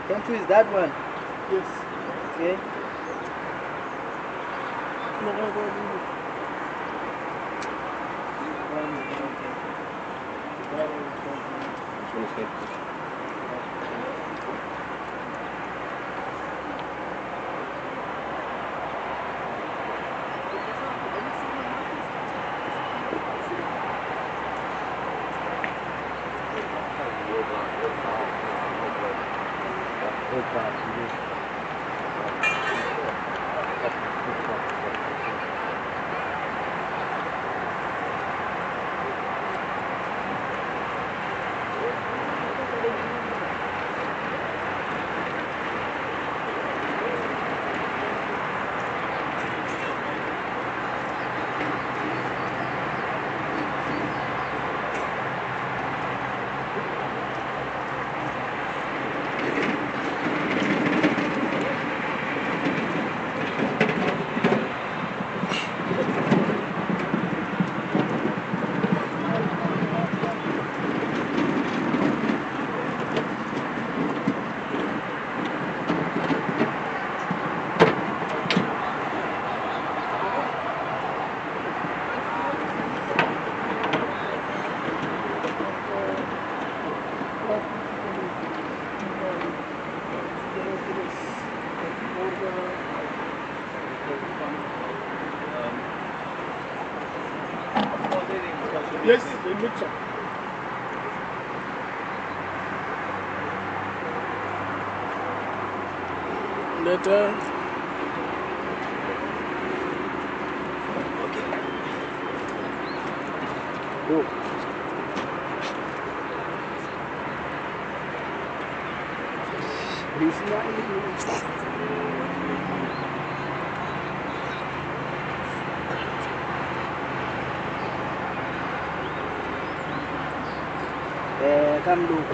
Country is that one? Yes. Okay. Yes, in mixer. Letters. Go. He's not come look.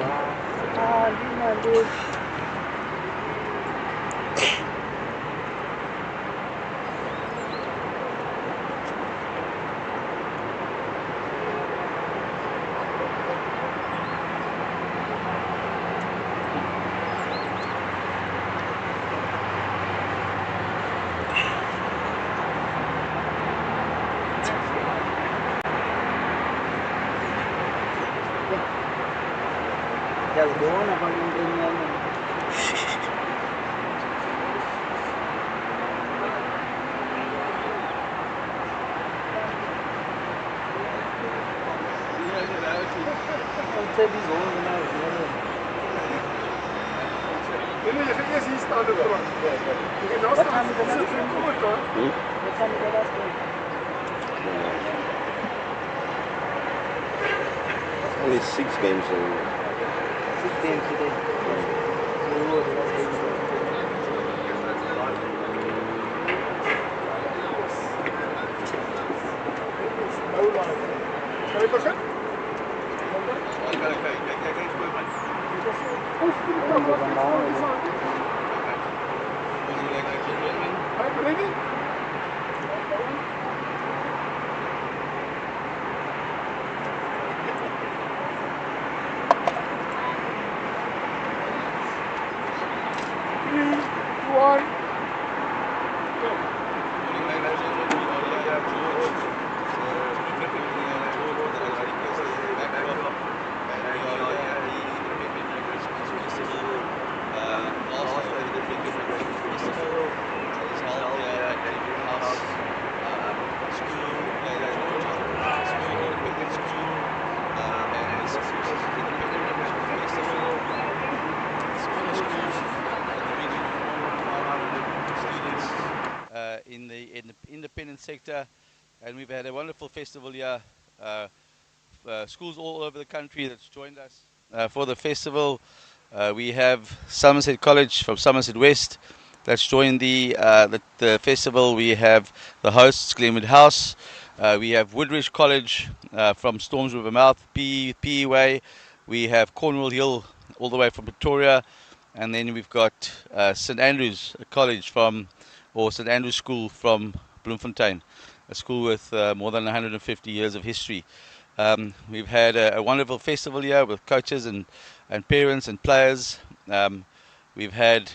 Just go on about Yes, he started from. What time is the last game? What time is the last game? Only 6 games in 6 games today. So who was the last game? No line. Can I push it? in the independent sector, and we've had a wonderful festival here. Schools all over the country that's joined us for the festival. We have Somerset College from Somerset West that's joined the festival. We have the hosts, Glenwood House. We have Woodridge College from Storms River Mouth, PE Way. We have Cornwall Hill all the way from Pretoria. And then we've got St Andrews College St Andrews School from Bloemfontein, a school with more than 150 years of history. We've had a wonderful festival here with coaches and parents and players. We've had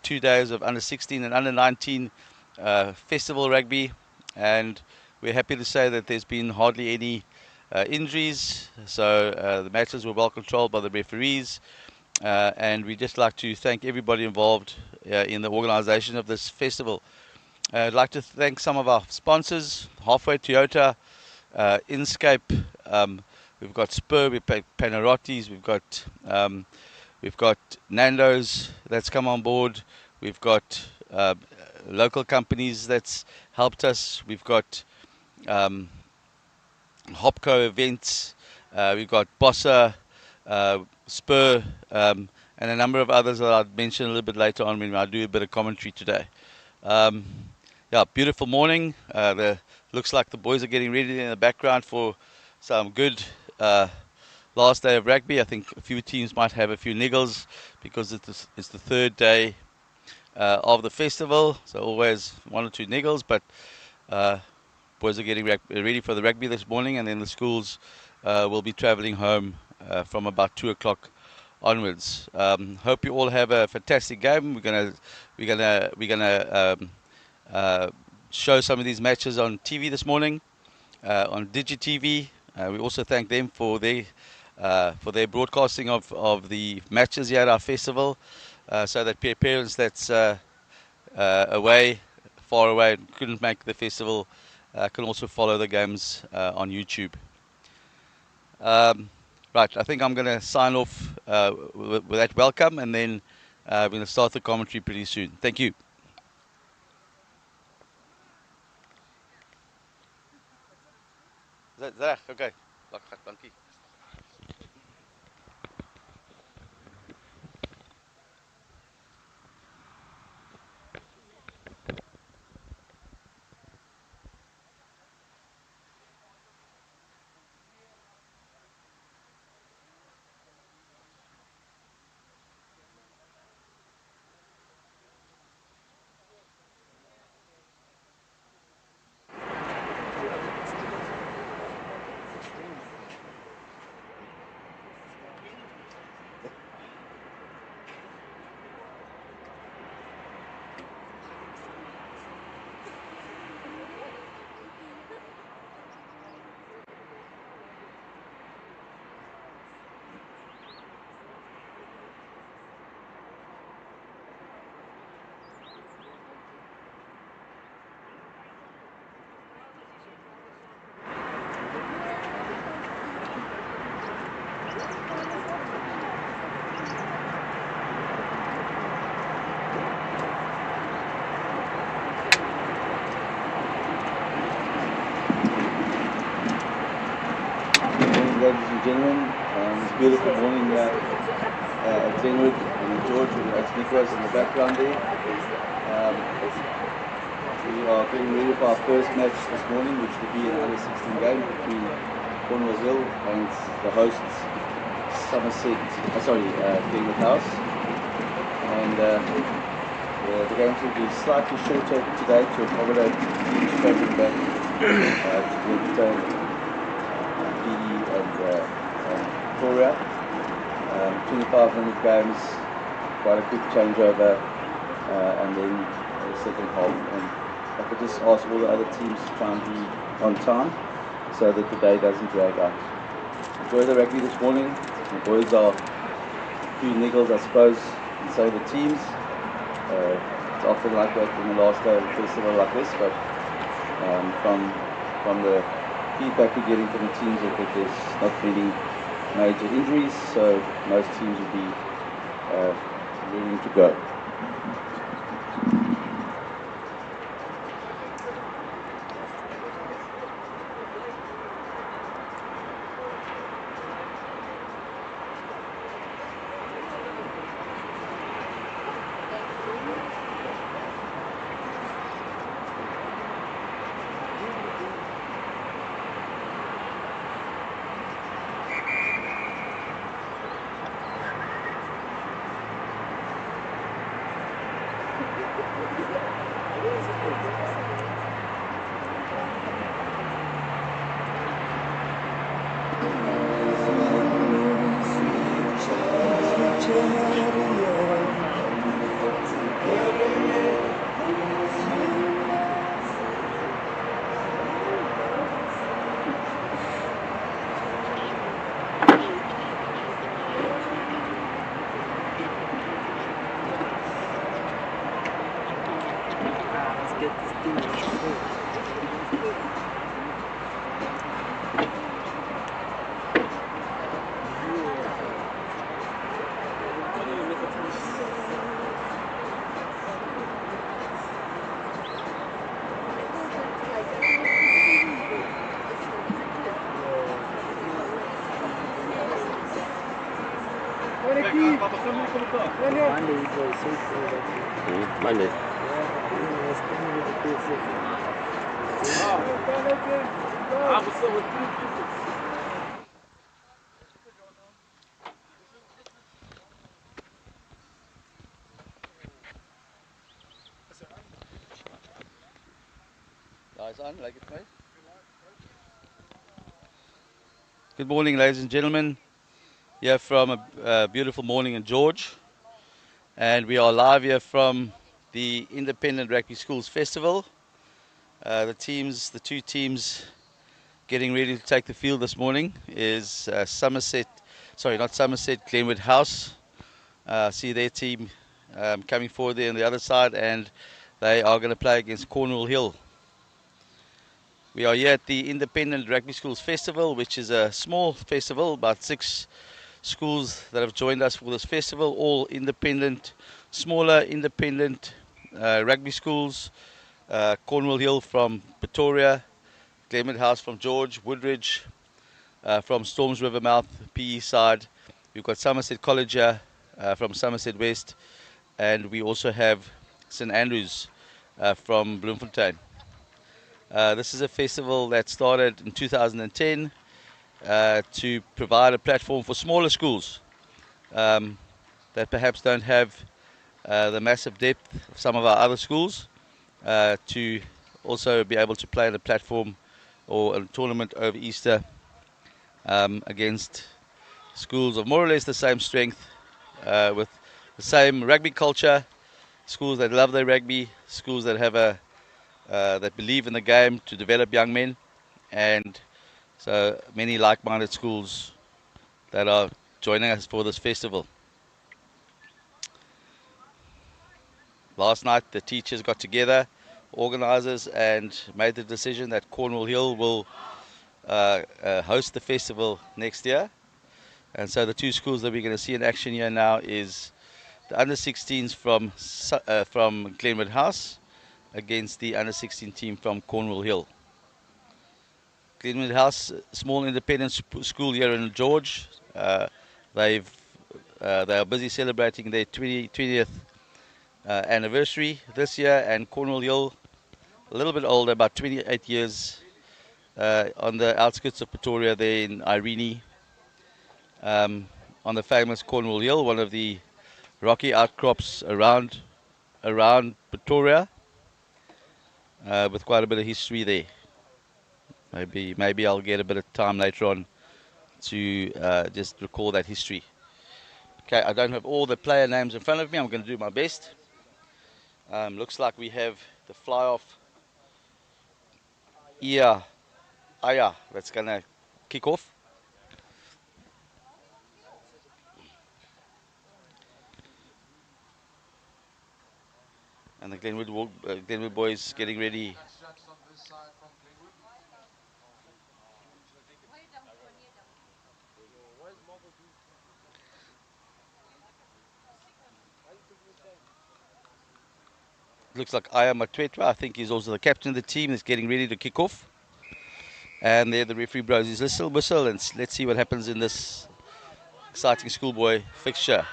2 days of under 16 and under 19 festival rugby, and we're happy to say that there's been hardly any injuries, so the matches were well controlled by the referees, and we'd just like to thank everybody involved in the organization of this festival. I'd like to thank some of our sponsors, Halfway Toyota, Inscape, we've got Spur, we've got Panarottis, we've got Nando's that's come on board, we've got local companies that's helped us, we've got Hopco Events, we've got Bossa, Spur, and a number of others that I'll mention a little bit later on when I do a bit of commentary today. Yeah, beautiful morning. Looks like the boys are getting ready in the background for some good last day of rugby. I think a few teams might have a few niggles because it's the third day of the festival, so always one or two niggles, but boys are getting ready for the rugby this morning, and then the schools will be travelling home from about 2 o'clock onwards. Hope you all have a fantastic game. We're gonna show some of these matches on TV this morning, on DigiTV. We also thank them for their broadcasting of the matches here at our festival, so that parents that's far away, couldn't make the festival, can also follow the games on YouTube. Right, I think I'm going to sign off with that welcome, and then we're going to start the commentary pretty soon. Thank you. Is that okay? Thank you. Ladies and gentlemen, it's a beautiful morning here at Glenwood and George with the Outeniqua in the background there. We are getting ready for our first match this morning, which will be an under 16 game between Cornwall Hill and the hosts Glenwood House. And the games will be slightly shorter today to accommodate teams travelling back to Bloemfontein and Victoria. 25-minute games, quite a quick changeover, and then the second half. And I could just ask all the other teams to try and be on time so that the day doesn't drag out. Enjoy the rugby this morning. The boys are a few niggles, I suppose, and so the teams. It's often like that in the last day of a festival like this, but from the feedback we're getting from the teams is that there's not really major injuries, so most teams will be ready to go. Monday. Good morning, ladies and gentlemen. Here from a beautiful morning in George, and we are live here from the Independent Rugby Schools Festival. The two teams getting ready to take the field this morning is Glenwood House. See their team coming forward there on the other side, and they are going to play against Cornwall Hill. We are here at the Independent Rugby Schools Festival, which is a small festival, about 6 schools that have joined us for this festival, all independent, smaller independent rugby schools. Cornwall Hill from Pretoria, Glenwood House from George, Woodridge from Storms River Mouth, PE side. We've got Somerset College here from Somerset West, and we also have St Andrews from Bloemfontein. This is a festival that started in 2010 to provide a platform for smaller schools that perhaps don't have the massive depth of some of our other schools to also be able to play in a platform or a tournament over Easter against schools of more or less the same strength with the same rugby culture, schools that love their rugby, schools that have that believe in the game to develop young men, and so many like-minded schools that are joining us for this festival. Last night the teachers got together, organisers, and made the decision that Cornwall Hill will host the festival next year. And so the two schools that we're going to see in action here now is the under-16s from Glenwood House against the under-16 team from Cornwall Hill. Glenwood House, small independent school here in George. They are busy celebrating their 20th anniversary this year, and Cornwall Hill, a little bit older, about 28 years, on the outskirts of Pretoria there in Irene, on the famous Cornwall Hill, one of the rocky outcrops around Pretoria, with quite a bit of history there. Maybe I'll get a bit of time later on to just recall that history. Okay, I don't have all the player names in front of me. I'm going to do my best. Looks like we have the fly-off Aya that's going to kick off. And the Glenwood boys getting ready. Looks like Aya Matwetwa, I think he's also the captain of the team, is getting ready to kick off. And there the referee blows his whistle, and let's see what happens in this exciting schoolboy fixture.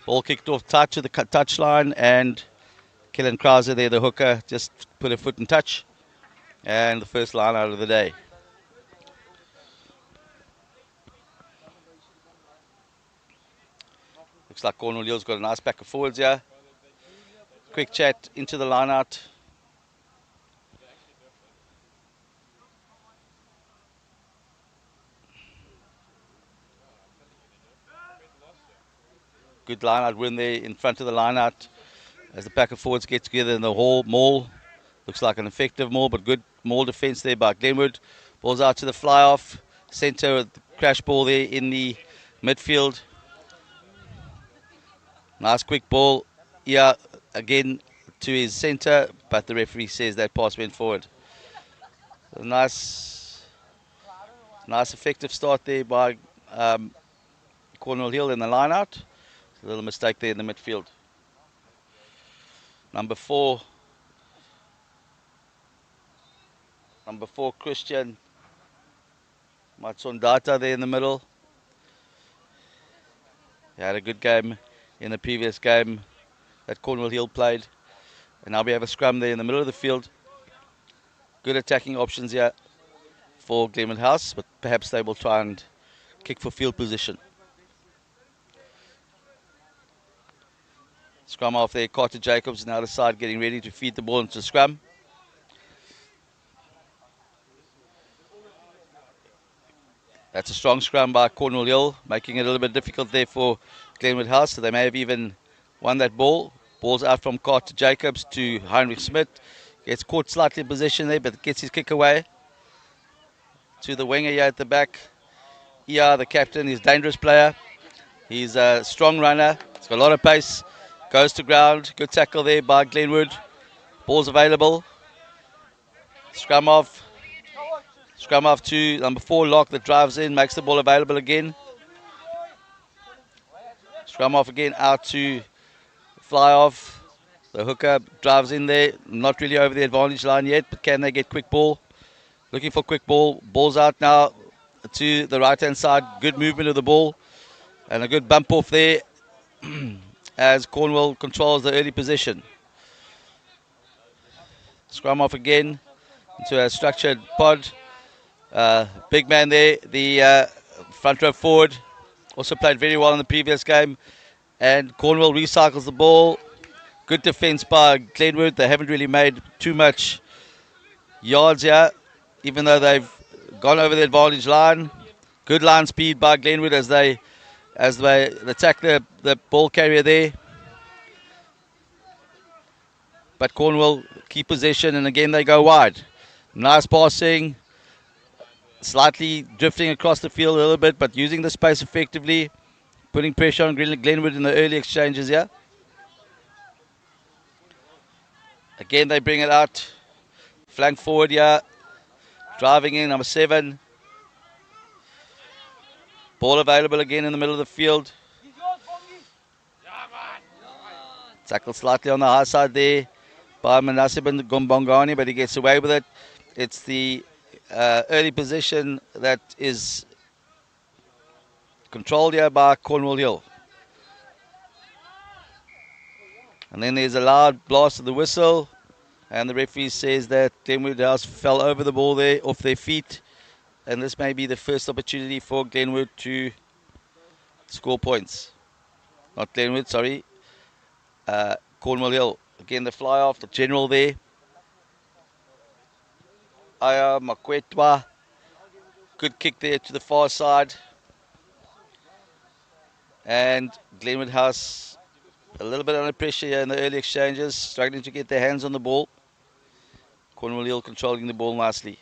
Ball kicked off tight to the touchline, and Kellen Krause there, the hooker, just put a foot in touch. And the first line out of the day. Looks like Cornwall Hill's got a nice pack of forwards here. quick chat into the line out. Good line out win there in front of the line out as the pack of forwards get together in the maul. Looks like an effective maul, but good maul defence there by Glenwood. Ball's out to the fly off. Centre crash ball there in the midfield. Nice quick ball. Yeah, again to his centre, but the referee says that pass went forward. A nice effective start there by Cornwall Hill in the line out. A little mistake there in the midfield. Number four, Christian Matsondata there in the middle. He had a good game in the previous game that Cornwall Hill played. And now we have a scrum there in the middle of the field. Good attacking options here for Glenwood House, but perhaps they will try and kick for field position. Scrum off there. Carter Jacobs now the side getting ready to feed the ball into the scrum. That's a strong scrum by Cornwall Hill, making it a little bit difficult there for Glenwood House. So they may have even won that ball. Ball's out from Carter Jacobs to Heinrich Smith. Gets caught slightly in position there, but gets his kick away. To the winger here at the back. The captain, is a dangerous player. He's a strong runner. He's got a lot of pace. Goes to ground. Good tackle there by Glenwood. Ball's available. Scrum off. Scrum off to number 4, Lock, that drives in, makes the ball available again. Scrum off again, out to fly off. The hooker drives in there, not really over the advantage line yet, but can they get quick ball? Looking for quick ball. Ball's out now to the right-hand side. Good movement of the ball and a good bump off there as Cornwall controls the early position. Scrum off again into a structured pod. Big man there, the front row forward, also played very well in the previous game. And Cornwall recycles the ball. Good defence by Glenwood. They haven't really made too much yards here, even though they've gone over the advantage line. Good line speed by Glenwood as they attack the ball carrier there. But Cornwall keep possession, and again they go wide. Nice passing. Slightly drifting across the field a little bit, but using the space effectively. Putting pressure on Glenwood in the early exchanges here. Again, they bring it out. Flank forward here. Driving in, number 7. Ball available again in the middle of the field. Tackled slightly on the high side there by Manasib Gombongani, but he gets away with it. It's the early position that is controlled here by Cornwall Hill. And then there's a loud blast of the whistle, and the referee says that Glenwood House fell over the ball there off their feet, and this may be the first opportunity for Glenwood to score points. Not Glenwood, sorry. Cornwall Hill. Again, the fly off, the general there. Aya Makwetwa. Good kick there to the far side. And Glenwood House a little bit under pressure here in the early exchanges, struggling to get their hands on the ball. Cornwall Hill controlling the ball nicely.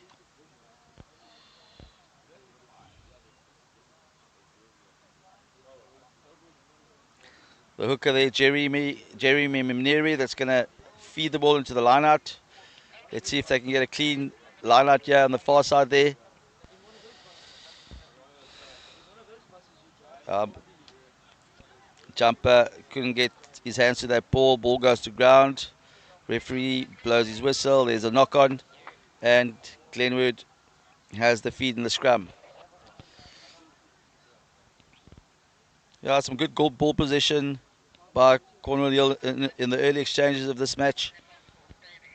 The hooker there, Jeremy Mimneri, that's going to feed the ball into the line out. Let's see if they can get a clean line out here on the far side there. Jumper couldn't get his hands to that ball. Ball goes to ground. Referee blows his whistle. There's a knock on. And Glenwood has the feed in the scrum. Yeah, some good goal ball position by Cornwall Hill in the early exchanges of this match.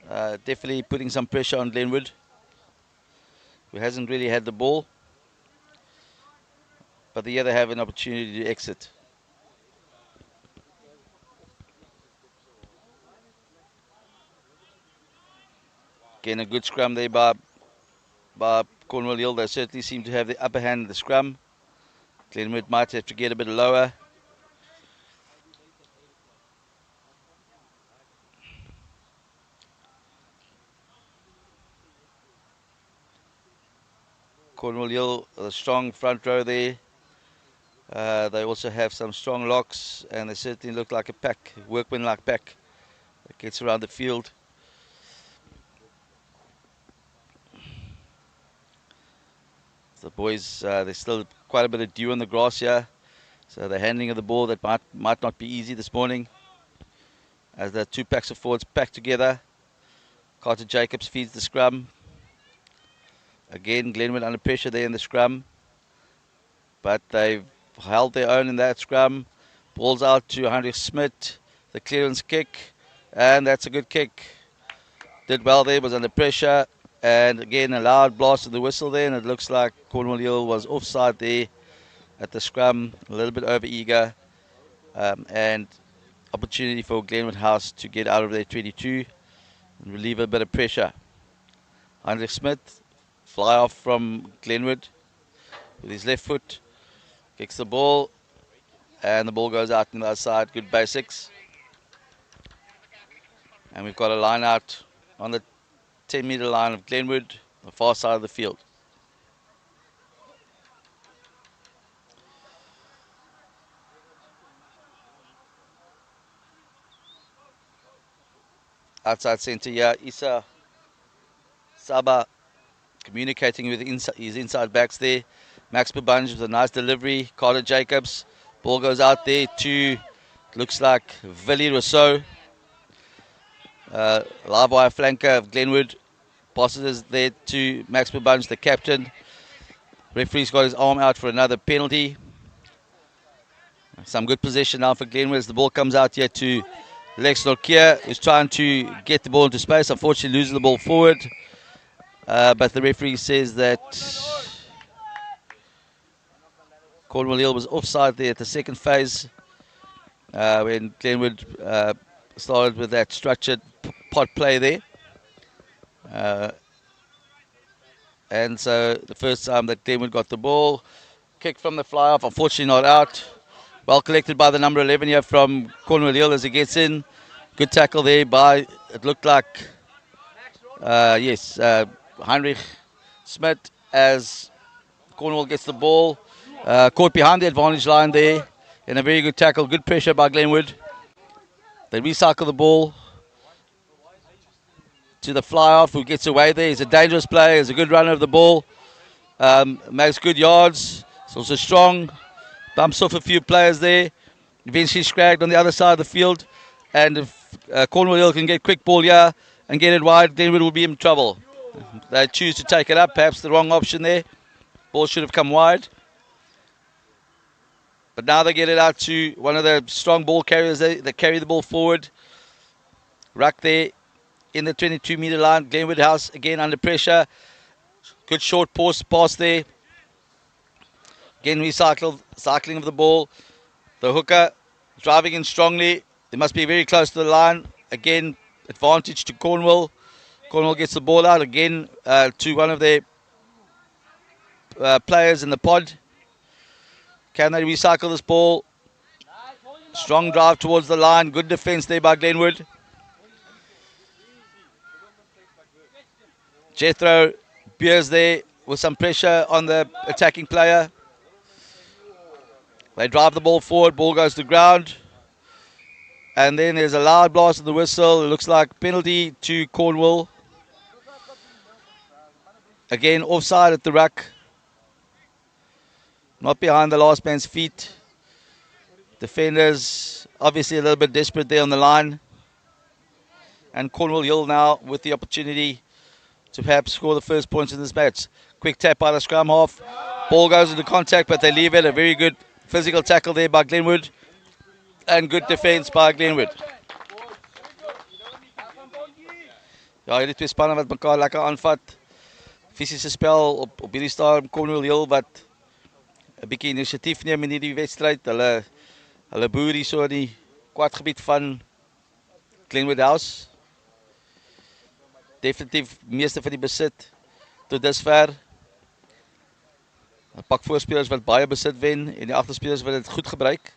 Definitely putting some pressure on Glenwood, who hasn't really had the ball. But the other have an opportunity to exit. Again, a good scrum there by Cornwall Hill. They certainly seem to have the upper hand in the scrum. Glenwood might have to get a bit lower. Cornwall Hill, a strong front row there. They also have some strong locks, and they certainly look like a pack, workman-like pack that gets around the field. The boys, there's still quite a bit of dew on the grass here, so the handling of the ball that might not be easy this morning. As the two packs of forwards packed together, Carter Jacobs feeds the scrum. Again, Glenwood under pressure there in the scrum, but they've held their own in that scrum. Ball's out to Heinrich Smith, the clearance kick, and that's a good kick. Did well there, was under pressure, and again a loud blast of the whistle there, and it looks like Cornwall Hill was offside there at the scrum, a little bit over eager, and opportunity for Glenwood House to get out of their 22 and relieve a bit of pressure. Heinrich Smith, fly off from Glenwood with his left foot, kicks the ball, and the ball goes out on the other side. Good basics. And we've got a line out on the 10-meter line of Glenwood, the far side of the field. Outside centre here, Issa Saba communicating with his inside backs there. Max Babunge with a nice delivery. Carter Jacobs. Ball goes out there to, looks like, Villy Rousseau. Live wire flanker of Glenwood. Passes there to Max Babunge, the captain. Referee's got his arm out for another penalty. Some good possession now for Glenwood as the ball comes out here to Lex Norkier, who's trying to get the ball into space. Unfortunately, loses the ball forward. But the referee says that Cornwall Hill was offside there at the second phase when Glenwood started with that structured pot play there. And so the first time that Glenwood got the ball, kick from the fly off, unfortunately not out. Well collected by the number 11 here from Cornwall Hill as he gets in. Good tackle there by, it looked like, Heinrich Smith as Cornwall gets the ball. Caught behind the advantage line there. And a very good tackle, good pressure by Glenwood. They recycle the ball to the fly-off who gets away there. He's a dangerous player. He's a good runner of the ball. Makes good yards. He's also strong. Bumps off a few players there. Eventually scragged on the other side of the field. And if Cornwall Hill can get quick ball here and get it wide, Glenwood will be in trouble. They choose to take it up. Perhaps the wrong option there. Ball should have come wide. But now they get it out to one of the strong ball carriers. They carry the ball forward. Ruck there in the 22-meter line. Glenwood House again under pressure. Good short pass there. Again cycling of the ball. The hooker driving in strongly. They must be very close to the line. Again, advantage to Cornwall. Cornwall gets the ball out again to one of their players in the pod. Can they recycle this ball? Strong drive towards the line. Good defense there by Glenwood. Jethro Beers there with some pressure on the attacking player. They drive the ball forward. Ball goes to ground. And then there's a loud blast of the whistle. It looks like penalty to Cornwall. Again, offside at the ruck. Not behind the last man's feet. Defenders obviously a little bit desperate there on the line. And Cornwall Hill now with the opportunity to perhaps score the first points in this match. Quick tap by the scrum half. Ball goes into contact, but they leave it. A very good physical tackle there by Glenwood. And good defense by Glenwood. Ja, hierdie twee spanne wat mekaar lekker aanvat. Fisiese spel op hierdie stadium Cornwall Hill wat 'n bietjie inisiatief neem in hierdie wedstryd. Hulle boer hier so in die kwartgebied van Glenwood House. definitief meeste van die besit tot dusver. 'n Pak voorspelers wat baie besit wen en die agterspelers wat dit goed gebruik.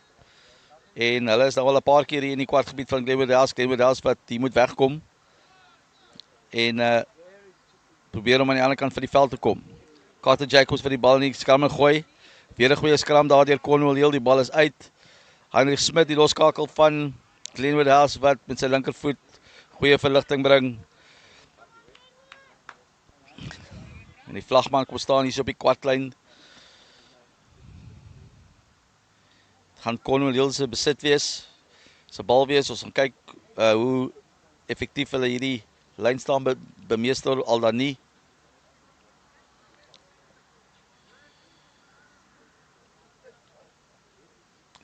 En hulle is nou al 'n paar keer hier in die kwartgebied van Glenwood House wat hier moet wegkom. En probeer om aan die ander kant van die veld te kom. Carter Jacobs wat die bal in die skram gooi. Weer 'n goeie skram daar deur Cornwall heel, die bal is uit. Heinrich Smit die loskakel van Glenwood House wat met sy linkervoet goeie verligting bring. En die vlagman kom staan hier so op die kwartlyn. Gaan Cornwall heel se besit wees. Se bal wees. Ons gaan kyk hoe effektief hulle hierdie lyn staan bemeester al dan nie.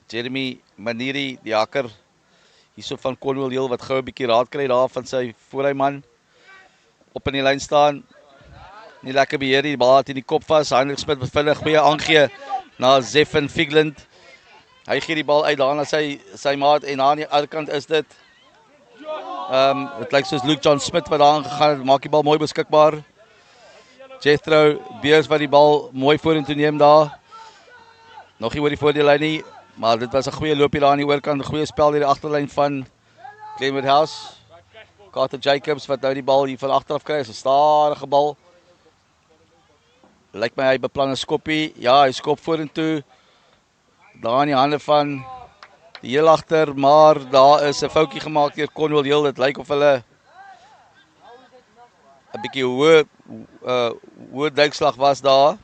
Jeremy Maniri, die hakker hierso van Cornwall heel wat gou 'n bietjie raad kry daar van sy voorryman. Op in die lyn staan. Nie lekker beheer die bal het in die kop vas. Heinrich Smit bevindig goeie aangee na Zeffin Figland. Hy gee die bal uit daar na sy maat en aan die ander kant is dit het lyk soos Luke John Smith wat daar aangegaan het, maak die bal mooi beskikbaar. Jethro Beers wat die bal mooi vorentoe neem daar. Nog nie oor die voordeellyn nie, maar dit was 'n goeie loopie daar aan die oorkant, 'n goeie spel deur die agterlyn van Glenwood House. Carter Jacobs wat nou die bal hier van agteraf kry, is 'n stadige bal. Lyk my hy beplan 'n skoppie. Ja, hy skop vorentoe. Daar in die hande van die heel agter, maar daar is 'n foutjie gemaak deur Cornwall heel. Dit lyk of hulle 'n bietjie hoë duikslag was daar.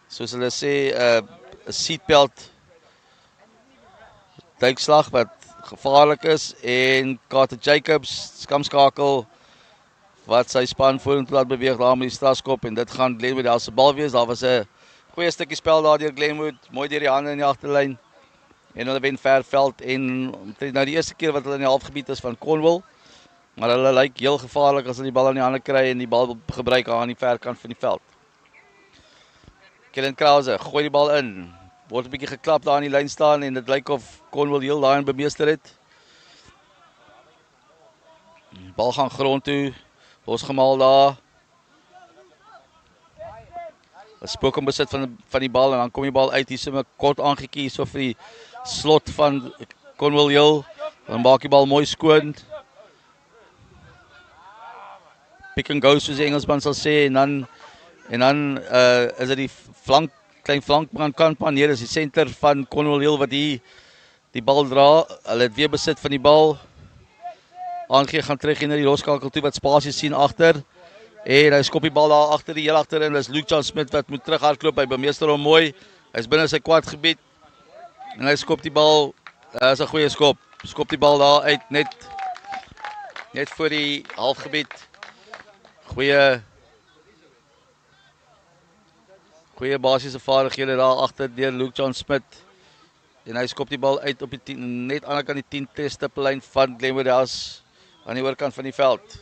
Soos hulle sê, 'n seatbelt duikslag wat gevaarlik is en Carter Jacobs skamskakel wat sy span vorentoe laat beweeg daar met die strafskop en dit gaan Glenwood House se bal wees. Daar was 'n goeie stukkie spel daar deur Glenwood, mooi deur die hande in die agterlyn. En hulle wen ver veld en omtrent nou die eerste keer wat hulle in die halfgebied is van Cornwall. Maar hulle lyk heel gevaarlik as hulle die bal in die hande kry en die bal gebruik aan die verkant van die veld. Kellen Krause gooi die bal in. Word 'n bietjie geklap daar in die lyn staan en dit lyk of Cornwall heel daarin bemeester het. Die bal gaan grond toe. Losgemaal daar. 'n Spook besit van die bal en dan kom die bal uit hier so 'n kort aangetjie hier so vir die slot van Cornwall heel. Dan maak die bal mooi skoon. Pick and go soos die Engelsman sal sê en dan is dit die klein flankkant hier is die senter van Cornwall heel wat hier die bal dra. Hulle het weer besit van die bal. Aangee gaan terug na die loskakel toe wat spasie sien agter. En hy skop die bal daar agter die heel agterin. Dis Luke John Smith wat moet terughardloop. Hy bemeester hom mooi. Hy's binne sy kwartgebied. En hy skop die bal. Dis 'n goeie skop. Skop die bal daar uit net voor die halfgebied. Goeie basiese vaardighede daar agter deur Luke John Smith. En hy skop die bal uit op die net aan die kant die 10 testippellyn van Glenwood House aan die oorkant van die veld.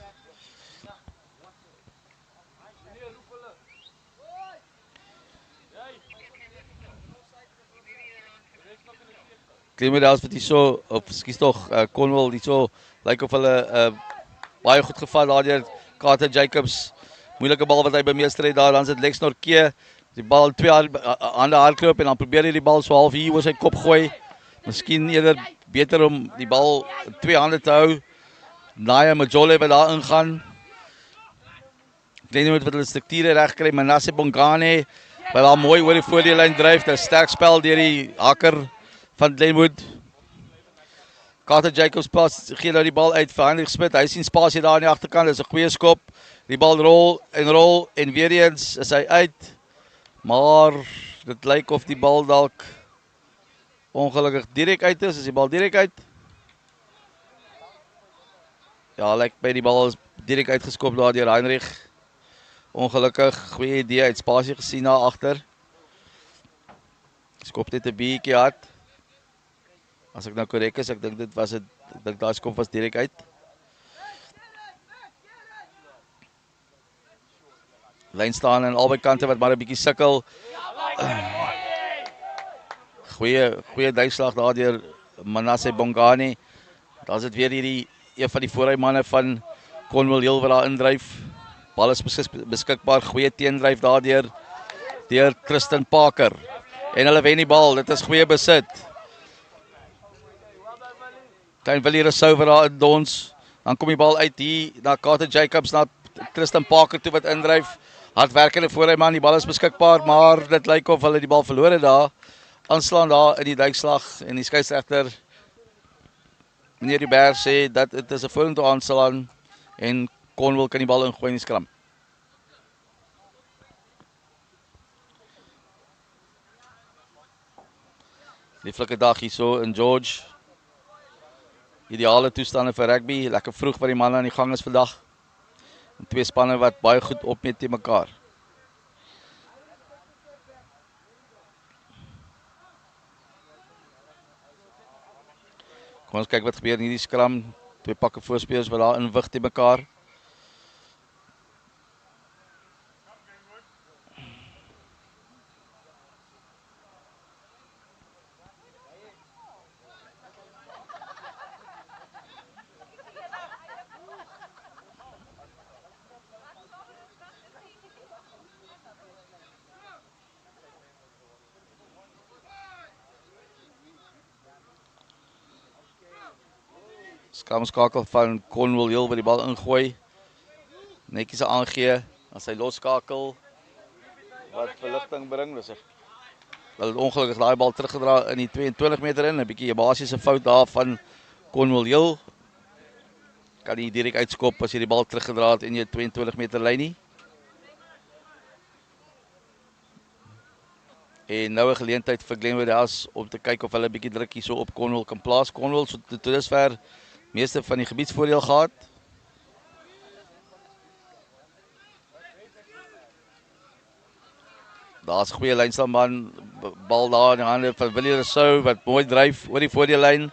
Glenwood House wat hier so, of skies tog, Cornwall hier so, lyk of hulle baie goed gevat daar deur Carter Jacobs. Moeilike bal wat hy bemeester het daar, dan sit Lex Norke. Die bal 2 hande hardloop en dan probeer hy die bal so half hier oor sy kop gooi. Miskien eerder beter om die bal 2 hande te hou. Naya Majole wat daar ingaan. Glenwood wat hulle strukture reg kry. Manasseh Bongane wat daar mooi oor die voordeellyn dryf. 'n Sterk spel deur die hakker van Glenwood. Carter Jacobs pas gee nou die bal uit vir Heinrich Smit. Hy sien spasie daar aan die agterkant. Dis 'n goeie skop. Die bal rol en weer eens is hy uit. Maar dit lyk of die bal dalk ongelukkig direk uit is. Is die bal direk uit? Ja, lyk by die bal is direk uitgeskop daar deur Heinrich. Ongelukkig, goeie idee, uit spasie gesien daar agter. Skop net 'n bietjie hard. As ek nou korrek is, ek dink daai skop was direk uit. Lyn staan aan albei kante wat maar 'n bietjie sukkel. Goeie duikslag daar deur Manasseh Bongane. Dan is dit weer hierdie een van die voorrymanne van Cornwall heel wat daar indryf. Bal is beskikbaar, goeie teendryf daardeur deur Tristan Parker. En hulle wen die bal, dit is goeie besit. Klein Willie Rousseau wat daar in dons. Dan kom die bal uit hier na Carter Jacobs, na Tristan Parker toe wat indryf. Hardwerkende voor hy man, die bal is beskikbaar, maar dit lyk of hulle die bal verloor het daar. Aanslaan daar in die duikslag en die skeieregter meneer Hubert sê dat dit is 'n vorentoe aanslaan en Cornwall kan die bal ingooi in die skram. Lieflike dag hierso in George. Ideale toestande vir rugby, lekker vroeg wat die manne aan die gang is vandag. En twee spanne wat baie goed opmeet teen mekaar. Kom ons kyk wat gebeur in hierdie skram. Twee pakke voorspelers wat daar inwig teen mekaar. Skramskakel van Cornwall heel wat die bal ingooi. Netjies aangee, as hy losskakel wat verligting bring. Dis hulle het ongelukkig daai bal teruggedra in die 22 meter in, 'n bietjie 'n basiese fout daar van Cornwall heel. Kan nie direk uitskop as jy die bal teruggedra het in jou 22 meter lyn nie. En nou 'n geleentheid vir Glenwood House om te kyk of hulle 'n bietjie druk hierso op Cornwall kan plaas. Cornwall so tot dusver meeste van die gebiedsvoordeel gehad. Daar's 'n goeie lynslaanman, bal daar in die hande van Willie Rousseau wat mooi dryf oor die voordeellyn.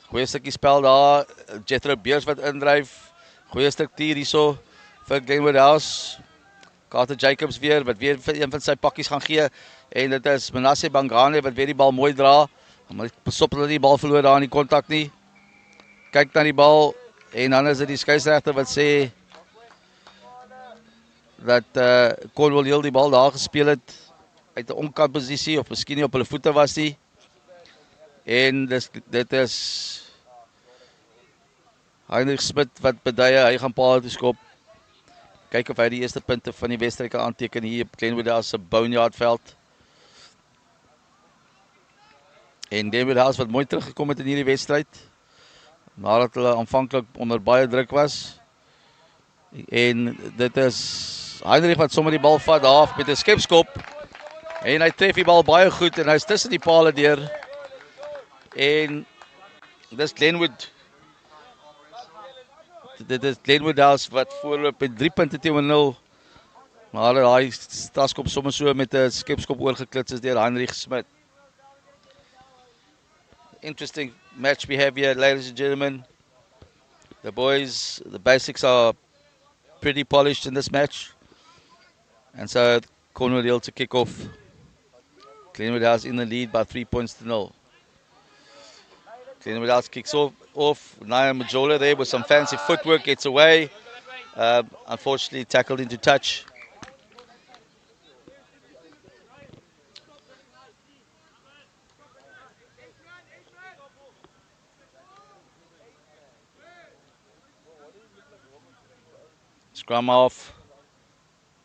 Goeie stukkie spel daar, Jethro Beers wat indryf. Goeie struktuur hierso vir Glenwood House. Carter Jacobs weer wat weer vir een van sy pakkies gaan gee en dit is Manasseh Bangane wat weer die bal mooi dra. Maar pas op dat hulle die bal verloor daar in die kontak nie. Kyk na die bal en dan is dit die skeieregter wat sê dat Cornwall heel die bal daar gespeel het uit 'n onkant posisie of miskien nie op hulle voete was nie. En dit is Heinrich Smit wat beduie, hy gaan paal toe skop. Kyk of hy die eerste punte van die wedstryd kan aanteken hier op Glenwood House se Boneyard veld. En Glenwood House wat mooi teruggekom het in hierdie wedstryd nadat hulle aanvanklik onder baie druk was. En dit is Heinrich wat sommer die bal vat daar met 'n skepskop. En hy tref die bal baie goed en hy's tussen die palle deur. En dis Glenwood. Dit is Glenwood House wat voorloop met 3 punte teenoor 0. Maar daai staskop sommer so met 'n skepskop oorgeklits is deur Heinrich Smit. Interesting match we have here, ladies and gentlemen. The boys, the basics are pretty polished in this match. And so Cornwall heel to kick off. Glenwood House in the lead by 3 points to 0. Glenwood House kicks off. Naya Majola there with some fancy footwork, gets away. Unfortunately tackled into touch. Scrum off.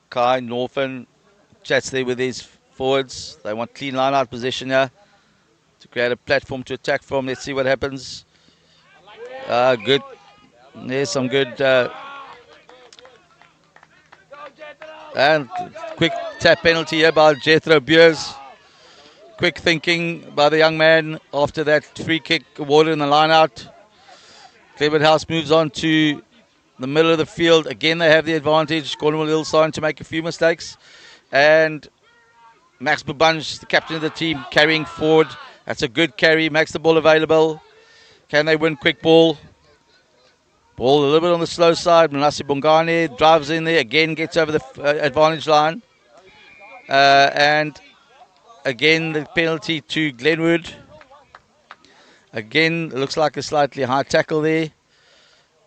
Kai Norton chats there with his forwards. They want clean line-out position here to create a platform to attack from. Let's see what happens. Good. There's some good and quick tap penalty here by Jethro Beers. Quick thinking by the young man after that free kick awarded in the line-out. Glenwood House moves on to the middle of the field. Again, they have the advantage. Cornwall Hill starting to make a few mistakes. And Max Bubanj, the captain of the team, carrying forward. That's a good carry. Makes the ball available. Can they win quick ball? Ball a little bit on the slow side. Manasseh Bongane drives in there. Again, gets over the advantage line. And again, the penalty to Glenwood. Again, it looks like a slightly high tackle there.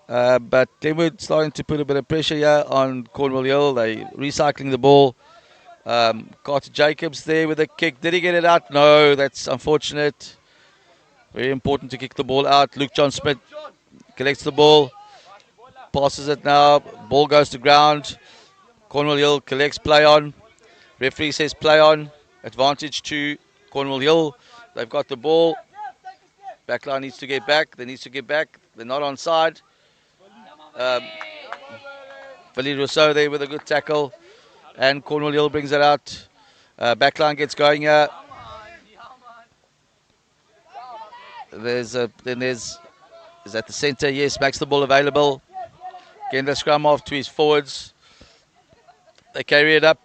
But Glenwood starting to put a bit of pressure here on Cornwall Hill. They recycling the ball. Carter Jacobs there with a kick. Did he get it out? No, that's unfortunate. Very important to kick the ball out. Luke John Smith collects the ball. Passes it now. Ball goes to ground. Cornwall Hill collects, play on. Referee says play on. Advantage to Cornwall Hill. They've got the ball. Backline needs to get back. They need to get back. They're not onside. Billy Rousseau there with a good tackle. And Cornwall Hill brings it out. Backline gets going here. Is at the centre. Yes, makes the ball available. Again, the scrum off to his forwards. They carry it up.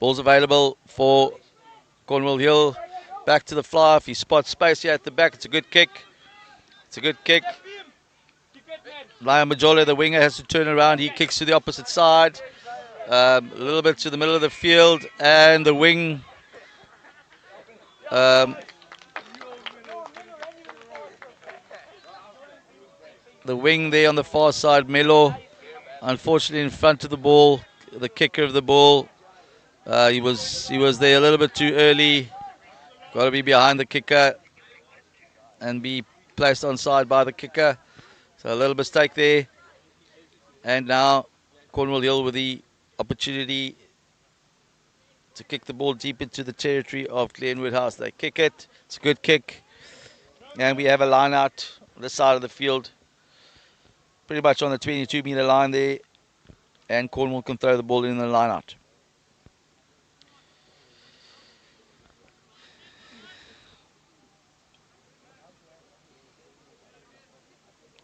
Ball's available for Cornwall Hill. Back to the fly off. He spots space here at the back. It's a good kick. It's a good kick. Lion Majola, the winger, has to turn around. He kicks to the opposite side. A little bit to the middle of the field. And the wing. The wing there on the far side, Melo, unfortunately in front of the ball, the kicker of the ball. He was there a little bit too early. Got to be behind the kicker and be placed onside by the kicker. So a little mistake there. And now Cornwall Hill with the opportunity to kick the ball deep into the territory of Glenwood House. They kick it. It's a good kick. And we have a line out on the side of the field. Pretty much on the 22-meter line there. And Cornwall can throw the ball in the line out.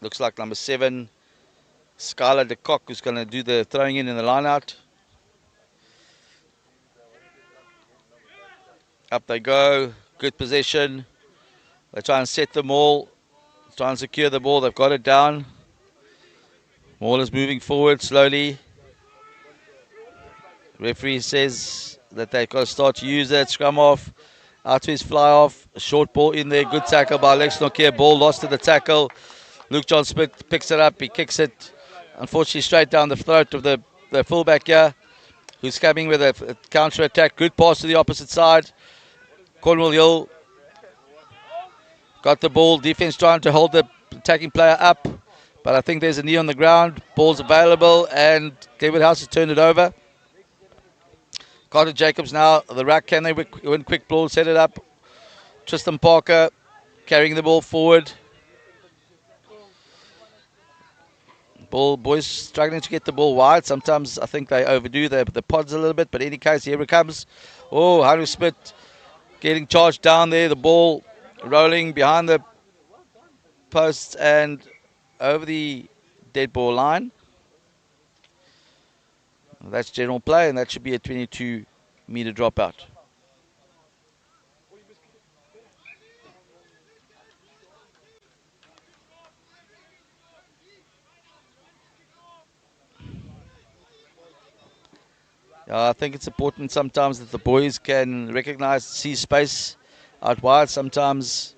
Looks like number 7, Skylar de Kock, who's going to do the throwing in the line out. Up they go. Good possession. They try and set the ball. Try and secure the ball. They've got it down. Ball is moving forward slowly. Referee says that they've got to start to use that. Scrum off. Out to his fly off. A short ball in there. Good tackle by Lex Nokia. Ball lost to the tackle. Luke John Smith picks it up. He kicks it, unfortunately, straight down the throat of the fullback here, who's coming with a counter attack. Good pass to the opposite side. Cornwall Hill got the ball. Defense trying to hold the attacking player up, but I think there's a knee on the ground. Ball's available, and Glenwood House has turned it over. Carter Jacobs now. The ruck, can they win quick ball? Set it up. Tristan Parker carrying the ball forward. Boys struggling to get the ball wide. Sometimes I think they overdo the pods a little bit, but in any case, here it comes. Oh, Harry Smith getting charged down there. The ball rolling behind the posts and over the dead ball line. That's general play, and that should be a 22-meter dropout. I think it's important sometimes that the boys can recognize, see space out wide. Sometimes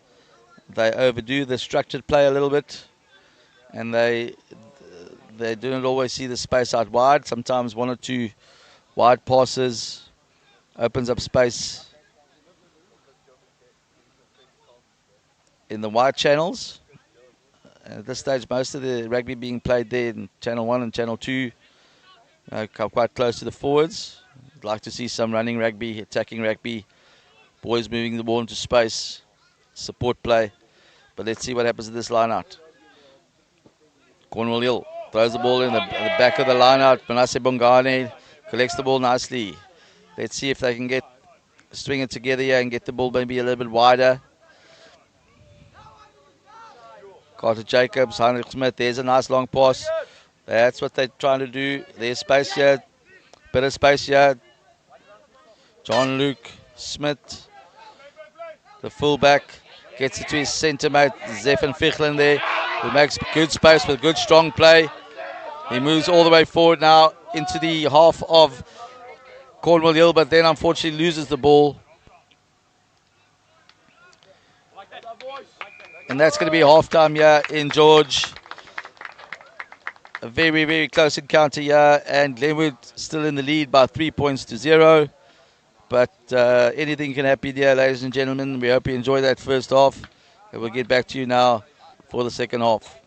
they overdo the structured play a little bit, and they don't always see the space out wide. Sometimes 1 or 2 wide passes opens up space in the wide channels. At this stage, most of the rugby being played there in Channel 1 and Channel 2. Quite close to the forwards. I'd like to see some running rugby, attacking rugby, boys moving the ball into space, support play. But let's see what happens in this line out. Cornwall Hill throws the ball in the back of the line out. Manasseh Bongane collects the ball nicely. Let's see if they can string it together here and get the ball maybe a little bit wider. Carter Jacobs, Heinrich Smith, there's a nice long pass. That's what they're trying to do. There's space here. Bit of space here. John Luke Smith, the fullback, gets it to his centre mate, Zephan Fichlin there, who makes good space with good strong play. He moves all the way forward now into the half of Cornwall Hill, but then unfortunately loses the ball. And that's going to be half-time here in George. A very, very close encounter here, and Glenwood still in the lead by 3 points to 0. But anything can happen here, ladies and gentlemen. We hope you enjoy that first half. And we'll get back to you now for the second half.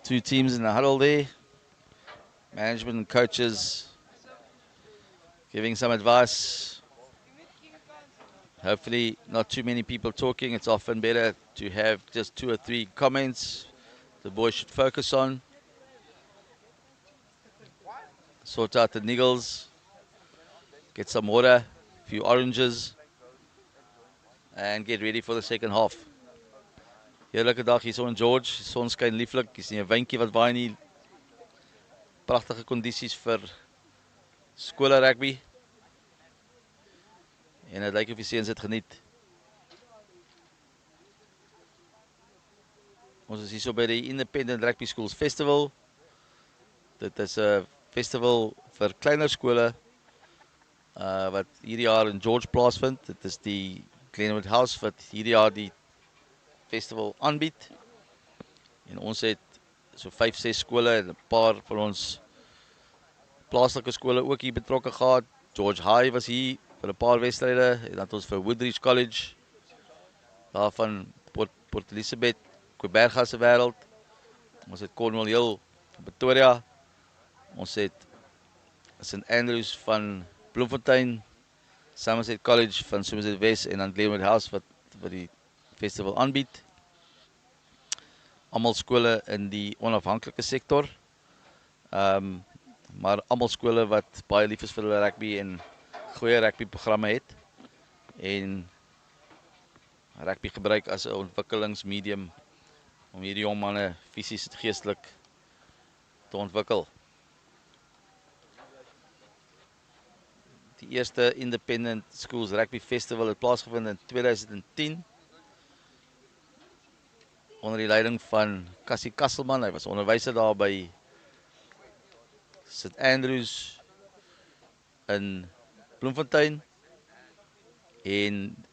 Two teams in the huddle there. Management and coaches giving some advice. Hopefully not too many people talking. It's often better to have just 2 or 3 comments the boys should focus on. Sort out the niggles. Get some water, a few oranges. And get ready for the second half. Heerlijke dag hier so in George. Die son skyn lieflik. Hier is nie 'n windjie wat waai nie. Pragtige kondisies vir skole rugby. En dit lyk of die seuns dit geniet. Ons is hier so by die Independent Rugby Schools Festival. Dit is 'n festival vir kleiner skole wat hierdie jaar in George plaasvind. Dit is die Glenwood House wat hierdie jaar die festival aanbied. En ons het so 5-6 skole en 'n paar van ons plaaslike skole ook hier betrokke gehad. George High was hier vir 'n paar wedstryde en dan het ons vir Woodridge College daarvan Port Elizabeth, Queberga se wêreld. Ons het Cornwall Hill, Pretoria. Ons het St Andrews van Bloemfontein, Somerset College van Somerset West en dan Glenwood House wat die festival aanbied. Almal skole in die onafhanklike sektor. Maar almal skole wat baie lief is vir hulle rugby en goeie rugby programme het. En rugby gebruik as 'n ontwikkelingsmedium om hierdie jong manne fisies en geestelik te ontwikkel. Die eerste Independent Schools Rugby Festival het plaasgevind in 2010. Onder die leiding van Cassie Kasselman. Hy was onderwyser daar by St Andrews in Bloemfontein. En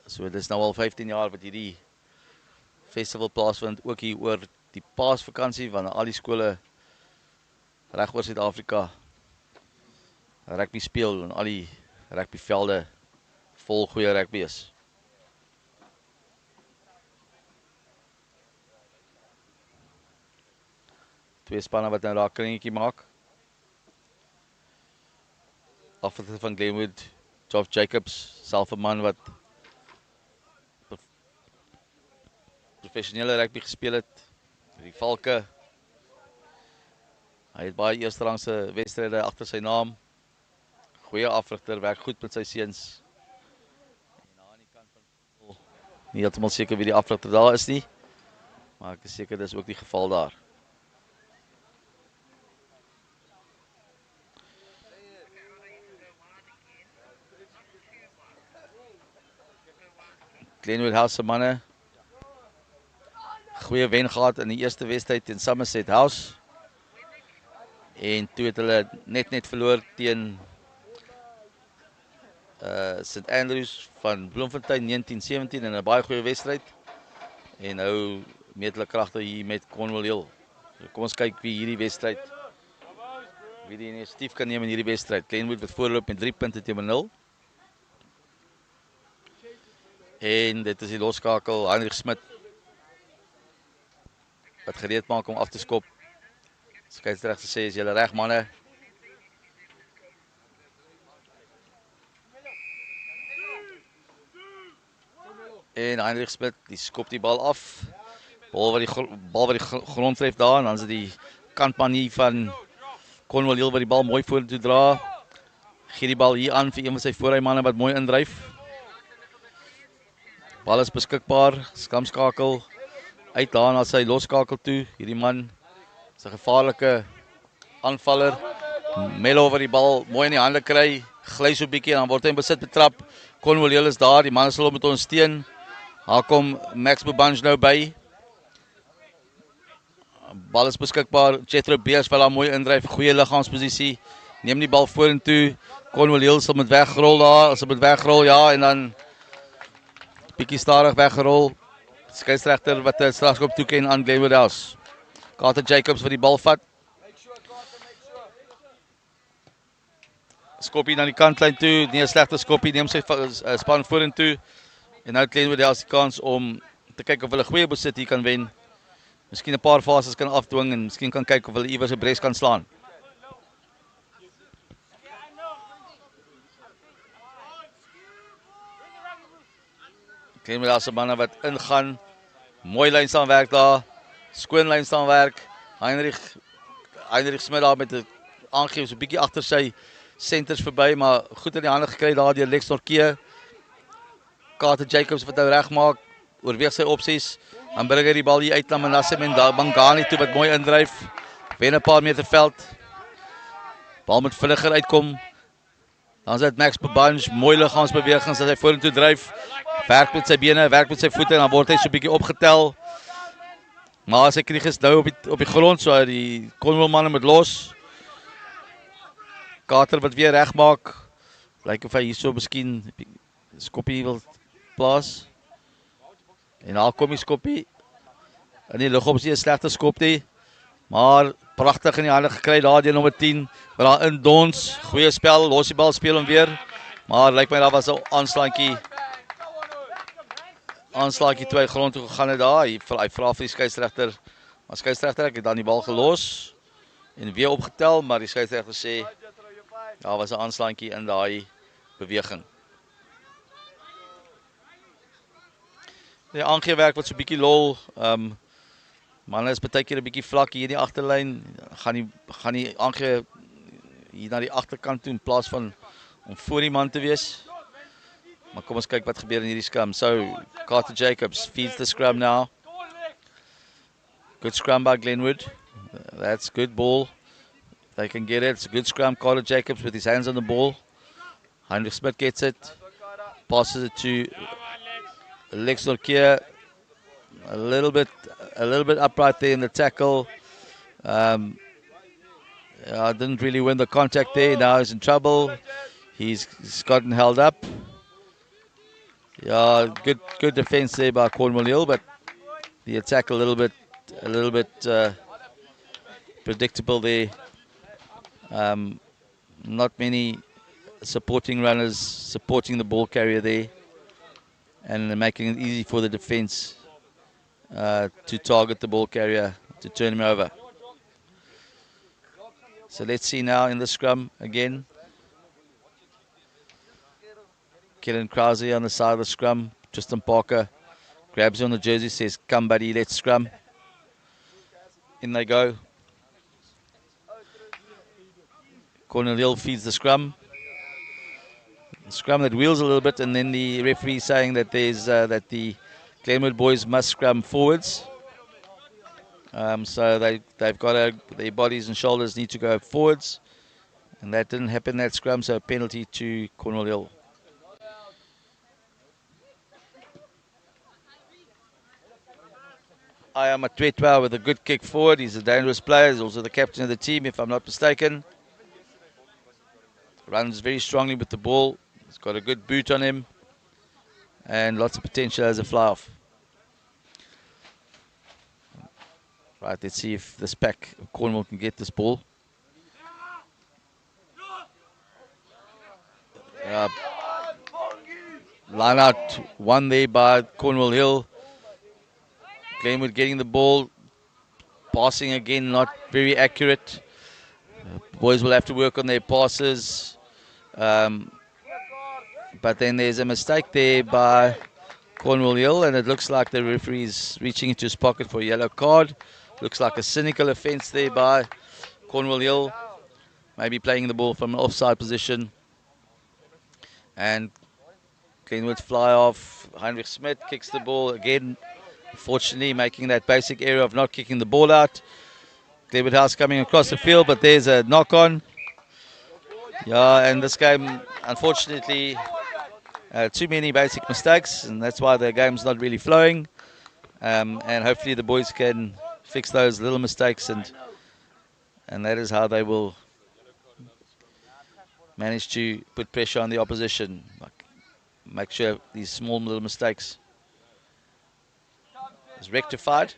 so dit is nou al 15 jaar wat hierdie festival plaasvind, ook hier oor die Paasvakansie, wanneer al die skole reg oor Suid-Afrika rugby speel en al die rugbyvelde vol goeie rugby is. Twee spanne wat nou daar kringetjie maak. Afgetrede van Glenwood, Geoff Jacobs, self 'n man wat professionele rugby gespeel het, die Valke. Hy het baie eersterangse wedstryde agter sy naam. Goeie afrigter, werk goed met sy seuns. En daar aan die kant van nie heeltemal seker wie die afrigter daar is nie, maar ek is seker dis ook die geval daar. Glenwood House se manne goeie wen gehad in die eerste wedstryd teen Somerset House. En toe het hulle net verloor teen St Andrews van Bloemfontein 1917 in 'n baie goeie wedstryd. En nou meet hulle kragte hier met Cornwall Hill. So kom ons kyk wie hierdie wedstryd, wie die initiatief kan neem in hierdie wedstryd. Glenwood wat voorloop met 3 punte teenoor 0. En dit is die loskakel, Heinrich Smit, wat gereed maak om af te skop. Skeieregter sê, is julle reg manne? En Heinrich Smit, die skop die bal af. Bal wat die grond tref daar, en dan is dit die kantman hier van Cornwall Hill wat die bal mooi vorentoe dra. Gee die bal hier aan vir een van sy voorrymanne wat mooi indryf. Bal is beskikbaar, skamskakel uit daar na sy loskakel toe. Hierdie man is 'n gevaarlike aanvaller. Melo oor die bal, mooi in die hande kry, gly so 'n bietjie en dan word hy in besit betrap. Cornwall is daar, die man sal hom met ons steun. Daar kom Max Bobanj nou by. Bal is beskikbaar, Jethro Beers wil daar mooi indryf, goeie liggaamsposisie. Neem die bal vorentoe. Cornwall sal met wegrol daar, as hy met wegrol, ja, en dan bietjie stadig weggerol. Skeieregter wat 'n strafskop toeken aan Glenwood House. Carter Jacobs vir die bal vat. Skoppie na die kantlyn toe, nie 'n slegte skoppie, neem sy span vorentoe. En nou Glenwood House die kans om te kyk of hulle goeie besit hier kan wen. Miskien 'n paar fases kan afdwing en miskien kan kyk of hulle iewers 'n bres kan slaan. Glenwood House se manne wat ingaan. Mooi lyn staan werk daar. Skoon lyn staan werk. Heinrich Smit daar met 'n aangee so 'n bietjie agter sy centers verby, maar goed in die hande gekry daar deur Lex Norke. Carter Jacobs wat nou regmaak, oorweeg sy opsies. Dan bring hy die bal hier uit na Manasseh Mangani toe wat mooi indryf. Wen 'n paar meter veld. Bal moet vinniger uitkom. Dan is dit Max Bobanj, mooi liggaamsbewegings as hy vorentoe dryf. Werk met sy bene, werk met sy voete en dan word hy so 'n bietjie opgetel. Maar sy krieg is nou op die grond, so die Cornwall manne moet los. Carter wat weer regmaak. Lyk of hy hierso miskien skoppie wil plaas. En daar kom die skoppie. In die lug op is nie 'n slegte skop nie. Maar pragtig in die hande gekry daar deur nommer 10. Wat daar in dons. Goeie spel, los die bal, speel hom weer. Maar lyk my daar was 'n aanslaantjie toe hy grond toe gegaan het daar. Hy vra vir die skeieregter. Maar skeieregter het dan die bal gelos en weer opgetel, maar die skeieregter sê daar was 'n aanslaantjie in daai beweging. Die aangewerk wat so 'n bietjie lol. Manne is baie keer 'n bietjie vlak hier in die agterlyn. Gaan die aangee hier na die agterkant toe in plaas van om voor die man te wees. Maar kom ons kyk wat gebeur in hierdie scrum. So, Carter Jacobs feeds the scrum now. Good scrum by Glenwood. That's good ball. They can get it. It's a good scrum. Carter Jacobs with his hands on the ball. Heinrich Smit gets it. Passes it to Lex Norke. A little bit upright there in the tackle. Didn't really win the contact there. Now he's in trouble. He's gotten held up. Yeah, good defense there by Cornwall, but the attack a little bit predictable there. Not many supporting runners supporting the ball carrier there, and making it easy for the defense to target the ball carrier to turn him over. So let's see now in the scrum again. Kellen Krause on the side of the scrum. Tristan Parker grabs on the jersey, says, "Come buddy, let's scrum." In they go. Cornwall feeds the scrum. The scrum that wheels a little bit, and then the referee saying that there's that the Glenwood boys must scrum forwards. So they've got their bodies and shoulders need to go forwards, and that didn't happen in that scrum, so a penalty to Cornwall. I am a Twetwa with a good kick forward. He's a dangerous player. He's also the captain of the team, if I'm not mistaken. Runs very strongly with the ball. He's got a good boot on him. And lots of potential as a fly-off. Right, let's see if this pack of Cornwall can get this ball. Line out one there by Cornwall Hill. Glenwood getting the ball, passing again, not very accurate. Boys will have to work on their passes. But then there's a mistake there by Cornwall Hill, and it looks like the referee is reaching into his pocket for a yellow card. Looks like a cynical offence there by Cornwall Hill. Maybe playing the ball from an offside position. And Glenwood fly off. Heinrich Smith kicks the ball again. Fortunately, making that basic error of not kicking the ball out. Glenwood House coming across the field, but there's a knock on. Yeah, and this game, unfortunately, too many basic mistakes, and that's why the game's not really flowing. And hopefully the boys can fix those little mistakes, and that is how they will manage to put pressure on the opposition. Make sure these small little mistakes is rectified.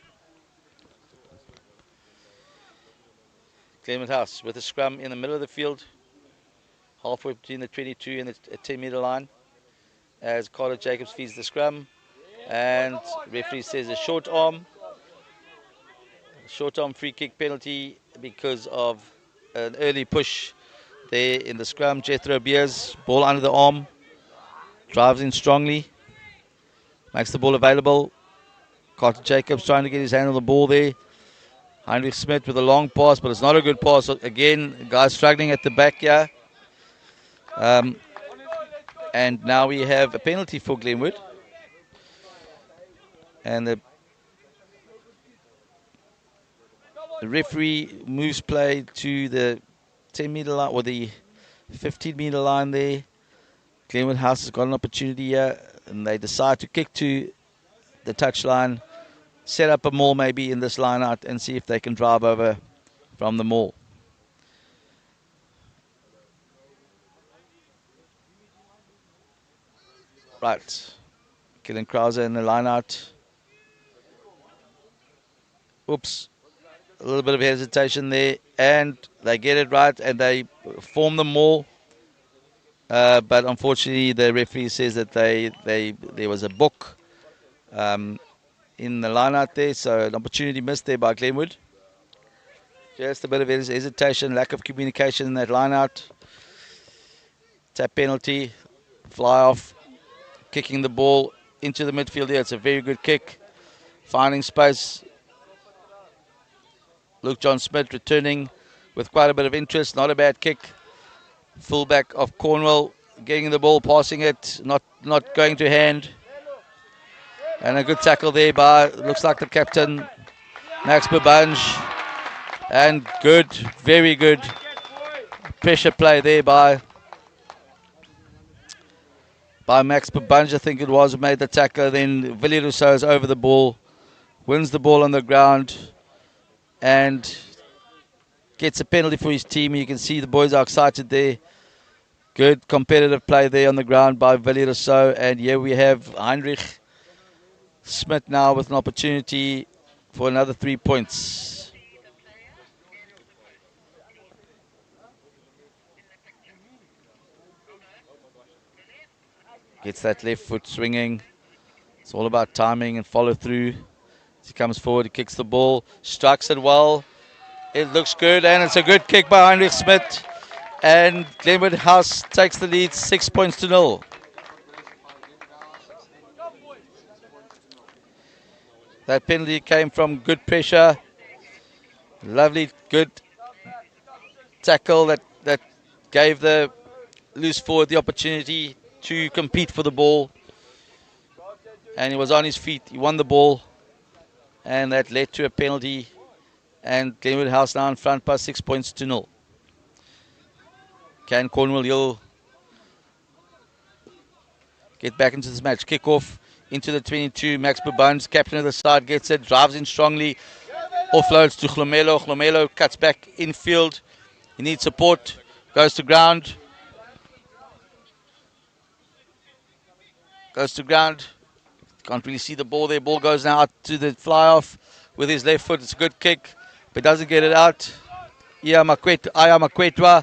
Glenwood House with a scrum in the middle of the field, halfway between the 22 and the 10-meter line, as Carter Jacobs feeds the scrum, and referee says a short arm free kick penalty because of an early push there in the scrum. Jethro Beers, ball under the arm, drives in strongly, makes the ball available. Carter Jacobs trying to get his hand on the ball there. Heinrich Smith with a long pass, but it's not a good pass. Again, guys struggling at the back here. And now we have a penalty for Glenwood. And the referee moves play to the 10-meter line, or the 15-meter line there. Glenwood House has got an opportunity here, and they decide to kick to the touchline, set up a maul maybe in this line out, and see if they can drive over from the maul. Right, Killen Krause in the line out. Oops, a little bit of hesitation there, and they get it right, and they form the maul. But unfortunately, the referee says that there was a book in the line out there, so an opportunity missed there by Glenwood. Just a bit of hesitation, lack of communication in that line out. Tap penalty, fly off, kicking the ball into the midfield here. It's a very good kick, finding space. Luke John Smith returning with quite a bit of interest, not a bad kick. Fullback of Cornwall getting the ball, passing it, not going to hand. And a good tackle there by, looks like the captain, Max Babanj. And good, very good pressure play there by Max Babanj, I think it was, made the tackle. Then Willie Rousseau is over the ball, wins the ball on the ground, and gets a penalty for his team. You can see the boys are excited there. Good competitive play there on the ground by Willie Rousseau. And here we have Heinrich Smith now with an opportunity for another 3 points. Gets that left foot swinging. It's all about timing and follow through. As he comes forward, he kicks the ball, strikes it well. It looks good, and it's a good kick by Heinrich Smith. And Glenwood House takes the lead 6 points to 0. That penalty came from good pressure. Lovely, good tackle that gave the loose forward the opportunity to compete for the ball. And he was on his feet, he won the ball. And that led to a penalty. And Glenwood House now in front by 6 points to 0. Can Cornwall Hill get back into this match? Kick off into the 22. Max Babanj, captain of the side, gets it, drives in strongly, offloads to Glomelo. Glomelo cuts back infield. He needs support, goes to ground. Can't really see the ball there. Ball goes now out to the fly off with his left foot. It's a good kick, but doesn't get it out. Aya Makwetwa,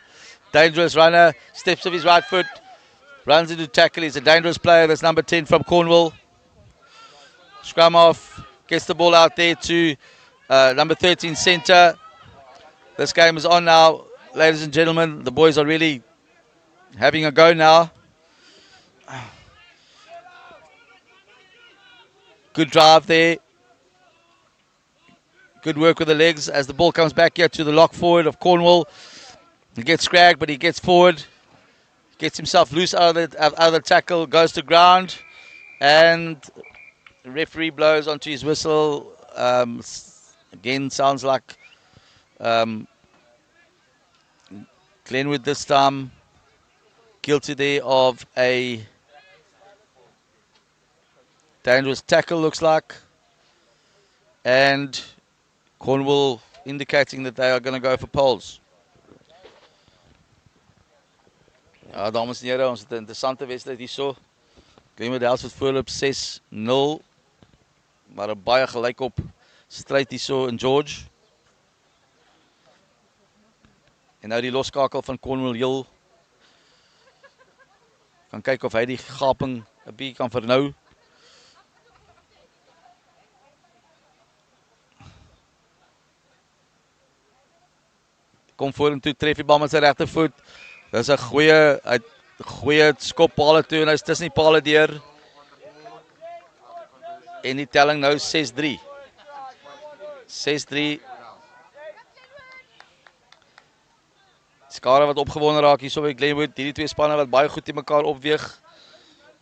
dangerous runner, steps of his right foot, runs into tackle. He's a dangerous player. That's number 10 from Cornwall. Scrum off, gets the ball out there to number 13 centre. This game is on now, ladies and gentlemen. The boys are really having a go now. Good drive there. Good work with the legs as the ball comes back here to the lock forward of Cornwall. He gets scragged, but he gets forward. Gets himself loose out of the tackle, goes to ground, and the referee blows onto his whistle. Again, sounds like Glenwood this time guilty there of a dangerous tackle, looks like. And Cornwall indicating that they are going to go for poles. Ja, dames en heren, ons het 'n interessante wedstryd hierso. Glenwood House het voorop 6-0. Maar 'n baie gelykop stryd hierso in George. En nou die loskakel van Cornwall heel. Kan kyk of hy die gaping 'n bietjie kan vernou. Kom vorentoe, tref die bal met sy regtervoet. Dis 'n goeie skop pale toe en hy's tussen die pale deur. En die telling nou 6-3. 6-3. Skare wat opgewonde raak hierso by Glenwood. Hierdie twee spanne wat baie goed te mekaar opweeg.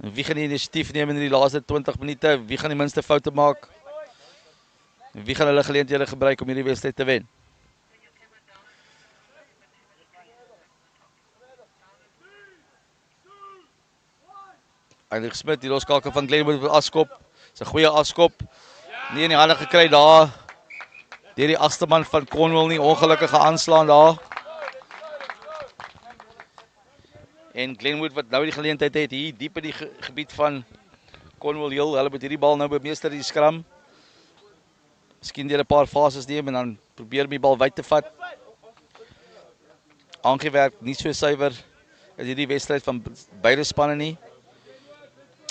En wie gaan die initiatief neem in die laaste 20 minute? Wie gaan die minste foute maak? En wie gaan hulle geleenthede gebruik om hierdie wedstryd te wen? Heinrich Smit, die loskakel van Glenwood met afskop. Dis 'n goeie afskop. Nie in die hande gekry daar. Deur die agste man van Cornwall nie, ongelukkige aanslaan daar. En Glenwood wat nou die geleentheid het hier diep in die gebied van Cornwall heel. Hulle moet hierdie bal nou bemeester die skram. Miskien deur 'n paar fases neem en dan probeer om die bal wyd te vat. Aangewerk nie so suiwer is hierdie wedstryd van beide spanne nie.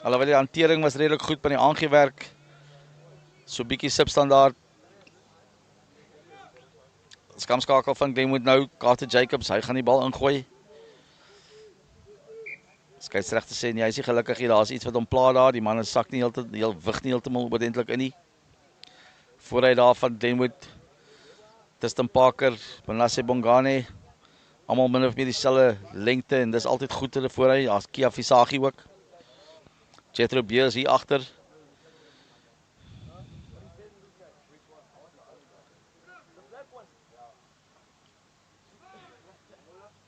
Alhoewel die hantering was redelik goed by die aangewerk. So bietjie substandaard. Skamskakel van Glenwood nou, Carter Jacobs, hy gaan die bal ingooi. Skeieregter sê nie, hy is nie gelukkig hier, daar's iets wat hom pla daar, die man sak nie heeltemal, wig nie heeltemal oordentlik in nie. Voor hy daar van Glenwood, Tristan Parker, Manasseh Bongane, almal min of meer dieselfde lengte en dis altyd goed hulle voor hy, daar's Kia Visagi ook. Jethro Beers hier agter.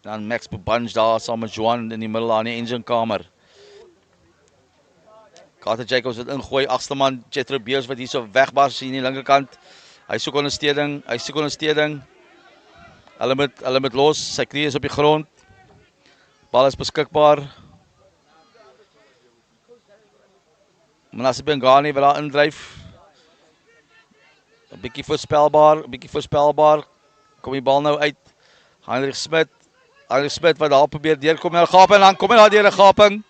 Dan Max Bebanj daar saam met Johan in die middel aan die enginekamer. Carter Jacobs wat ingooi, agste man Jethro Beers wat hierso wegbars hier aan die linkerkant. Hy soek ondersteuning. Hulle moet los, sy knie is op die grond. Bal is beskikbaar. Manasseh Bongane wat daar indryf. 'n bietjie voorspelbaar. Kom die bal nou uit. Heinrich Smit wat daar probeer deurkom na 'n gaping en dan kom hy daar deur 'n gaping.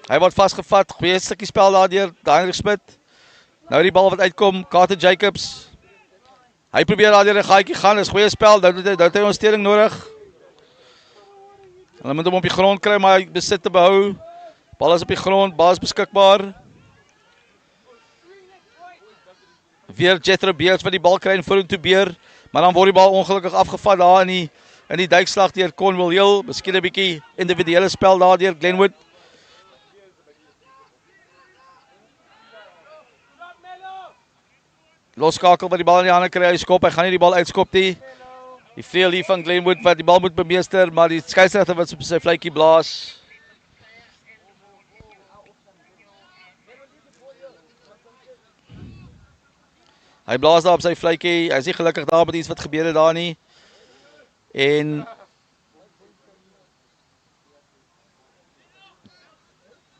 Hy word vasgevat. Goeie stukkie spel daar deur Heinrich Smit. Nou die bal wat uitkom, Carter Jacobs. Hy probeer daar deur 'n gaatjie gaan. Dis goeie spel. Nou het hy ondersteuning nodig. Hulle moet hom op die grond kry maar hy besit te behou. Bal is op die grond, bal is beskikbaar. Weer Jethro Beers wat die bal kry en vorentoe beer, maar dan word die bal ongelukkig afgevat daar in die duikslag deur Cornwall heel. Miskien 'n bietjie individuele spel daar deur Glenwood. Loskakel wat die bal in die hande kry, hy skop, hy gaan nie die bal uitskop nie. Die vleuel hier van Glenwood wat die bal moet bemeester, maar die skeieregter wat op sy vletjie blaas. Hy blaas daar op sy vletjie, hy is nie gelukkig daar met iets wat gebeur het daar nie. En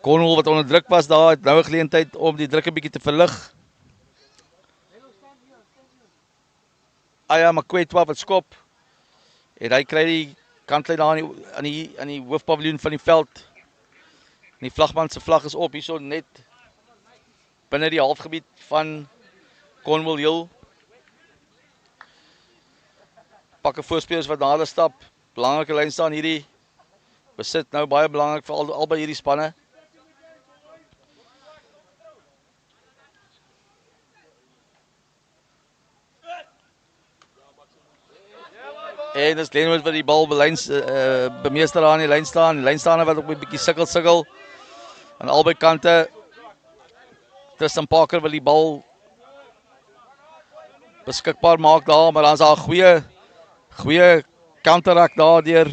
Cornwall wat onder druk was daar, het nou 'n geleentheid om die druk 'n bietjie te verlig. Aya Makwetwa wat skop. En hy kry die kantlyn daar aan die hoofpaviljoen van die veld. En die vlagman se vlag is op hierso net binne die halfgebied van Cornwall heel. Pakke voorspelers wat nader stap. Belangrike lyn staan hierdie. Besit nou baie belangrik vir albei hierdie spanne. En dis Glenwood wat die bal bemeester aan die lyn staan. Die lynstaande wat op 'n bietjie sukkel aan albei kante. Tristan Parker wil die bal beskikbaar maak daar, maar dan's daar 'n goeie counterattack daar deur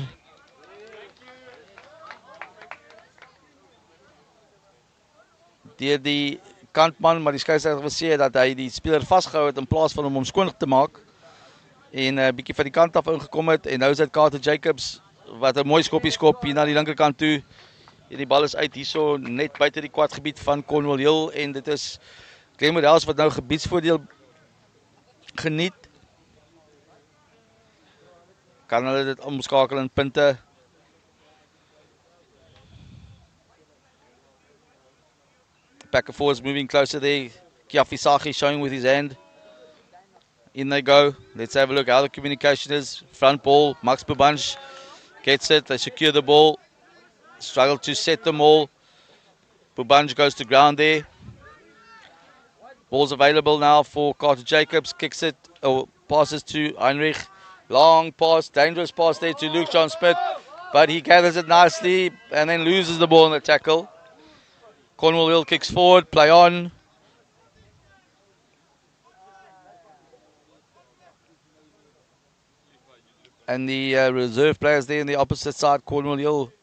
die kantman, maar die skeieregter wil sê dat hy die speler vasgehou het in plaas van hom skoon te maak en 'n bietjie van die kant af ingekom het en nou is dit Carter Jacobs wat 'n mooi skoppie skop hier na die linkerkant toe. En die bal is uit hierso net buite die kwadgebied van Cornwall Hill en dit is Glenwood House wat nou gebiedsvoordeel geniet. Kan hulle dit omskakel in punte? Packer forwards moving closer there. Kiafisaki showing with his hand. In they go. Let's have a look how the communication is. Front ball. Max Bubanj gets it. They secure the ball. Struggle to set them all. Bubanj goes to ground there. Ball's available now for Carter Jacobs. Kicks it. Or passes to Heinrich. Long pass. Dangerous pass there to Luke John Smith. But he gathers it nicely and then loses the ball in the tackle. Cornwall Hill kicks forward. Play on. And the reserve players there on the opposite side, Cornwall Hill,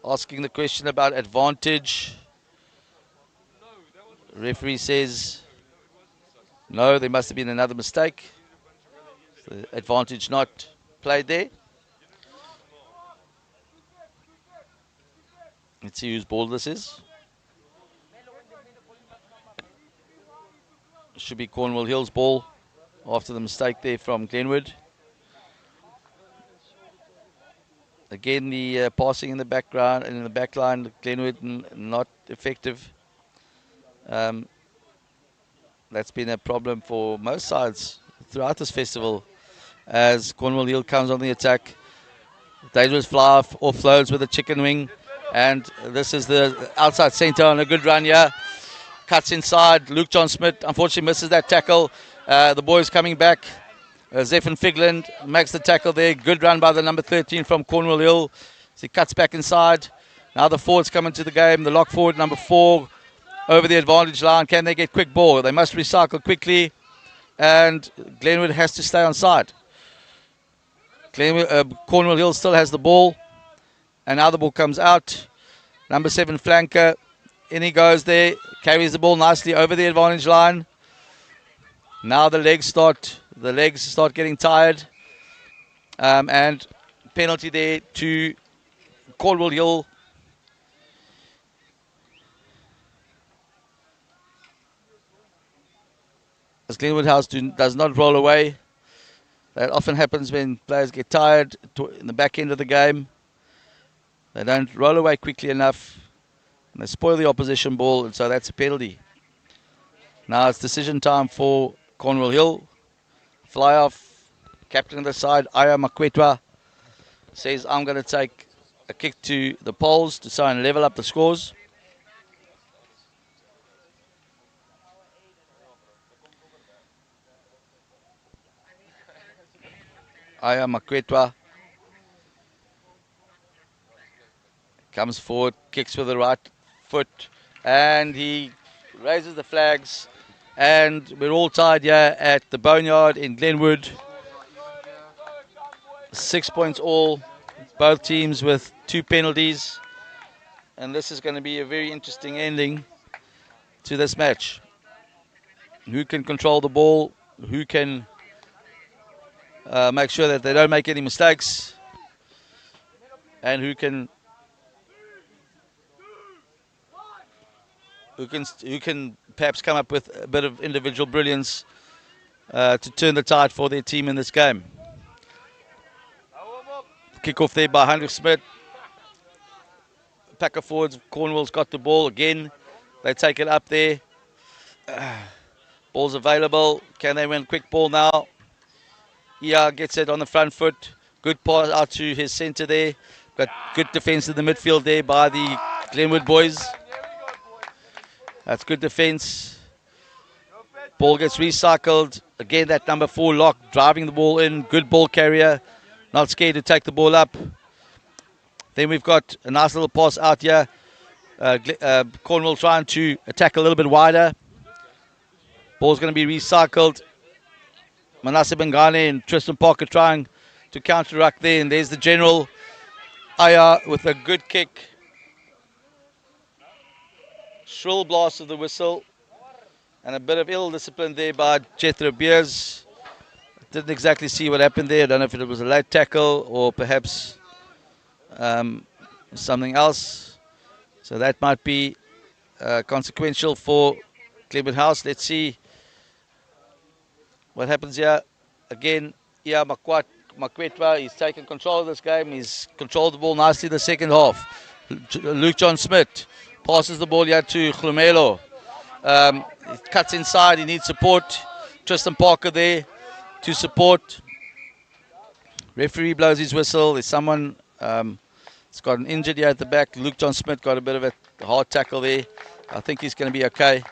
asking the question about advantage. Referee says, no, there must have been another mistake. The advantage not played there. Let's see whose ball this is. Should be Cornwall Hill's ball after the mistake there from Glenwood. Again, the passing in the background and in the back line, Glenwood not effective. That's been a problem for most sides throughout this festival as Cornwall Hill comes on the attack. Dangerous fly offloads with a chicken wing. And this is the outside centre on a good run here. Cuts inside. Luke John Smith unfortunately misses that tackle. The boys coming back. Zephyr Figland makes the tackle there. Good run by the number 13 from Cornwall Hill. So he cuts back inside. Now the forwards come into the game. The lock forward, number 4, over the advantage line. Can they get quick ball? They must recycle quickly. And Glenwood has to stay on side. Cornwall Hill still has the ball. And now the ball comes out. Number 7 flanker. In he goes there. Carries the ball nicely over the advantage line. Now the legs start getting tired. And penalty there to Cornwall Hill. As Glenwood House does not roll away. That often happens when players get tired in the back end of the game. They don't roll away quickly enough. And they spoil the opposition ball, and so that's a penalty. Now it's decision time for Cornwall Hill. Fly off. Captain of the side, Aya Makwetwa, says, I'm going to take a kick to the poles to try and level up the scores. Aya Makwetwa comes forward, kicks with the right foot, and he raises the flags. And we're all tied here at the Boneyard in Glenwood. 6 points all, both teams with 2 penalties. And this is going to be a very interesting ending to this match. Who can control the ball? Who can make sure that they don't make any mistakes? And who can perhaps come up with a bit of individual brilliance to turn the tide for their team in this game. Kick off there by Heinrich Smith. Packer forwards, Cornwall's got the ball again. They take it up there. Ball's available. Can they win quick ball now? Ia gets it on the front foot. Good pass out to his centre there. Got good defence in the midfield there by the Glenwood boys. That's good defence. Ball gets recycled. Again, that number 4 lock driving the ball in. Good ball carrier. Not scared to take the ball up. Then we've got a nice little pass out here. Cornwall trying to attack a little bit wider. Ball's going to be recycled. Manasseh Bengane and Tristan Parker trying to counteract there. And there's the general. Aya with a good kick. Shrill blast of the whistle. And a bit of ill discipline there by Jethro Beers. Didn't exactly see what happened there. I don't know if it was a late tackle or perhaps something else. So that might be consequential for Glenwood House. Let's see what happens here. Again, Ia Makwetwa, he's taken control of this game. He's controlled the ball nicely in the second half. Luke John Smith passes the ball here to Glumelo. He cuts inside, he needs support. Tristan Parker there to support. Referee blows his whistle. There's someone that's got an injured here at the back. Luke John Smith got a bit of a hard tackle there. I think he's going to be okay.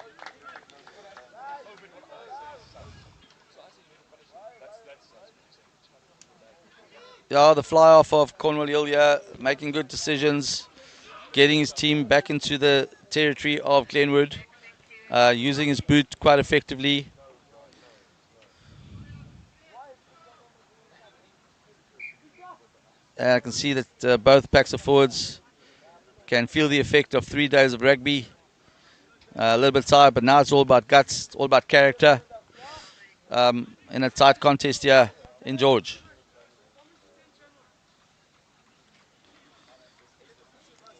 Yeah, the fly off of Cornwall Hill here, making good decisions, getting his team back into the territory of Glenwood, using his boot quite effectively. I can see that both packs of forwards can feel the effect of 3 days of rugby. A little bit tired, but now it's all about guts, it's all about character. In a tight contest here in George.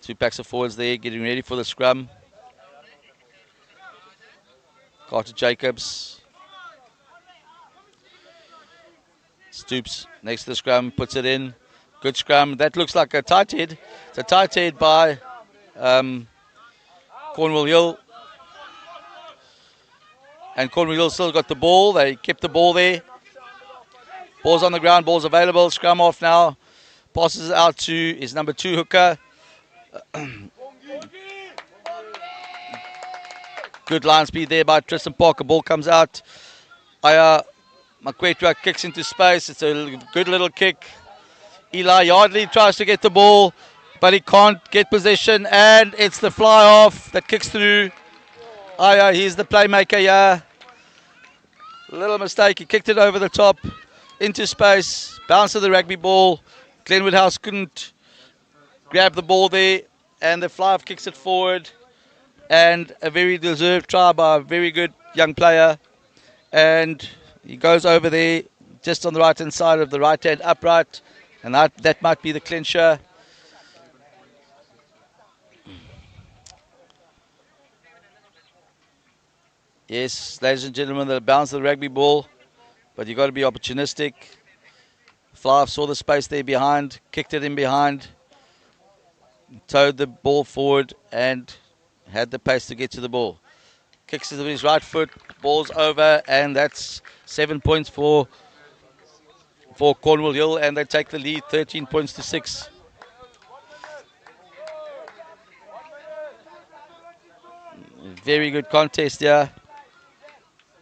Two packs of forwards there, getting ready for the scrum. Carter Jacobs. Stoops next to the scrum, puts it in. Good scrum. That looks like a tight head. It's a tight head by Cornwall Hill. And Cornwall Hill still got the ball. They kept the ball there. Ball's on the ground. Ball's available. Scrum off now. Passes out to his number 2 hooker. Good line speed there by Tristan Parker. Ball comes out. Aya Makwetwa kicks into space. It's a good little kick. Eli Yardley tries to get the ball, but he can't get possession, and it's the fly off that kicks through. Aya, he's the playmaker here. Little mistake. He kicked it over the top into space. Bounce of the rugby ball. Glenwood House couldn't grab the ball there, and the fly off kicks it forward. And a very deserved try by a very good young player. And he goes over there just on the right hand side of the right hand upright. And that might be the clincher. Yes, ladies and gentlemen, the bounce of the rugby ball. But you've got to be opportunistic. Fly saw the space there behind, kicked it in behind, towed the ball forward and had the pace to get to the ball. Kicks it with his right foot, ball's over, and that's 7 points for Cornwall Hill, and they take the lead 13 points to 6. Very good contest here.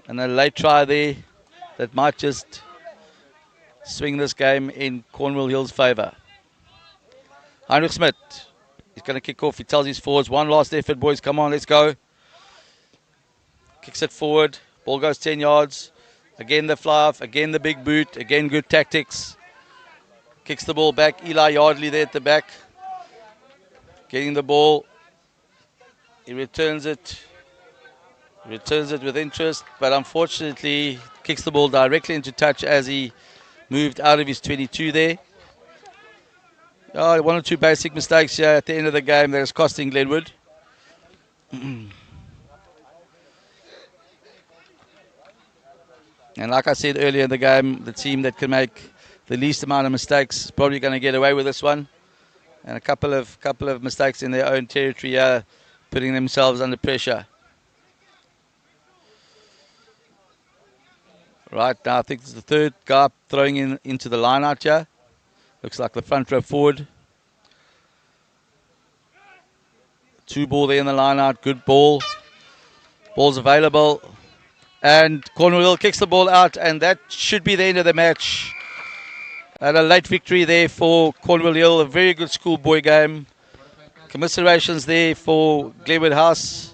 And a late try there that might just swing this game in Cornwall Hill's favour. Heinrich Smith is going to kick off. He tells his forwards, one last effort, boys. Come on, let's go. Kicks it forward. Ball goes 10 yards. Again the fly off. Again the big boot. Again good tactics. Kicks the ball back. Eli Yardley there at the back. Getting the ball. He returns it. Returns it with interest. But unfortunately kicks the ball directly into touch as he moved out of his 22 there. Oh, 1 or 2 basic mistakes here at the end of the game that is costing Glenwood. And like I said earlier in the game, the team that can make the least amount of mistakes is probably going to get away with this one. And a couple of mistakes in their own territory are putting themselves under pressure. Right now, I think it's the third guy throwing into the line out here. Looks like the front row forward. 2 ball there in the line out. Good ball. Ball's available. And Cornwall kicks the ball out, and that should be the end of the match. And a late victory there for Cornwall Hill, a very good schoolboy game. Commiserations there for Glenwood House.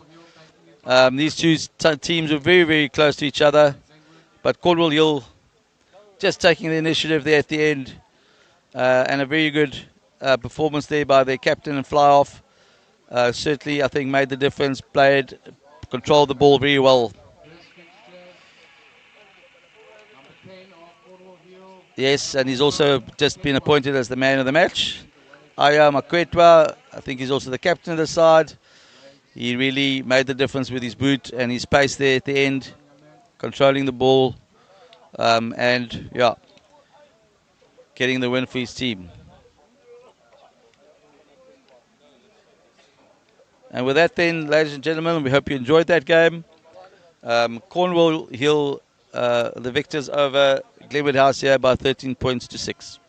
These two teams were very, very close to each other. But Cornwall Hill just taking the initiative there at the end. And a very good performance there by their captain and fly-off. Certainly, I think, made the difference, controlled the ball very well. Yes, and he's also just been appointed as the man of the match. Outeniqua, I think he's also the captain of the side. He really made the difference with his boot and his pace there at the end, controlling the ball, and yeah, getting the win for his team. And with that then, ladies and gentlemen, we hope you enjoyed that game. Cornwall Hill, the victors over Glenwood House here by 13 points to 6.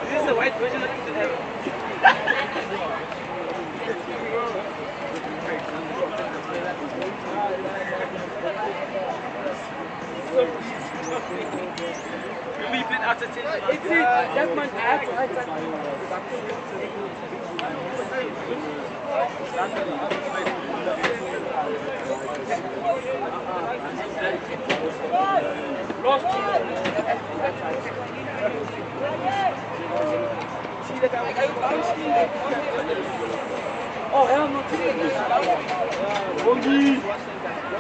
This is the white version that you have. We've been out of tension. That man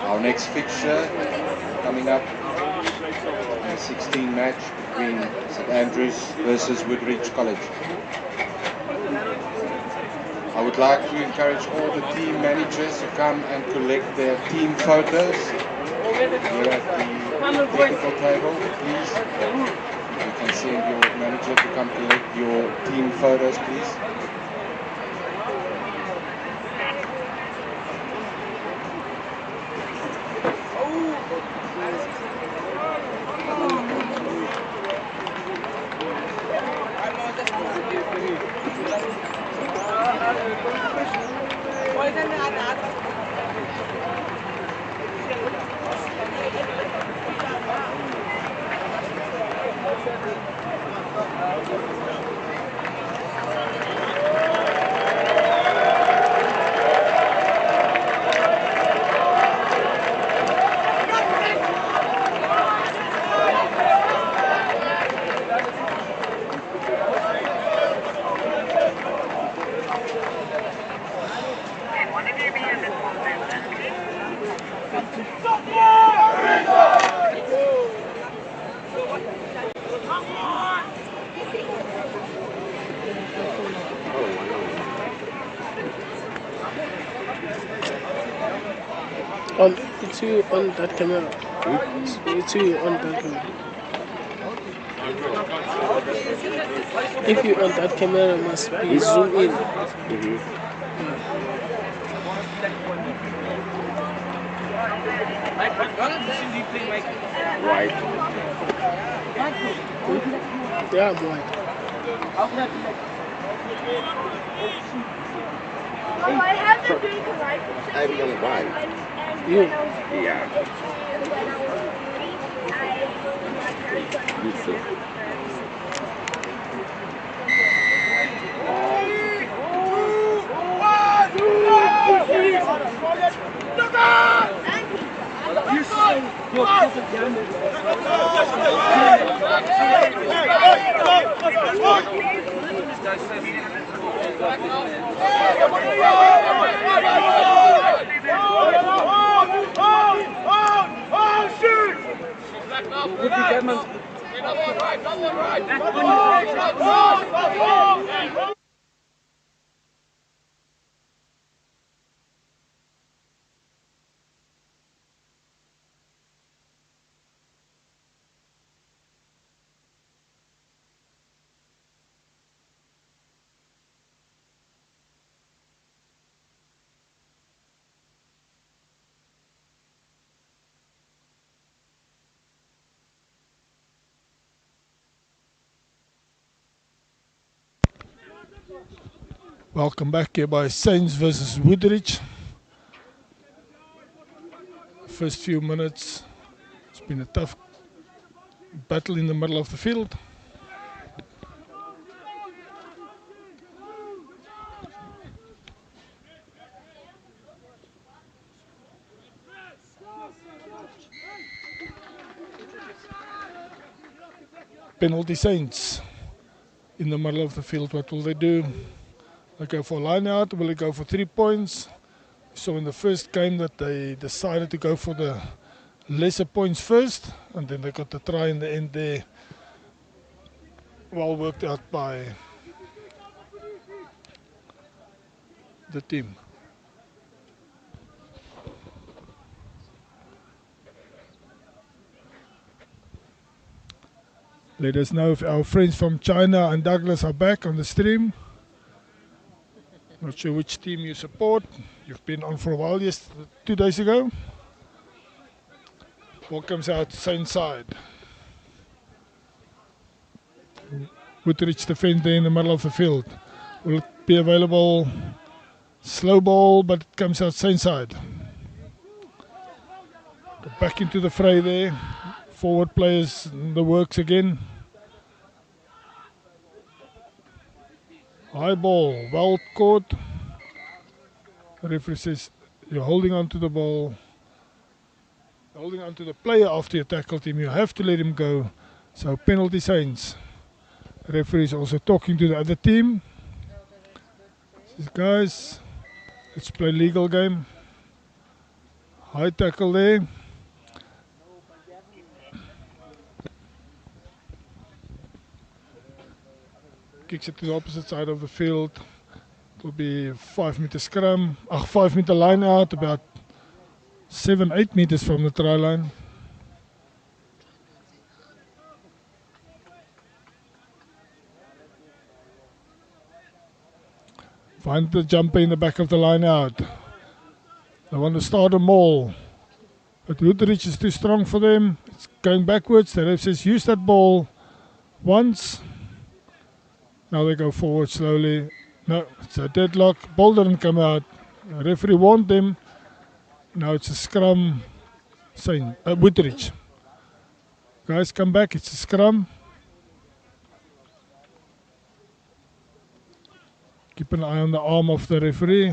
Our next fixture coming up, a 16 match between St Andrews versus Woodridge College. I would like to encourage all the team managers to come and collect their team photos here at the technical table, please. You can send your manager to come collect your team photos, please. It's you on that camera. It's you on that camera. If you on that camera, must be zoom in. Right. Yeah, I'm white. Oh, I have the green right. I'm young white. You. Yeah. Me too. Welcome back here by Saints versus Woodridge. First few minutes, it's been a tough battle in the middle of the field. Penalty Saints in the middle of the field. What will they do? They go for line out. Will they go for 3 points? So in the first game that they decided to go for the lesser points first, and then they got the try in the end there. Well worked out by the team. Let us know if our friends from China and Douglas are back on the stream. Not sure which team you support. You've been on for a while, 2 days ago. Ball comes out same side. Woodridge defend there in the middle of the field. Will it be available? Slow ball, but it comes out same side. Go back into the fray there. Forward players in the works again. High ball, well caught. The referee says you're holding on to the ball. Holding on to the player after you tackled him. You have to let him go. So penalty Saints. The referee is also talking to the other team. Says, guys, let's play legal game. High tackle there. Kicks it to the opposite side of the field. It will be 5 meter scrum. 5 meter line out, about 7-8 meters from the try line. Find the jumper in the back of the line out. They want to start a maul. But Woodridge is too strong for them. It's going backwards. The ref says use that ball once. Now they go forward slowly. No, it's a deadlock. Ball didn't come out. The referee warned them. Now it's a scrum. Woodridge. Guys, come back. It's a scrum. Keep an eye on the arm of the referee.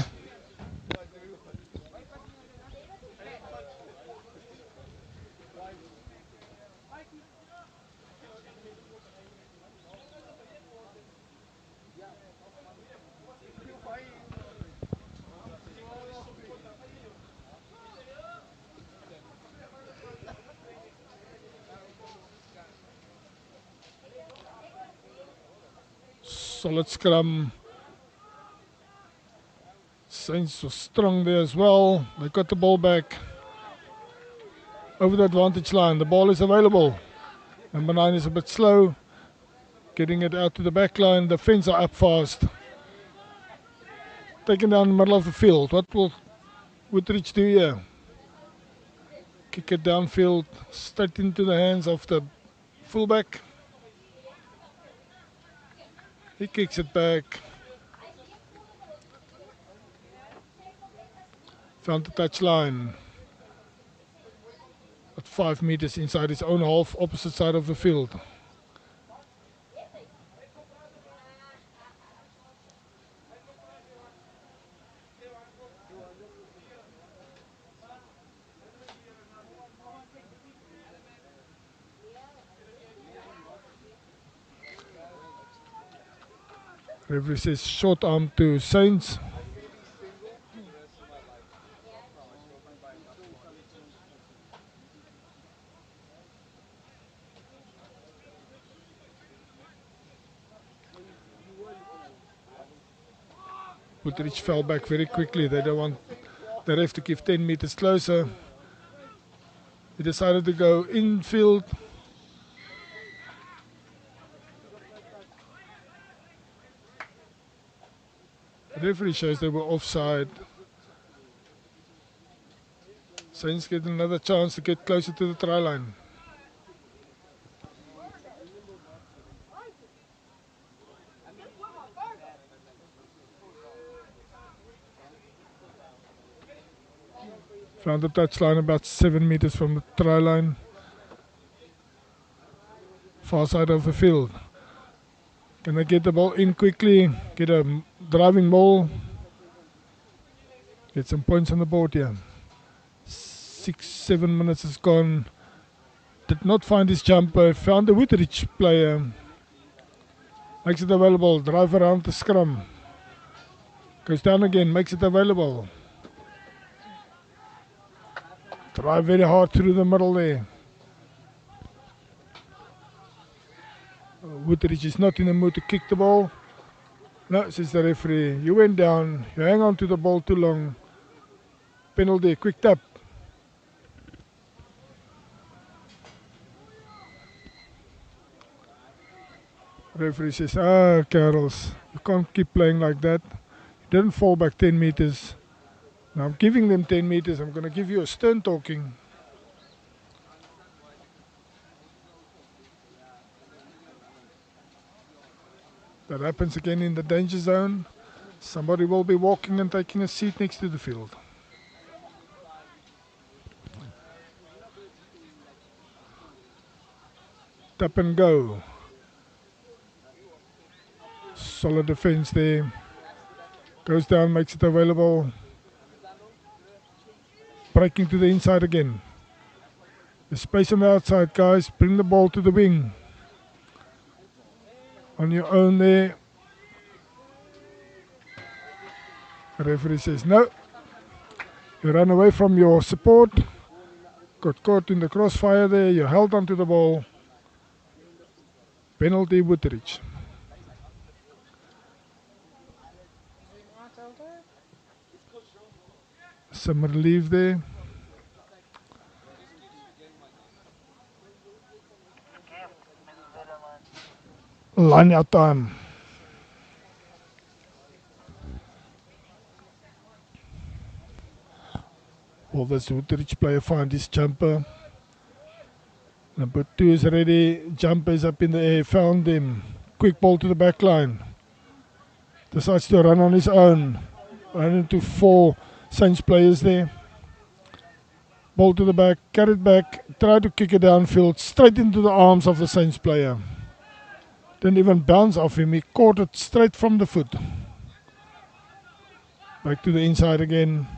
Solid scrum. Saints was strong there as well. They got the ball back. over the advantage line. The ball is available. Number 9 is a bit slow, getting it out to the back line. The fence are up fast. Taken down the middle of the field. What will Woodridge do here? Kick it downfield, straight into the hands of the fullback. He kicks it back. Found the touchline. At 5 meters inside his own half, opposite side of the field. Referee says short arm to Saints. Woodridge fell back very quickly. They don't want the ref to give 10 meters closer. He decided to go infield. The referee shows they were offside. Saints get another chance to get closer to the try line. Found the touchline about 7 meters from the try line. Far side of the field. Can they get the ball in quickly? Get a driving ball. Get some points on the board here. 6-7 minutes has gone. Did not find his jumper. Found the Woodridge player. Makes it available. Drive around the scrum. Goes down again. Makes it available. Drive very hard through the middle there. Woodridge is not in the mood to kick the ball. No, says the referee. You went down. You hang on to the ball too long. Penalty. Quick tap. Referee says, Carols, you can't keep playing like that. You didn't fall back 10 meters. Now I'm giving them 10 meters. I'm going to give you a stern talking. That happens again in the danger zone. Somebody will be walking and taking a seat next to the field. Tap and go. Solid defense there. Goes down, makes it available. Breaking to the inside again. There's space on the outside, guys. Bring the ball to the wing. On your own there. The referee says no. You ran away from your support. Got caught in the crossfire there. You held onto the ball. Penalty Woodridge. Some relief there. Line out time. Will this Woodridge player find his jumper? Number 2 is ready. Jumper is up in the air. Found him. Quick ball to the back line. Decides to run on his own. Run into 4 Saints players there. Ball to the back. Carried back. Try to kick it downfield. Straight into the arms of the Saints player. Didn't even bounce off him. He caught it straight from the foot. Back to the inside again.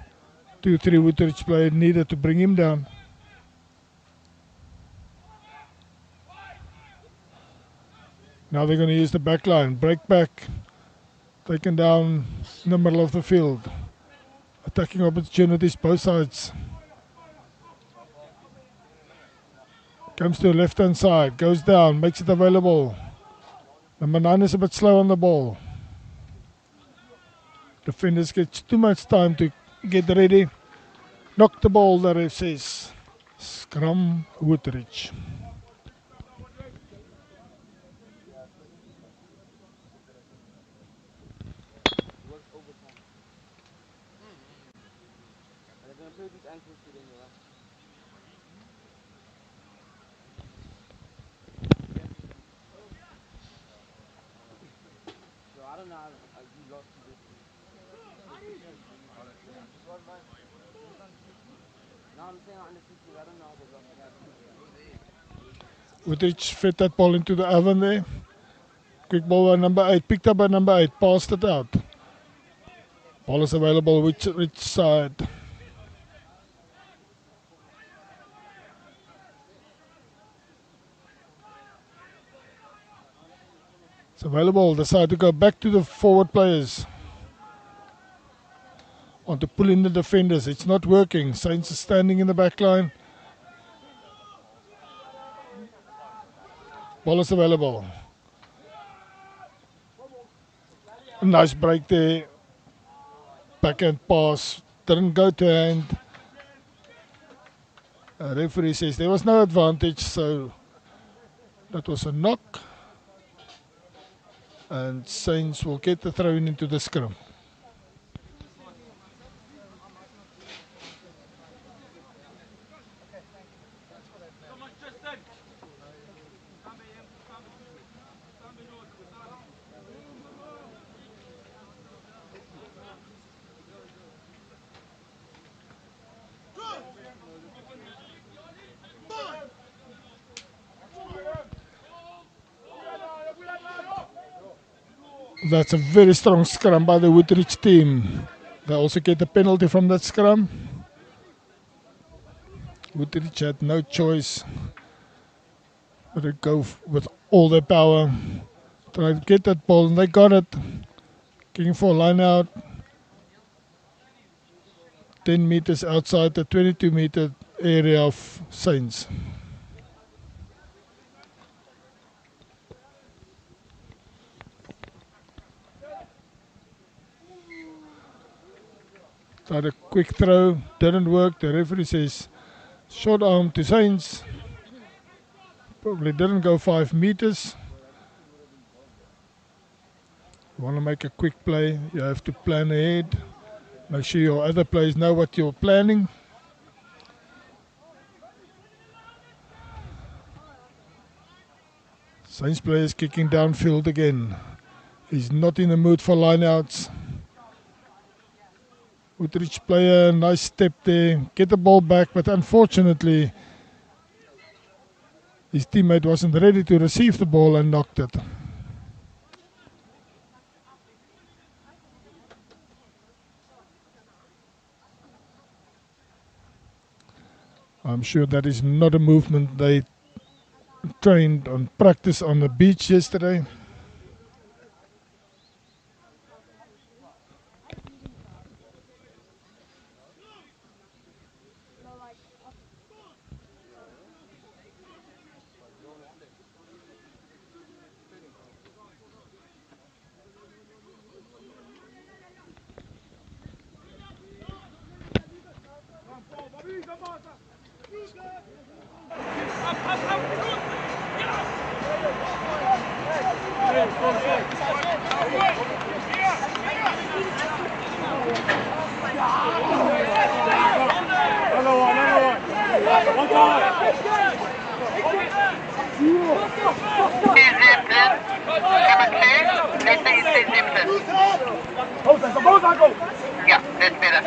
2-3 Woodridge player needed to bring him down. Now they're going to use the back line. Break back. Taken down in the middle of the field. Attacking opportunities both sides. Comes to the left hand side. Goes down. Makes it available. Number 9 is a bit slow on the ball. Defenders get too much time to get ready. Knock the ball, the ref says. Scrum Woodridge. Woodridge fed that ball into the oven there. Quick ball by number 8, picked up by number 8, passed it out. Ball is available, which side? It's available, decide to go back to the forward players. Want to pull in the defenders, it's not working. Saints is standing in the back line. Ball is available. A nice break there. Backhand pass, didn't go to hand. Referee says there was no advantage, so that was a knock. And Saints will get the throw in into the scrum. That's a very strong scrum by the Woodridge team. They also get a penalty from that scrum. Woodridge had no choice but to go with all their power. Try to get that ball, and they got it. Looking for a line out. 10 meters outside the 22-meter area of Saints. Tried a quick throw, didn't work. The referee says short arm to Saints. Probably didn't go 5 meters. You want to make a quick play, you have to plan ahead. Make sure your other players know what you're planning. Saints player is kicking downfield again. He's not in the mood for lineouts. Woodridge player, nice step there, get the ball back, but unfortunately his teammate wasn't ready to receive the ball and knocked it. I'm sure that is not a movement they trained on practice on the beach yesterday. Ja, that's better.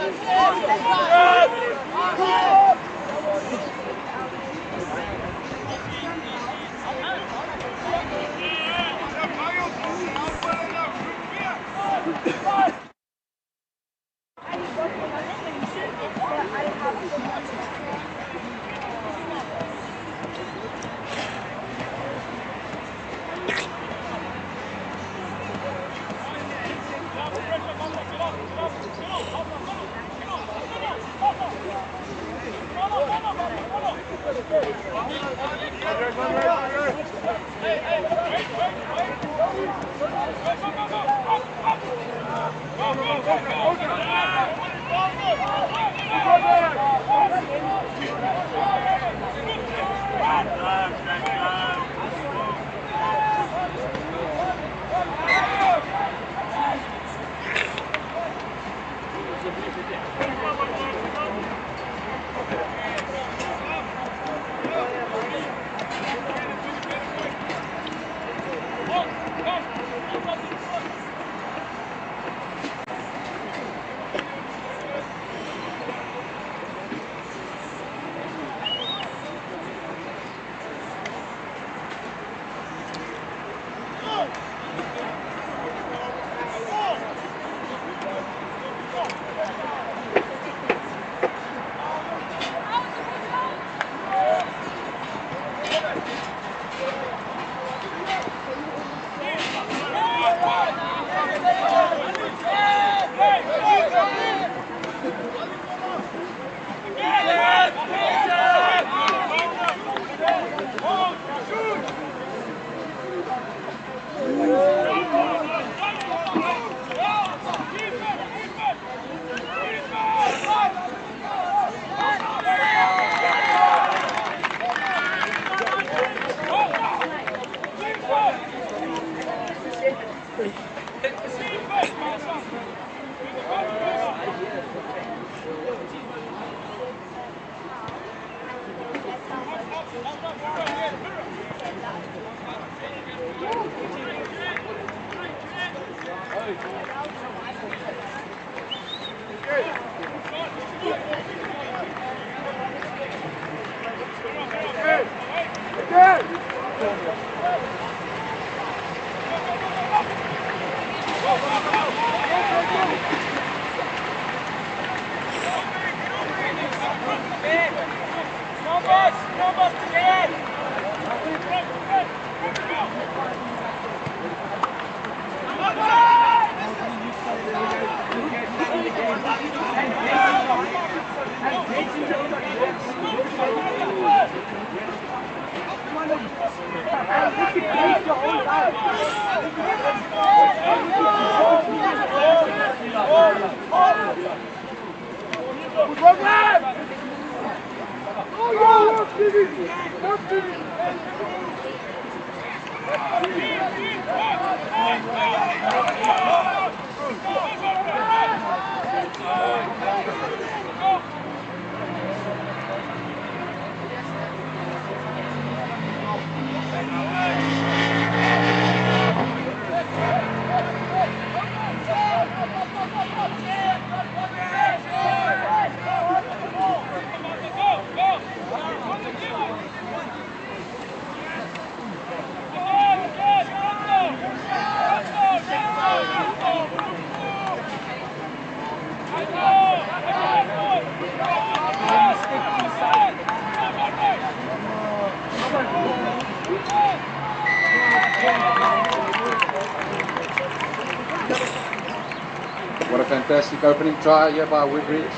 What a fantastic opening try here by Woodridge.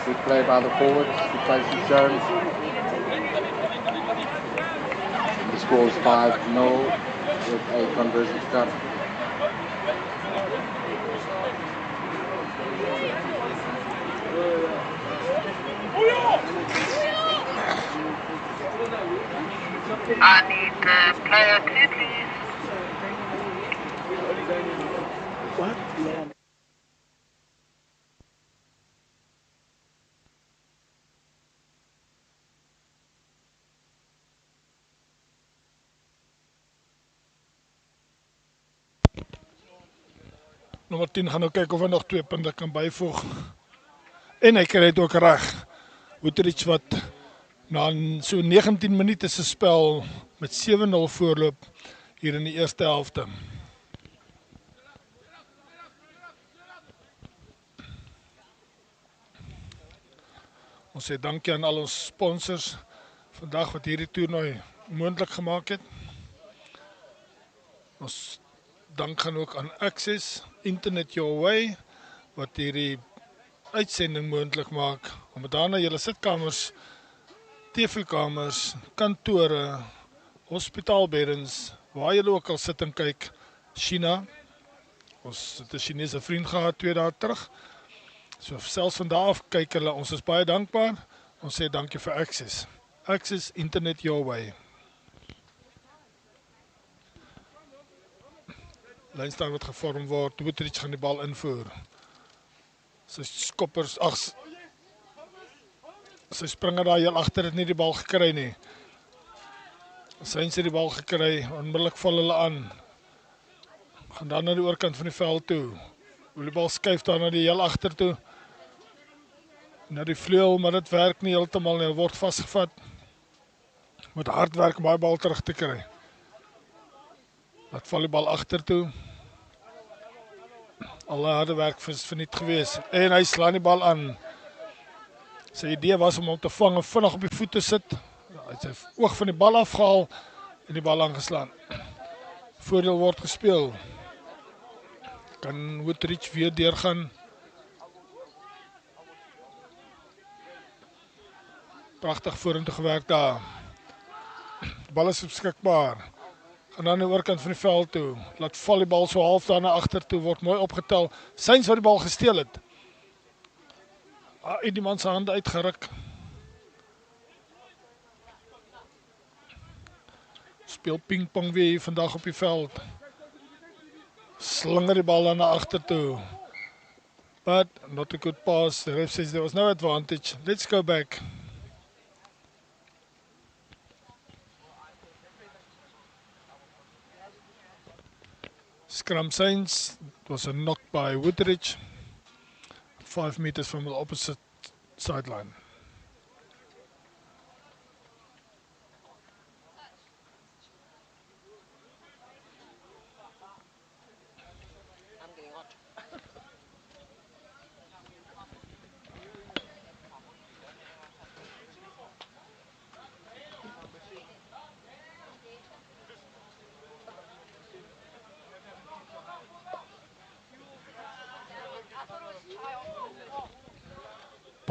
Good play by the forwards. Good patience shown. The score is 5-0 with a conversion to come. I need player 2, please. What? Nommer 10 gaan nou kyk of hy nog 2 punte kan byvoeg. En hy kry dit ook reg. Woodridge wat na so 19 minute se spel met 7-0 voorloop hier in die eerste helfte. Ons sê dankie aan al ons sponsors vandag wat hierdie toernooi moontlik gemaak het. Ons dank gaan ook aan Access, Internet Your Way, wat hierdie uitsending moontlik maak, om daarna julle sitkamers, TV-kamers, kantore, hospitaalbeddens, waar julle ook al sit en kyk, China, ons het 'n Chinese vriend gehad 2 dae terug, so selfs van daar af kyk hulle, ons is baie dankbaar, ons sê dankie vir Access. Access, Internet Your Way. Lynstaan wat gevorm word, Woodridge gaan die bal invoer. Sy skoppers, sy springer daar heel agter het nie die bal gekry nie. Sy het die bal gekry, onmiddellik val hulle aan. Gaan dan na die oorkant van die veld toe. Wil die bal skuif daar na die heel agter toe. Na die vleuel, maar dit werk nie heeltemal nie, hy word vasgevat. Moet hard werk om die bal terug te kry. Laat val die bal agter toe. Alle harde werk is verniet gewees. En hy slaan die bal aan. Sy idee was om hom te vang en vinnig op die voet te sit. Hy het sy oog van die bal afgehaal en die bal aangeslaan. Voordeel word gespeel. Kan Woodridge weer deurgaan. Pragtig vorentoe gewerk daar. Die bal is beskikbaar. Gaan dan aan die oorkant van die veld toe. Laat val die bal so half daar na agter toe, word mooi opgetel. Syns wat die bal gesteel het. Uit die man se hande uitgeruk. Speel pingpong weer hier vandag op die veld. Slinger die bal dan na agter toe. But not a good pass. The ref says there was no advantage. Let's go back. Scrum signs. It was a knock by Woodridge. 5 meters from the opposite sideline.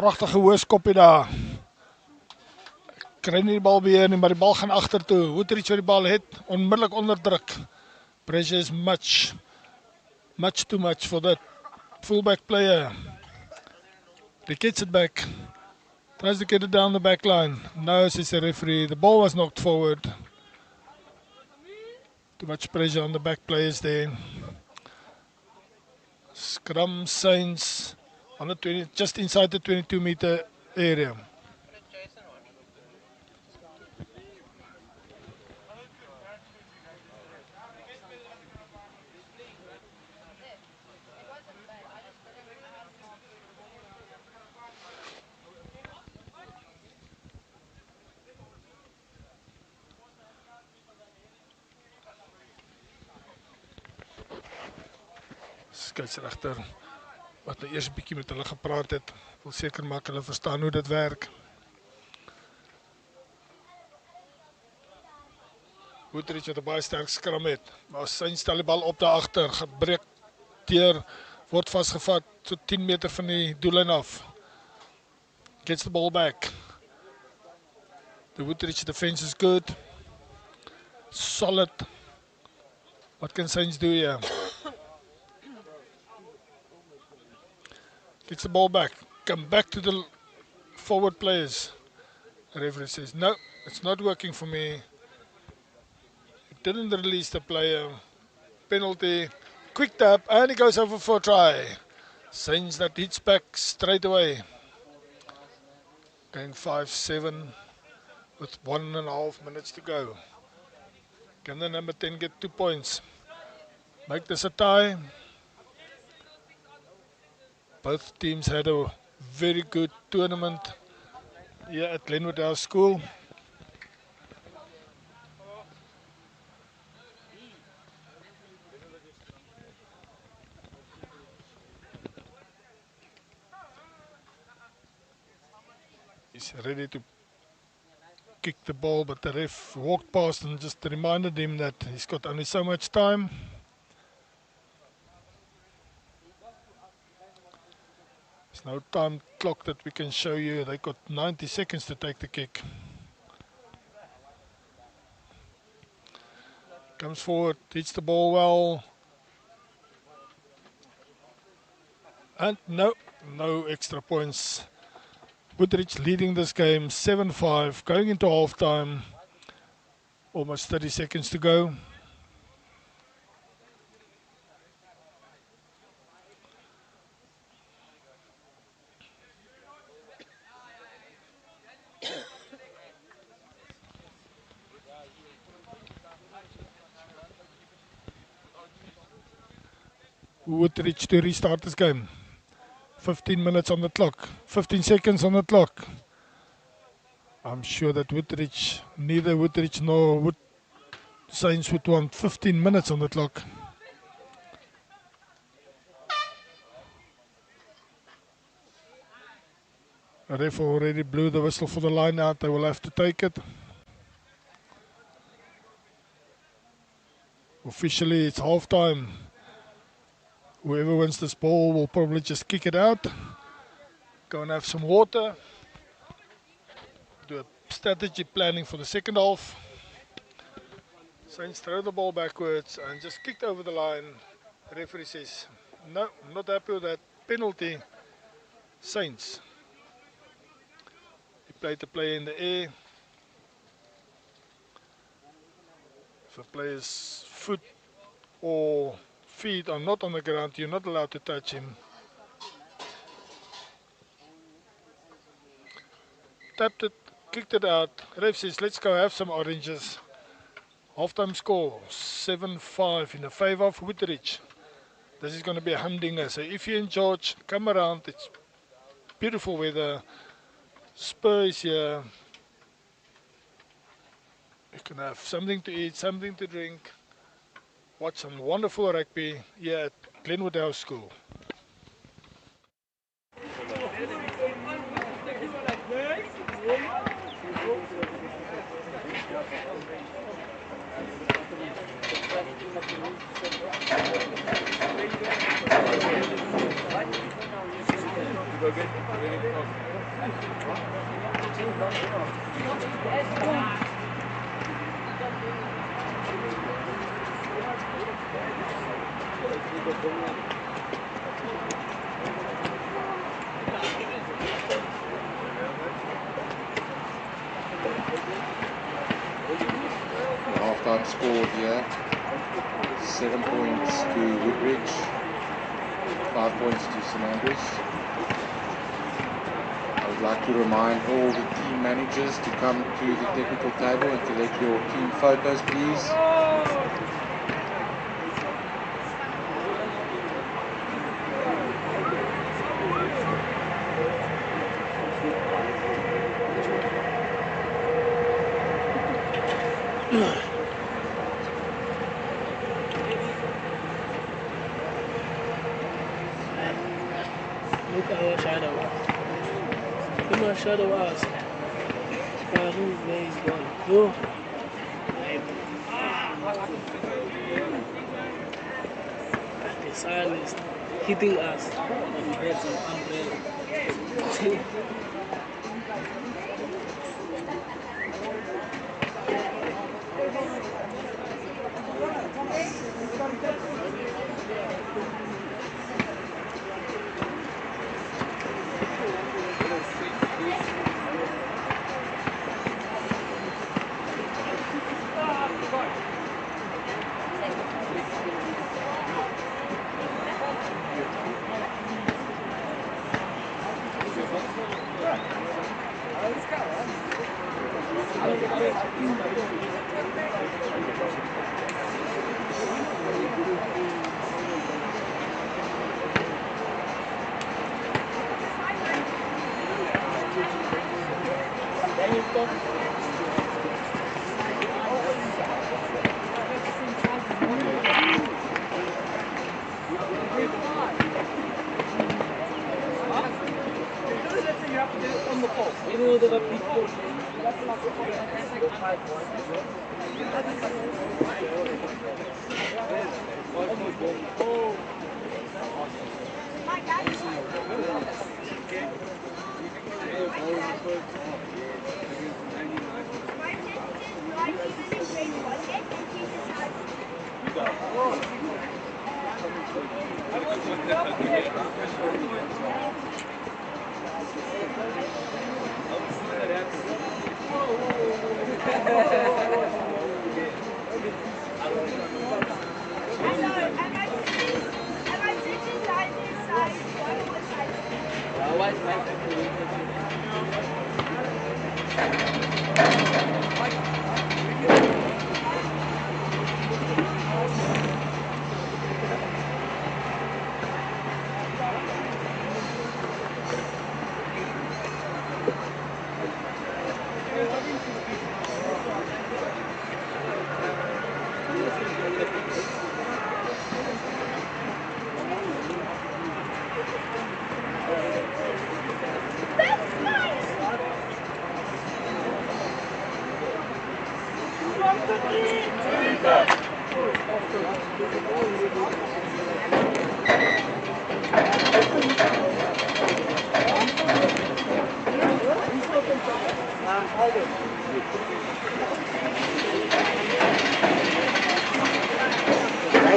Pragtige hoë skoppie daar. Kry nie die bal beheer nie, maar die bal gaan agtertoe. Woodridge wat die bal het, onmiddellik onderdruk. Pressure is much too much for that fullback player. He gets it back. Tries to get it down the back line. No, says the referee. The ball was knocked forward. Too much pressure on the back players there. Scrum Saints on the 20, just inside the 22-meter area. Skeieregter wat nou eers 'n bietjie met hulle gepraat het, wil seker maak hulle verstaan hoe dit werk. Woodridge wat 'n baie sterk skram het, maar sy stel die bal op daar agter, gebreek deur, word vasgevat so 10 meter van die doellyn af. Gets the ball back. The Woodridge defense is good. Solid. What can Saints do here? Gets the ball back. Come back to the forward players. The referee says, no, it's not working for me. It didn't release the player. Penalty. Quick tap, and he goes over for a try. Saints that hits back straight away. Going 5-7 with 1.5 minutes to go. Can the number 10 get 2 points? Make this a tie. Both teams had a very good tournament here at Glenwood House School. He's ready to kick the ball, but the ref walked past and just reminded him that he's got only so much time. There's no time clock that we can show you. They got 90 seconds to take the kick. Comes forward, hits the ball well. And no extra points. Woodridge leading this game 7-5, going into half time. Almost 30 seconds to go. Woodridge to restart this game. 15 minutes on the clock, 15 seconds on the clock. I'm sure that neither Woodridge nor Saints would want 15 minutes on the clock. The ref already blew the whistle for the line out. They will have to take it. Officially, it's half time. Whoever wins this ball will probably just kick it out. Go and have some water. Do a strategy planning for the second half. Saints throw the ball backwards and just kicked over the line. The referee says, no, I'm not happy with that. Penalty. Saints. He played the player in the air. If a player's foot or feet are not on the ground, you're not allowed to touch him. Tapped it, kicked it out. Ref says, let's go have some oranges. Halftime score, 7-5 in the favor of Woodridge. This is going to be a humdinger. So if you're in George, come around. It's beautiful weather. Spur is here. You can have something to eat, something to drink. Watch some wonderful rugby here at Glenwood House School. Half-time score here, 7 points to Woodridge, 5 points to St Andrews. I would like to remind all the team managers to come to the technical table and collect your team photos, please. Look at our shadow. Look at shadow us. Where is gone? Oh. The sun is hitting us. We had some umbrella.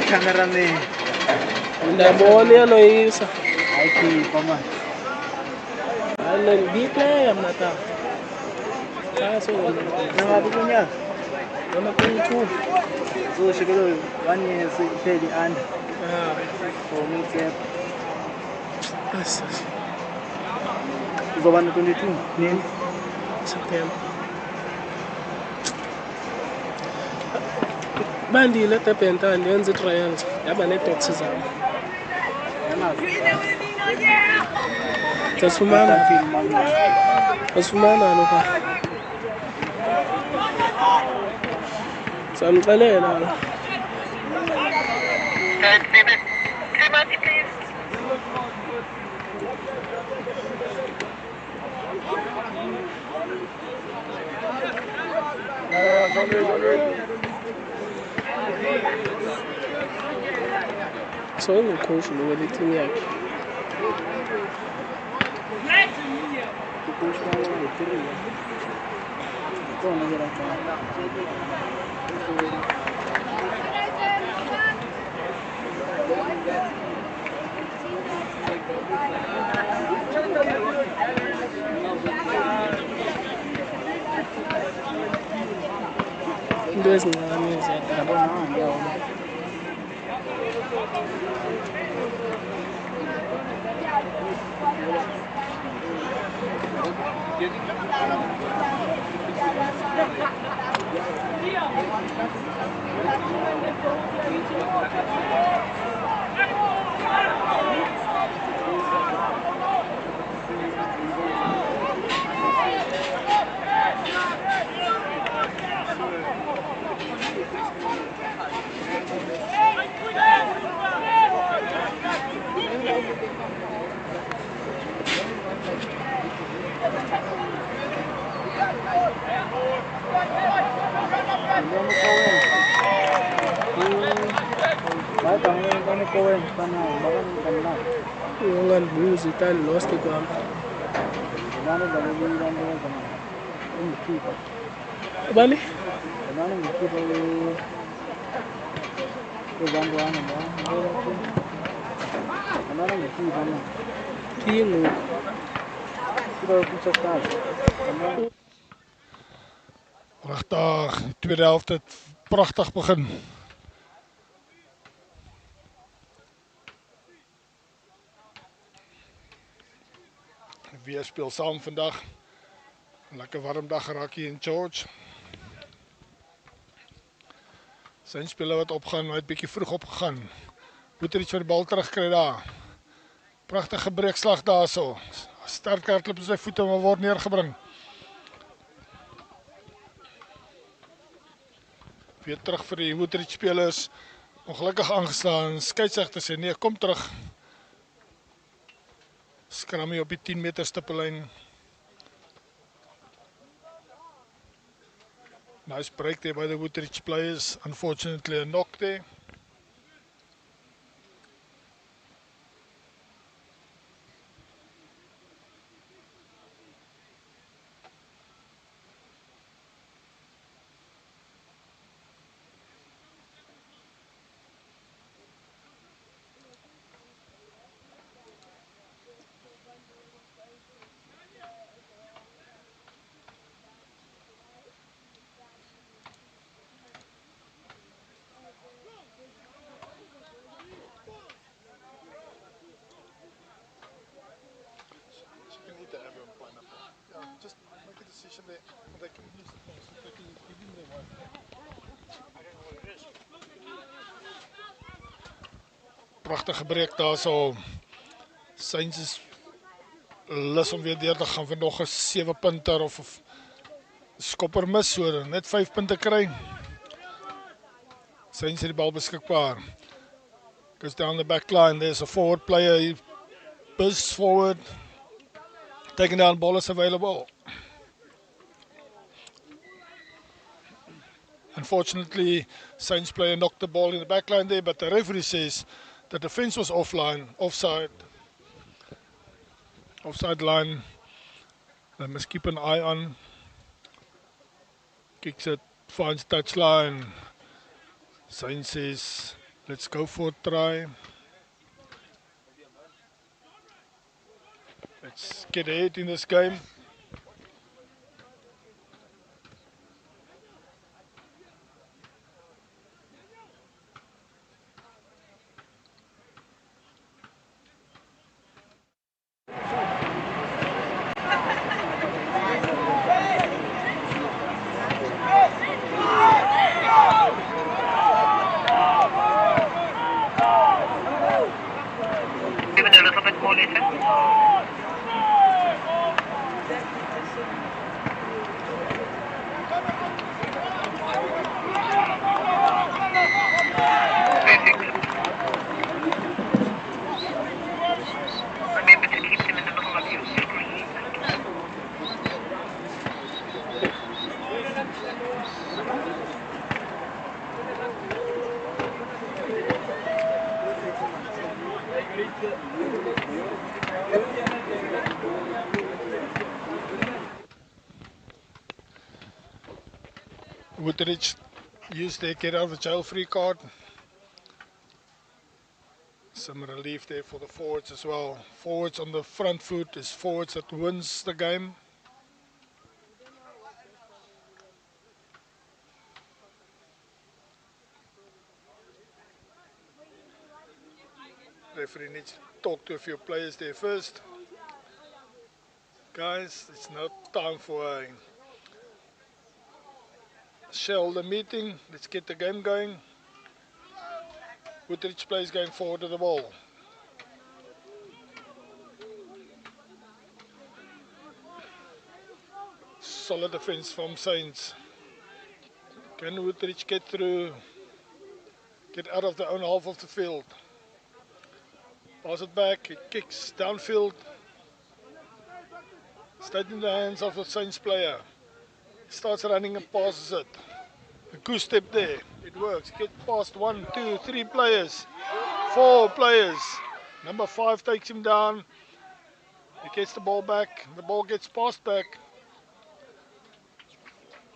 Cameraman. Ndabona ano isa. Ay, pama. Ano di play am nata. Kaso Nangabi ko niya. wala ko YouTube. So, siguro, 1 year steady and for me, so 122 name. September. Bandile tepenta ndiyenza trials yaba nedocs zami. Tasfumana. Tasfumana lokho. Samxelela. So coach lo le team yakhe. Into ezincane ziyadala. Ungandibuzi itali lost kwami. Ubani? Kingu. Pragtig, die tweede helft het pragtig begin. Weer speel saam vandag. Lekker warm dag geraak hier in George. Zijn speler wat opgaan, maar het bietjie vroeg opgegaan. Woodridge vir die bal terugkry daar. Pragtige breekslag daar so. Sterk hardloop op sy voete, maar word neergebring. Weer terug vir die Woodridge spelers. Ongelukkig aangeslaan. Skeieregter sê nee, kom terug. Skrammy op die 10 meter stippellyn. Nice break there by the Woodridge players. Unfortunately a knock there. Pragtige breek daar so. Saints is lus om weer deur te gaan vir nog 'n 7 punter of skopper mis, so net 5 punte kry. Saints het die bal beskikbaar. Goes down the back line. There's a forward player. He bursts forward. Taking down, ball is available. Unfortunately, Saints player knocked the ball in the back line there, but the referee says the defense was offline, offside line. They must keep an eye on. Kicks it, finds touchline. Saints says, let's go for a try. Let's get ahead in this game. Remember to keep them in the middle of your screen. Woodridge used their get out of the jail free card. Some relief there for the forwards as well. Forwards on the front foot is forwards that wins the game. Referee needs to talk to a few players there first. Guys, it's not time for a shareholder meeting. Let's get the game going. Woodridge players going forward to the ball. Solid defense from Saints. Can Woodridge get through, get out of their own half of the field? Pass it back, it kicks downfield. Stayed in the hands of the Saints player. Starts running and passes it. A good step there. It works. Get past 1, 2, 3 players. 4 players. Number 5 takes him down. He gets the ball back. The ball gets passed back.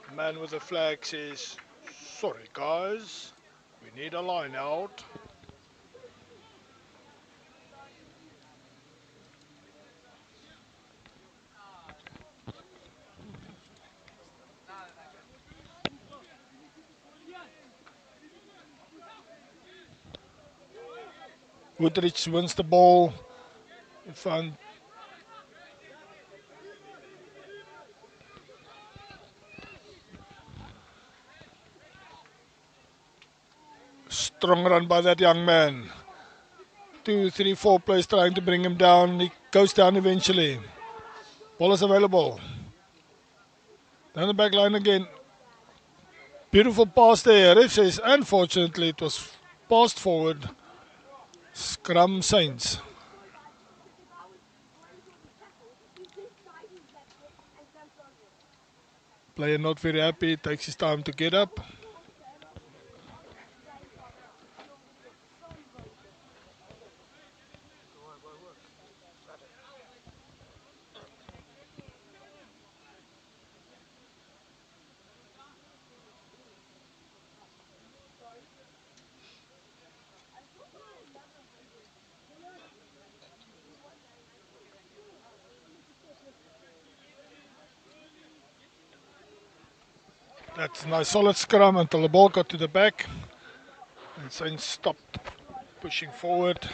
The man with the flag says, sorry guys, we need a line out. Woodridge wins the ball. In front. Strong run by that young man. 2, 3, 4 players trying to bring him down. He goes down eventually. Ball is available. Down the back line again. Beautiful pass there. Ref says, unfortunately, it was passed forward. Scrum Saints. Player not very happy. Takes his time to get up. That's a nice solid scrum until the ball got to the back. And Saints stopped pushing forward.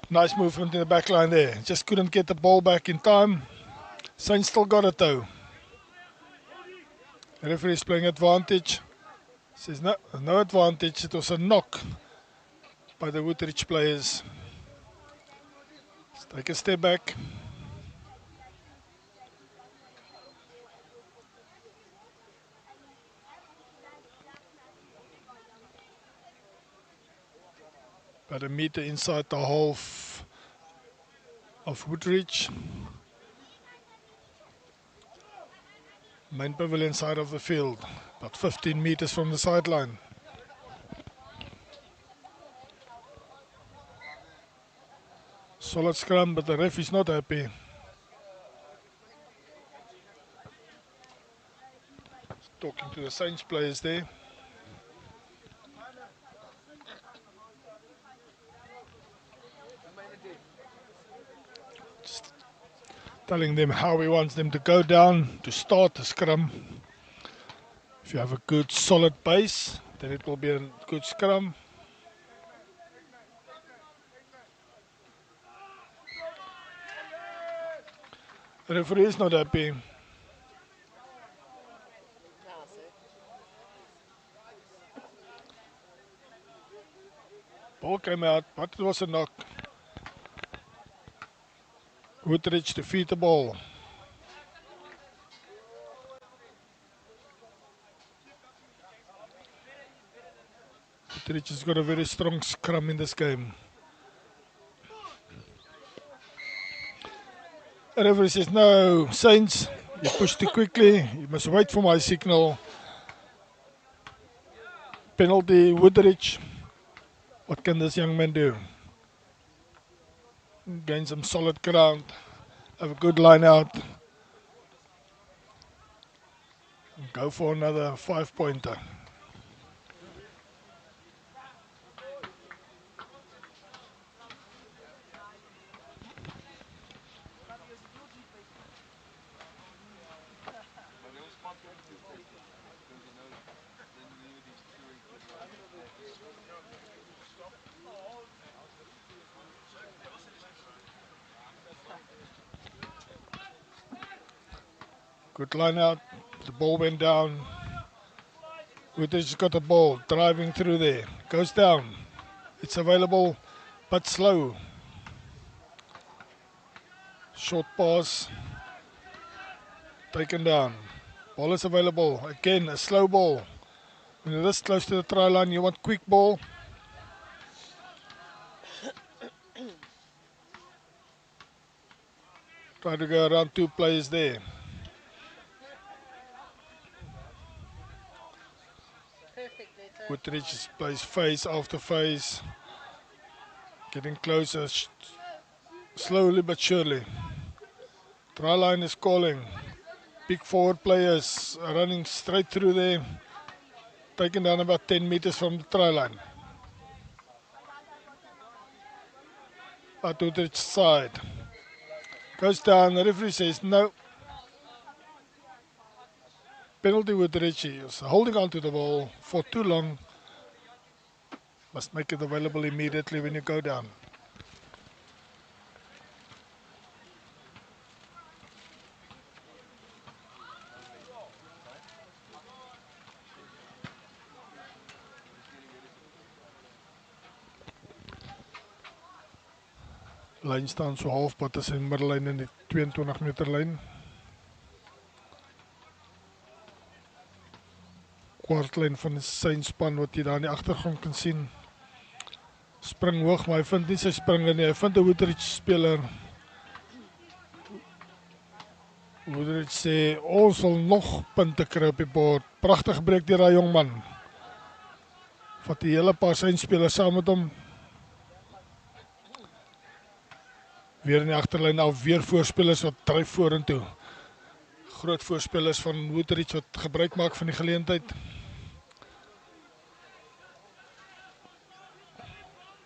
Nice movement in the back line there. Just couldn't get the ball back in time. Saints still got it though. The referee is playing advantage. Says no advantage. It was a knock by the Woodridge players. Let's take a step back. About a meter inside the half of Woodridge. Main pavilion side of the field. About 15 meters from the sideline. Solid scrum, but the ref is not happy. Talking to the Saints players there. Just telling them how he wants them to go down to start the scrum. If you have a good solid base, then it will be a good scrum. The referee is not happy. Ball came out, but it was a knock. Woodridge to feed the ball. Woodridge has got a very strong scrum in this game. The referee says, no, Saints, you push too quickly. You must wait for my signal. Penalty, Woodridge. What can this young man do? Gain some solid ground. Have a good line out. Go for another 5-pointer. Good line out. The ball went down. Woodridge got the ball, driving through there. Goes down. It's available, but slow. Short pass. Taken down. Ball is available. Again, a slow ball. When you're this close to the try line, you want quick ball. Try to go around 2 players there. Woodridge plays phase after phase. Getting closer, slowly but surely. Try line is calling. Big forward players are running straight through there. Taken down about 10 meters from the try line. At Woodridge's side. Goes down, the referee says no. Penalty Woodridge is holding on to the ball for too long. Must make it available immediately when you go down. Lyn staan so halfpad tussen middellyn en die 22 meter lyn. Kwartlyn van die synspan wat jy daar in die agtergrond kan sien. Spring hoog, maar hy vind nie sy springe nie. Hy vind 'n Woodridge speler. Woodridge sê ons wil nog punte kry op die bord. Pragtig breek deur daai jong man. Vat die hele paar synspelers saam met hom. Weer in die agterlyn af, weer voorspelers wat dryf vorentoe. Groot voorspelers van Woodridge wat gebruik maak van die geleentheid.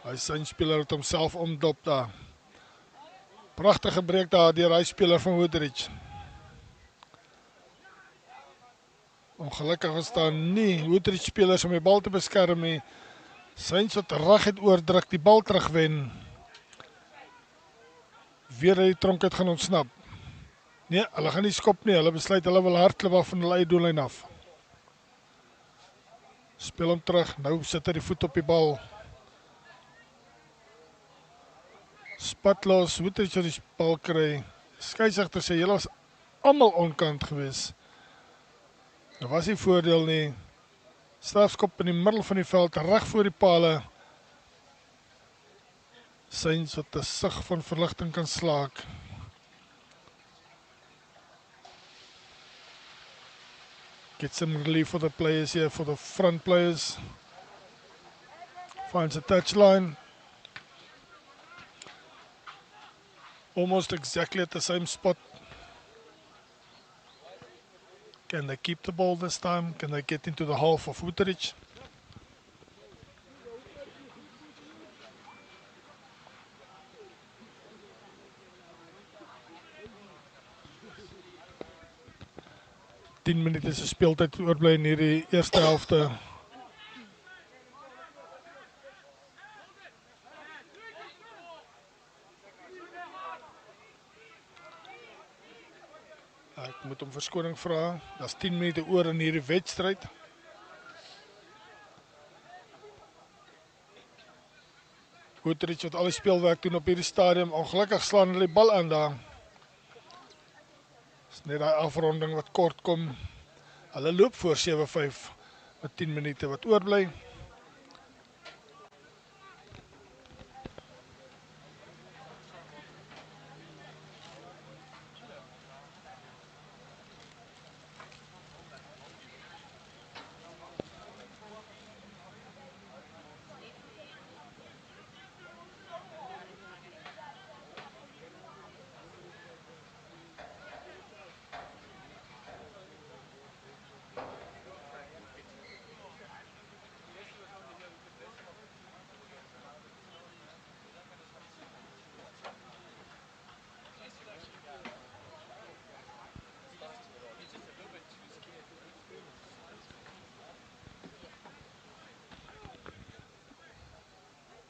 Hy sy speler het homself omdop daar. Pragtige breek daar deur hy speler van Woodridge. Ongelukkig is daar nie Woodridge spelers om die bal te beskerm nie. Syns wat reguit oordruk, die bal terugwen. Weer uit die tronk uit gaan ontsnap. Nee, hulle gaan nie skop nie. Hulle besluit hulle wil hardloop af van hulle eie doellyn af. Speel hom terug. Nou sit hy die voet op die bal. Spat los. Woodridge wat die bal kry. Skeieregter sê julle was almal onkant gewees. Daar was nie voordeel nie. Strafskop in die middel van die veld, reg voor die pale. Syns wat 'n sug van verligting kan slaak. Get some relief for the players here, for the front players. Finds a touchline. Almost exactly at the same spot. Can they keep the ball this time? Can they get into the half of Woodridge? Tien minute se speeltyd oorbly in hierdie eerste helfte. Ek moet om verskoning vra. Daar's 10 minute oor in hierdie wedstryd. Woodridge wat al die speelwerk doen op hierdie stadium. Ongelukkig slaan hulle die bal aan daar. Net daai afronding wat kort kom. Hulle loop voor 7-5 met 10 minute wat oorbly.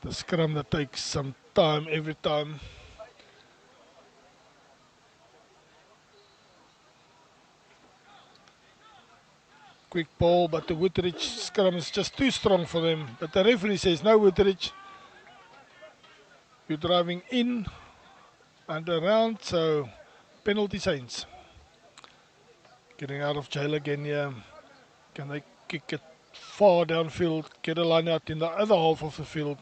The scrum that takes some time every time. Quick ball, but the Woodridge scrum is just too strong for them. But the referee says, no Woodridge, you're driving in and around, so penalty Saints. Getting out of jail again here. Can they kick it far downfield, get a line out in the other half of the field?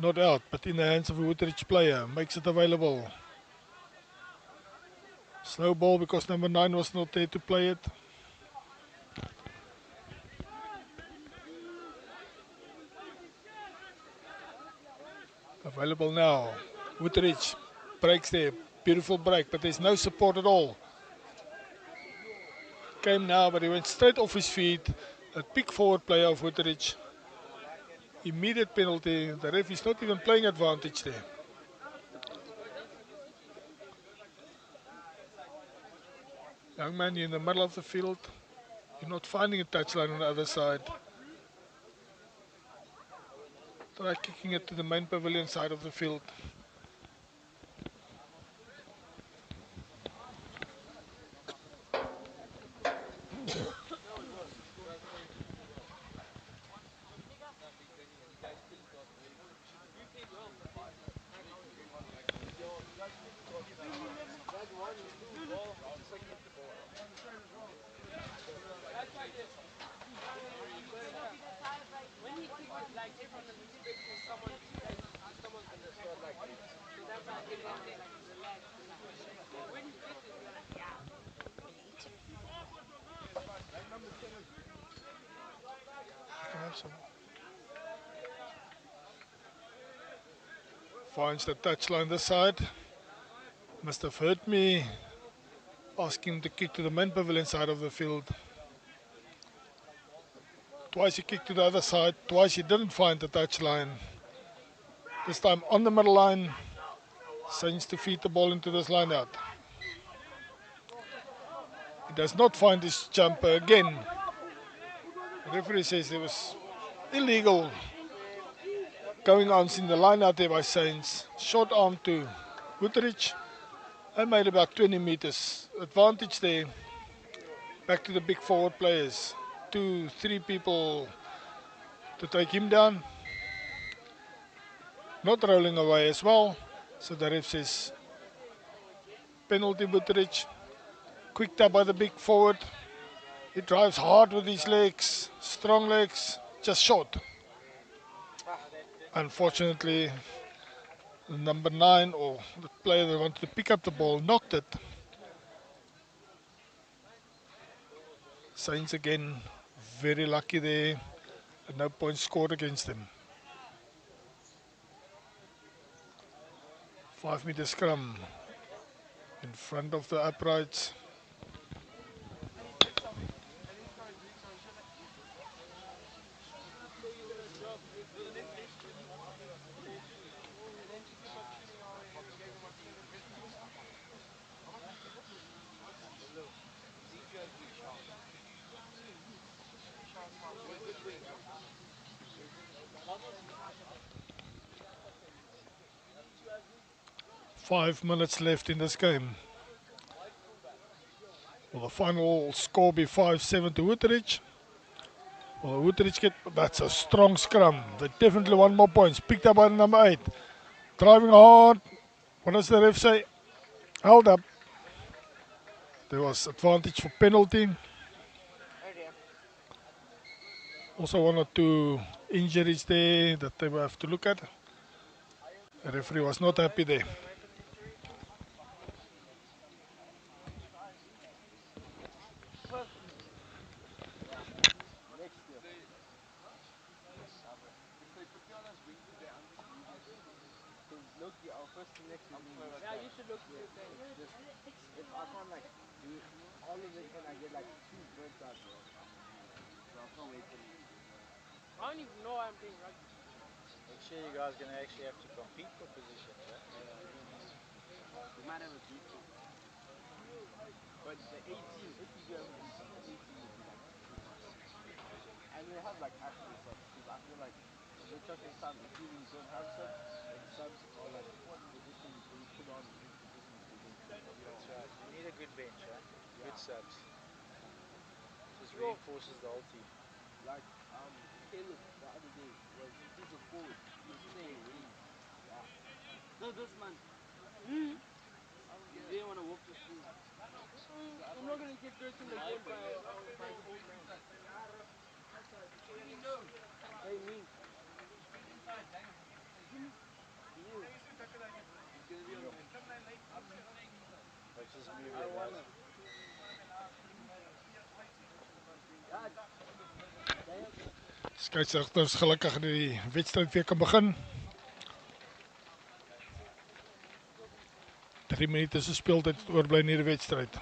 Not out, but in the hands of a Woodridge player. Makes it available. Slow ball because number 9 was not there to play it. Available now. Woodridge breaks there. Beautiful break, but there's no support at all. Came now, but he went straight off his feet. A big forward player of Woodridge. Immediate penalty. The ref is not even playing advantage there. Young man, you're in the middle of the field. You're not finding a touchline on the other side. Try kicking it to the main pavilion side of the field. Finds the touchline this side. Must have hurt me. Asking him to kick to the main pavilion side of the field. Twice he kicked to the other side. Twice he didn't find the touchline. This time on the middle line. Saints to feed the ball into this line out. He does not find his jumper again. The referee says there was illegal going on in the line out there by Saints. Short arm to Woodridge. I made about 20 meters. Advantage there. Back to the big forward players. 2-3 people to take him down. Not rolling away as well. So the ref says penalty Woodridge. Quick tap by the big forward. He drives hard with his legs. Strong legs. Just short. Unfortunately, the number 9 or the player that wanted to pick up the ball knocked it. Saints again very lucky there. And no points scored against them. 5-meter scrum in front of the uprights. Five minutes left in this game. Will the final score be 5-7 to Woodridge? Will Woodridge get... That's a strong scrum. They definitely want more points. Picked up by number 8. driving hard. What does the ref say? Held up. There was advantage for penalty. Also 1 or 2 injuries there that they will have to look at. The referee was not happy there. Yeah, you should look to your thing. If I can't like do all of it, can I get like 2 birds out, bro? So I can't wait till I don't even know why I'm playing rugby. Next year you guys are going to actually have to compete for positions, right? We might have a B team. But the 18, if you do have a team, the 18 would be like too much. And we'll have like actual subs, because I feel like we're talking time, if you don't have subs, then subs are like positions we put on in positions we don't play. That's right. You need a good bench, right? Yeah. Good subs. Just reinforces the whole team. Like Caleb the other day he's a forward. He was playing wing. Yeah. This man. He didn't want to walk to school. I'm not gonna get dirt in the game by an old man. Hey me. He is. He's gonna be on the bench. Watch this movie, I guys. wanna. Skeieregters gelukkig dat die wedstryd weer kan begin. 3 minute se speeltyd oorbly in hierdie wedstryd.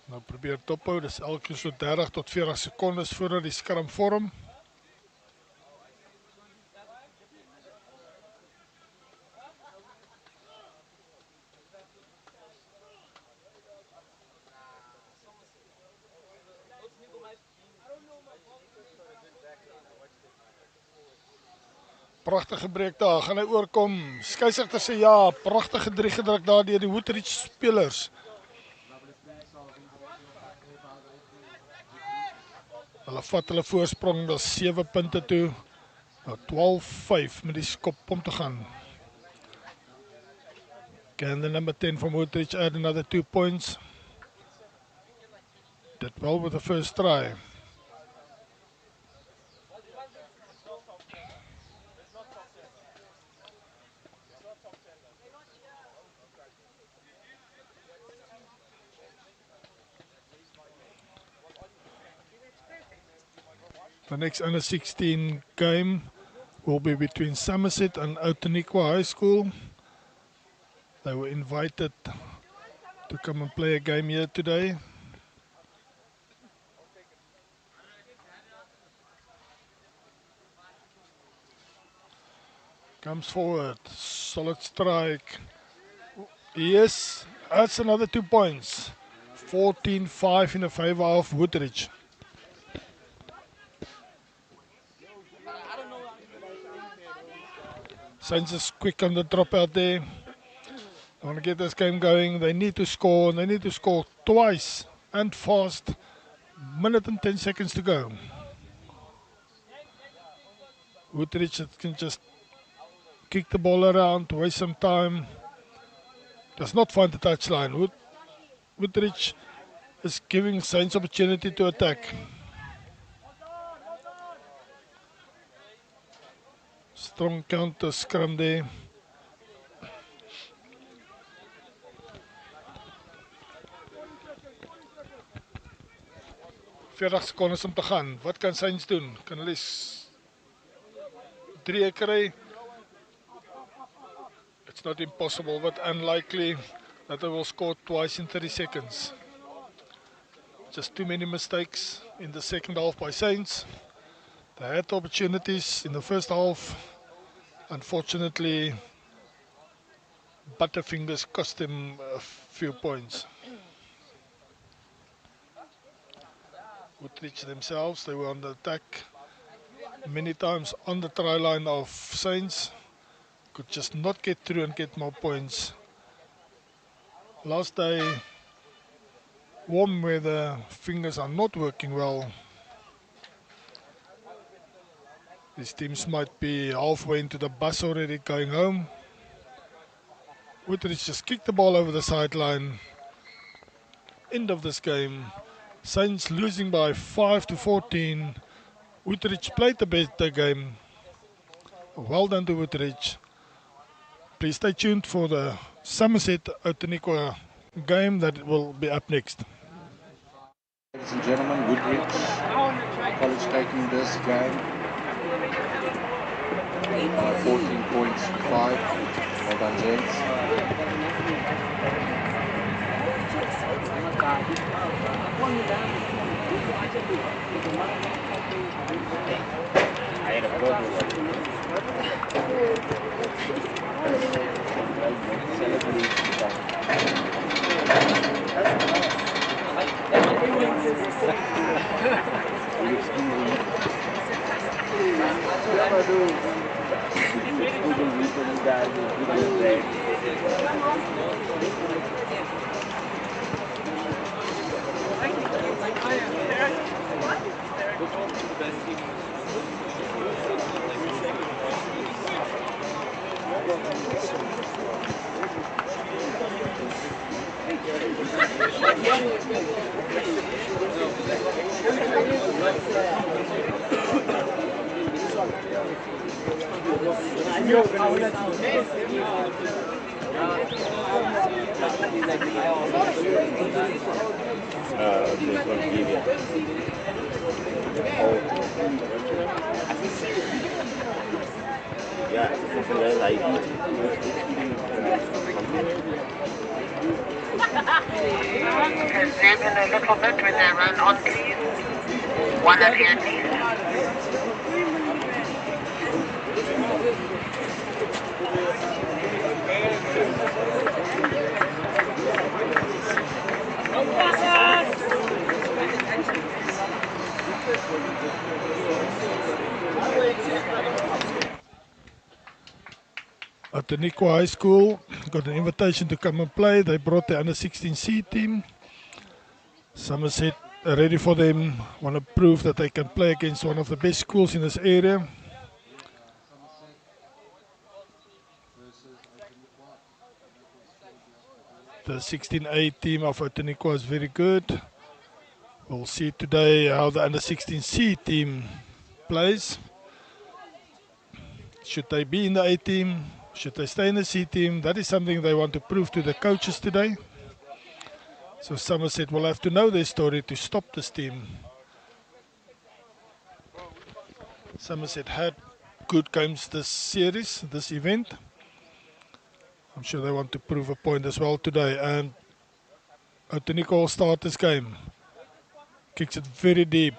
Nou probeer dophou, dis elke so 30 tot 40 sekondes voordat die skerm vorm. Pragtige breek daar, gaan hy oorkom. Skeieregter sê ja, pragtige 3 gedruk daar deur die Woodridge spelers. Hulle vat hulle voorsprong na 7 punte toe. Nou 12-5 met die skop om te gaan. Can the number 10 from Woodridge add another 2 points? Did well with the first try. The next under 16 game will be between Somerset and Outeniqua High School. They were invited to come and play a game here today. Comes forward, solid strike. Yes, that's another 2 points. 14-5 in the favor of Woodridge. Saints is quick on the drop out there. They want to get this game going. They need to score, and they need to score twice and fast. Minute and 10 seconds to go. Woodridge can just kick the ball around, waste some time. Does not find the touchline. Woodridge is giving Saints opportunity to attack. Strong counter scrum there. Veertig secondes om te gaan. Wat kan Saints doen? Kan hulle 3 kry? It's not impossible, but unlikely that they will score twice in 30 seconds. Just too many mistakes in the second half by Saints. They had opportunities in the first half. Unfortunately, Butterfingers cost them a few points. Woodridge themselves, they were on the attack many times on the try line of Saints. Could just not get through and get more points. Last day, warm weather, fingers are not working well. These teams might be halfway into the bus already going home. Woodridge just kicked the ball over the sideline. End of this game. Saints losing by 5-14. Woodridge played the better game. Well done to Woodridge. Please stay tuned for the Somerset Outeniqua game that will be up next. Ladies and gentlemen, Woodridge College taking this game by 14 points to 5. Well done, gents. I had a problem with Zoom in a little bit when they run on, please. One of your please. Outeniqua High School got an invitation to come and play. They brought the under-16C team. Somerset are ready for them. Want to prove that they can play against one of the best schools in this area. The 16A team of Outeniqua is very good. We'll see today how the under-16C team plays. Should they be in the A team? Should they stay in the C team? That is something they want to prove to the coaches today. So Somerset will have to know their story to stop this team. Somerset had good games this series, this event. I'm sure they want to prove a point as well today. And Outeniqua will start this game. Kicks it very deep.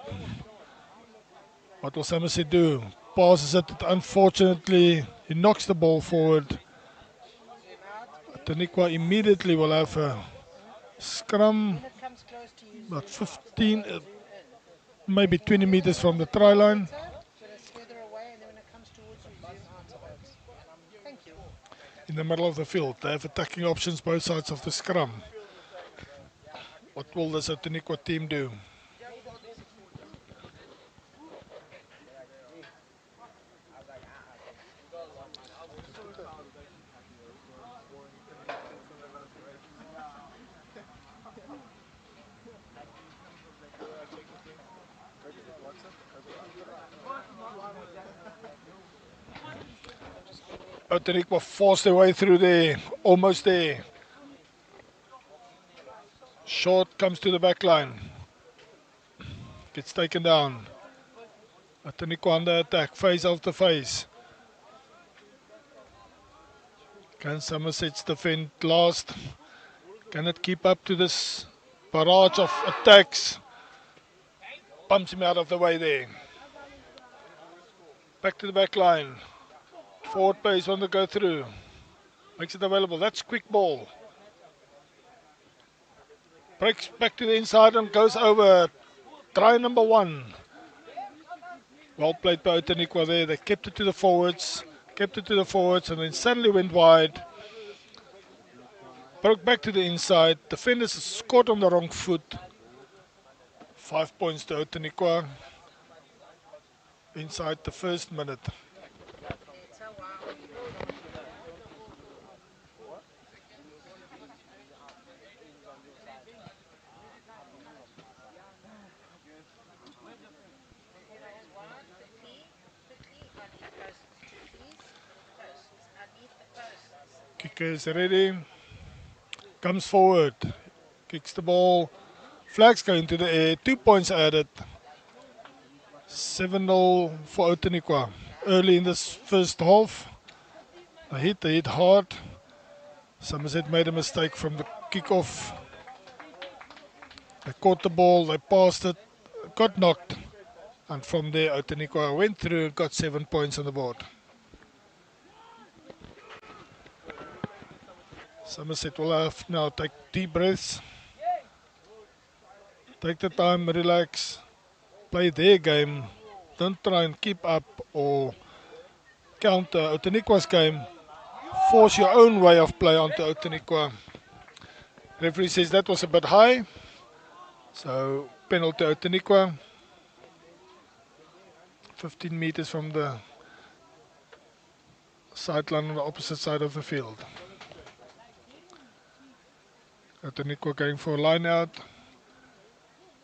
What will Somerset do? Passes it, unfortunately, he knocks the ball forward. Outeniqua immediately will have a scrum, about 15, maybe 20 meters from the try line. In the middle of the field, they have attacking options both sides of the scrum. What will this Outeniqua team do? Outeniqua forced their way through there, almost there. Short comes to the back line. Gets taken down. Outeniqua under attack, face after face. Can Somerset defend last? Can it keep up to this barrage of attacks? Pumps him out of the way there. Back to the back line. Forward pace, want to go through. Makes it available. That's quick ball. Breaks back to the inside and goes over. Try number 1. Well played by Outeniqua there. They kept it to the forwards. And then suddenly went wide. Broke back to the inside. Defenders scored on the wrong foot. 5 points to Outeniqua inside the first minute. Kicker is ready. Comes forward. Kicks the ball. Flags go into the air. 2 points added. 7-0 for Outeniqua. Early in this first half. They hit hard. Somerset made a mistake from the kickoff. They caught the ball, they passed it, got knocked. And from there, Outeniqua went through and got 7 points on the board. Somerset will have now take deep breaths. Take the time, relax, play their game. Don't try and keep up or counter Outeniqua's game. Force your own way of play onto Outeniqua. Referee says that was a bit high. So penalty Outeniqua. 15 meters from the sideline on the opposite side of the field. Outeniqua going for a line out.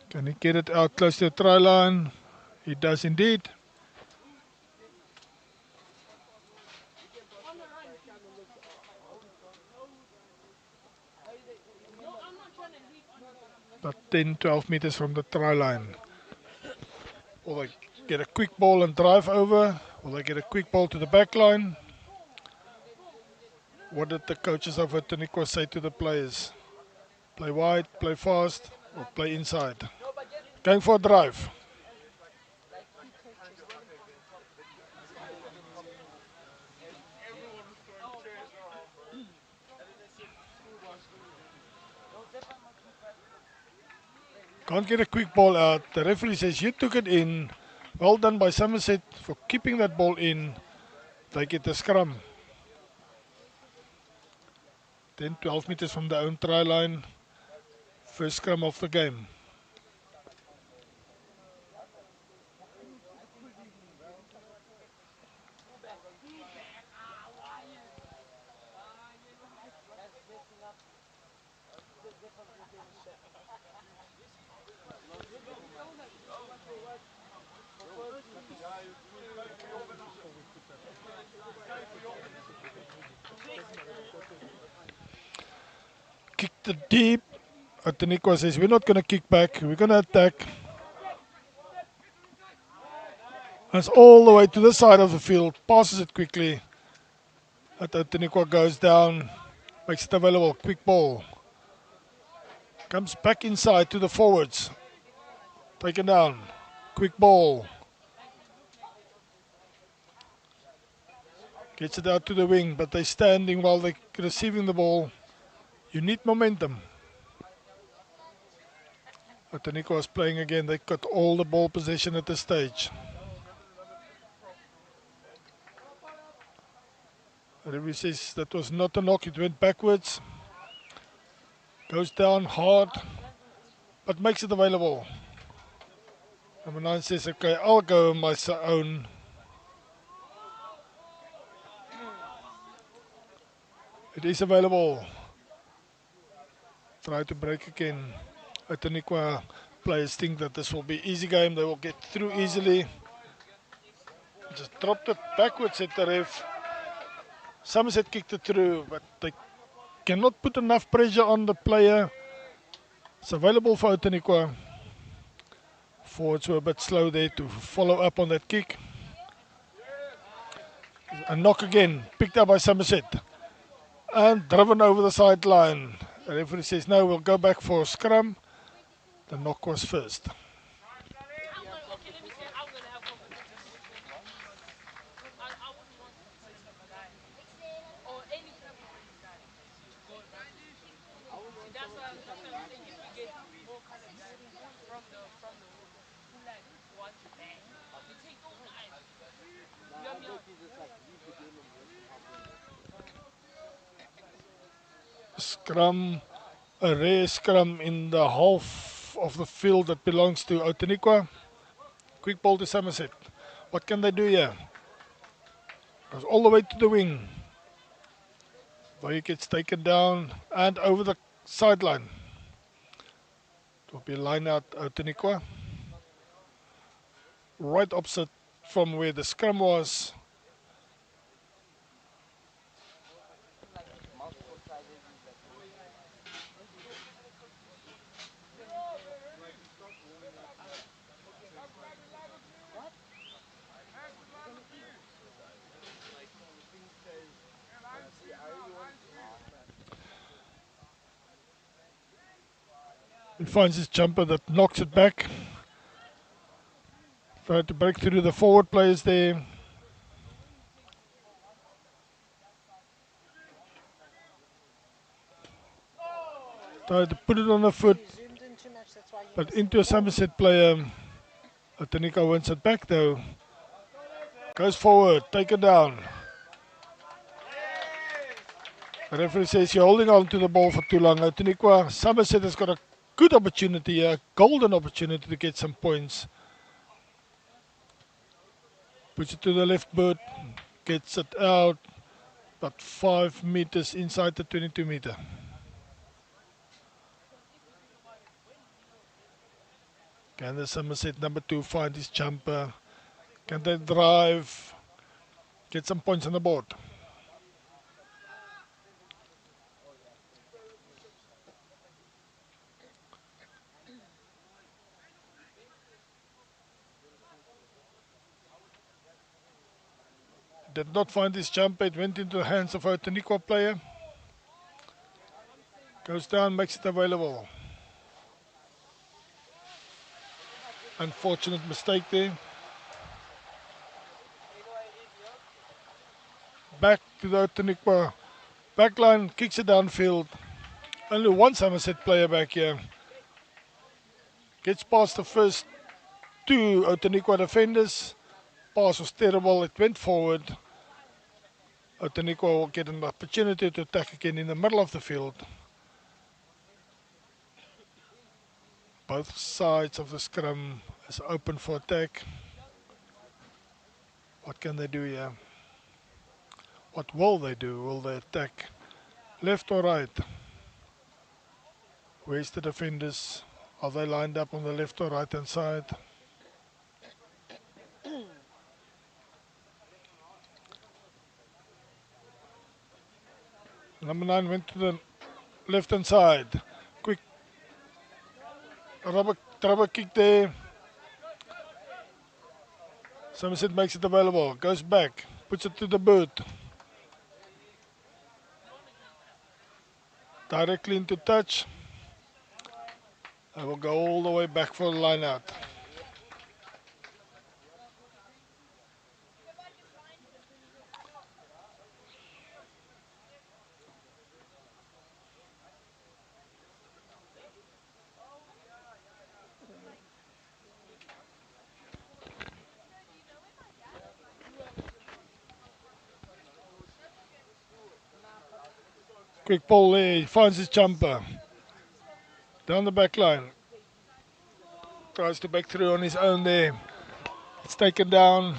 Can he get it out close to the try line? He does indeed. About 10-12 meters from the try line. Will they get a quick ball and drive over? Will they get a quick ball to the back line? What did the coaches of Outeniqua say to the players? Play wide, play fast, or play inside? Going for a drive. Can't get a quick ball out. The referee says you took it in. Well done by Somerset for keeping that ball in. They get the scrum. 10-12 meters from the own try line. First scrum of the game. Kicked it deep. Outeniqua says we're not going to kick back. We're going to attack. That's all the way to the side of the field. Passes it quickly. Outeniqua goes down. Makes it available. Quick ball. Comes back inside to the forwards. Taken down. Quick ball. Gets it out to the wing, but they're standing while they're receiving the ball. You need momentum. Outeniqua is playing again. They got all the ball possession at this stage. Referee says that was not a knock. It went backwards. Goes down hard, but makes it available. Number 9 says, okay, I'll go on my own. It is available. Try to break again. Outeniqua players think that this will be easy game. They will get through easily. Just dropped it backwards at the ref. Somerset kicked it through, but they cannot put enough pressure on the player. It's available for Outeniqua. Forwards were a bit slow there to follow up on that kick. A knock again, picked up by Somerset. And driven over the sideline. The referee says, no, we'll go back for a scrum. The knock was first. Scrum, a rare scrum in the half of the field that belongs to Outeniqua. Quick ball to Somerset. What can they do here? Goes all the way to the wing. Boy gets taken down and over the sideline. It will be line out Outeniqua. Right opposite from where the scrum was. He finds his jumper that knocks it back. Tried to break through the forward players there. Tried to put it on the foot, but into a Somerset player. Outeniqua wins it back though. Goes forward, taken down. The referee says you're holding on to the ball for too long. Outeniqua, Somerset has got a good opportunity, a golden opportunity to get some points. Puts it to the left boot, gets it out, about 5 meters inside the 22 meter. Can the Somerset number 2 find his jumper? Can they drive? Get some points on the board. Did not find his jumper. It went into the hands of a Outeniqua player. Goes down, makes it available. Unfortunate mistake there. Back to the Outeniqua backline, kicks it downfield. Only one Somerset player back here. Gets past the first 2 Outeniqua defenders. Pass was terrible, it went forward. Outeniqua will get an opportunity to attack again in the middle of the field. Both sides of the scrum is open for attack. What can they do here? What will they do? Will they attack left or right? Where's the defenders? Are they lined up on the left or right hand side? Number 9 went to the left hand side. Quick rubber kick there. Somerset makes it available. Goes back. Puts it to the boot. Directly into touch. I will go all the way back for the line out. Quick ball there, he finds his jumper. Down the back line. Tries to back through on his own there. It's taken down.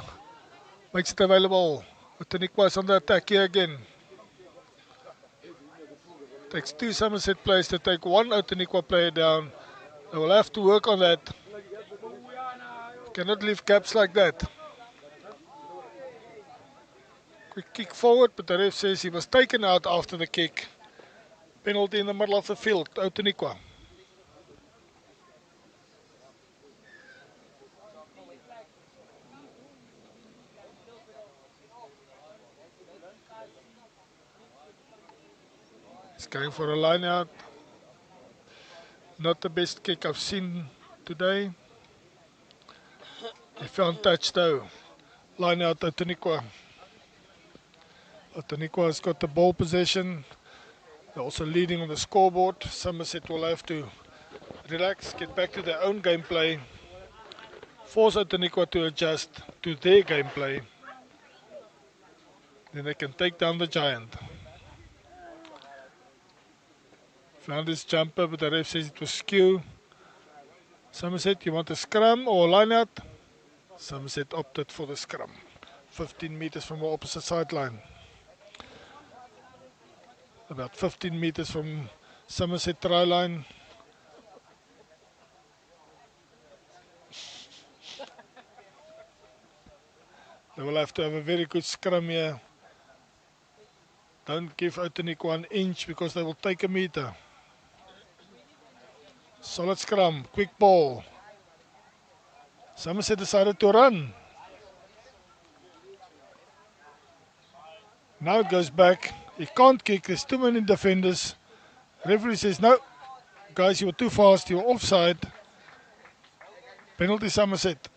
Makes it available. Outeniqua on the attack here again. Takes 2 Somerset players to take 1 Outeniqua player down. They will have to work on that. Cannot leave gaps like that. Quick kick forward, but the ref says he was taken out after the kick. Penalty in the middle of the field, Outeniqua. He's going for a line out. Not the best kick I've seen today. He found touch though. Line out Outeniqua. Outeniqua has got the ball possession. They're also leading on the scoreboard. Somerset will have to relax, get back to their own gameplay. Force Outeniqua to adjust to their gameplay. Then they can take down the giant. Found his jumper, but the ref says it was skew. Somerset, you want a scrum or a line out? Somerset opted for the scrum. 15 meters from the opposite sideline. About 15 meters from Somerset try line. They will have to have a very good scrum here. Don't give Outeniqua 1 inch because they will take a meter. Solid scrum, quick ball. Somerset decided to run. Now it goes back. He can't kick, there's too many defenders. Referee says, no, guys, you were too fast, you were offside. Penalty Somerset.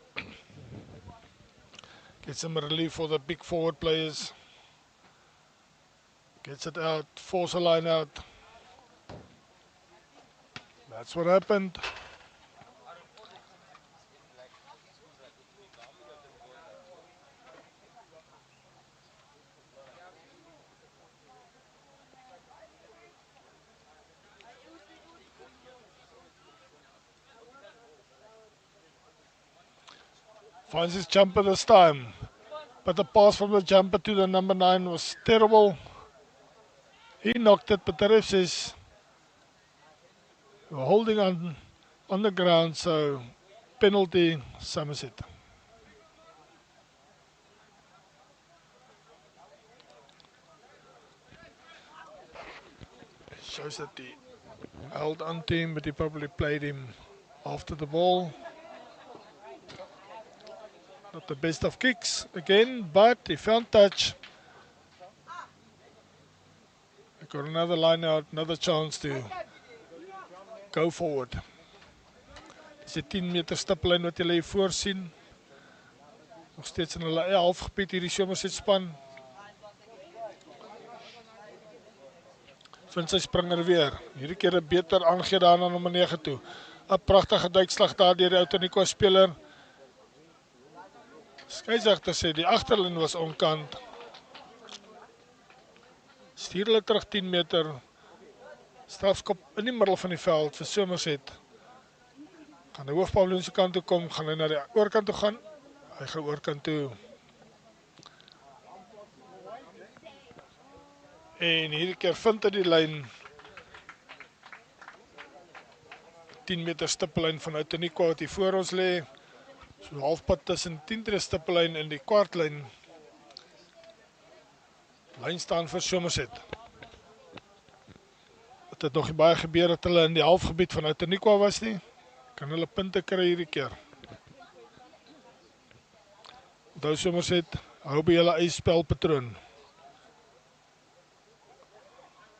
Get some relief for the big forward players. Gets it out, force a line out. That's what happened. Finds his jumper this time. But the pass from the jumper to the number 9 was terrible. He knocked it, but the ref says we're holding on the ground, so penalty Somerset. Shows that he held on to him, but he probably played him after the ball. Not the best of kicks again, but he found touch. He got another line out, another chance to go forward. Dis 'n 10 meter stiplyn wat julle hier voorsien. Nog steeds in hulle eie halfgebied hierdie Somerset span. Vind sy springer weer. Hierdie keer 'n beter aangee daar na nommer 9 toe. 'n Pragtige duikslag daar deur die Outeniqua speler. Skeieregter sê die agterlyn was onkant. Stuur hulle terug 10 meter. Strafskop in die middel van die veld vir Somerset. Gaan die hoofpaviljoen se kant toe kom, gaan hy na die oorkant toe gaan. Hy gaan oorkant toe. En hierdie keer vind hy die lyn. 10 meter stippellyn van Outeniqua wat hier voor ons lê. So halfpad tussen 10 meter stippellyn en die kwartlyn. Lyn staan vir Somerset. Het het nog nie baie gebeur dat hulle in die halfgebied van Outeniqua was nie. Kan hulle punte kry hierdie keer. Onthou Somerset, hou by julle eie spelpatroon.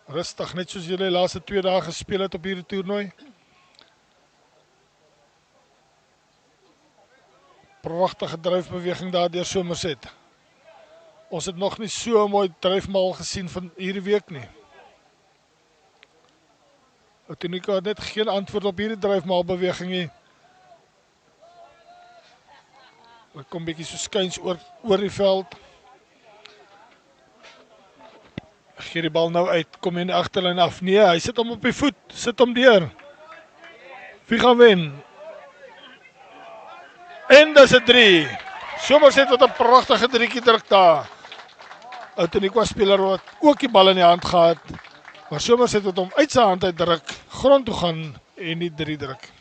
Rustig, net soos julle die laaste 2 dae gespeel het op hierdie toernooi. Pragtige dryfbeweging daar deur Somerset. Ons het nog nie so mooi dryfmaal gesien van hierdie week nie. Outeniqua het net geen antwoord op hierdie dryfmaalbeweging nie. Hy kom bietjie so skuins oor die veld. Gee die bal nou uit, kom in die agterlyn af. Nee, hy sit hom op die voet, sit hom deur. Wie gaan wen? En dis 'n 3. Somerset wat 'n pragtige 3 druk daar. Outeniqua speler wat ook die bal in die hand gehad. Maar Somerset het hom uit sy hand uit druk, grond toe gaan en die 3 druk.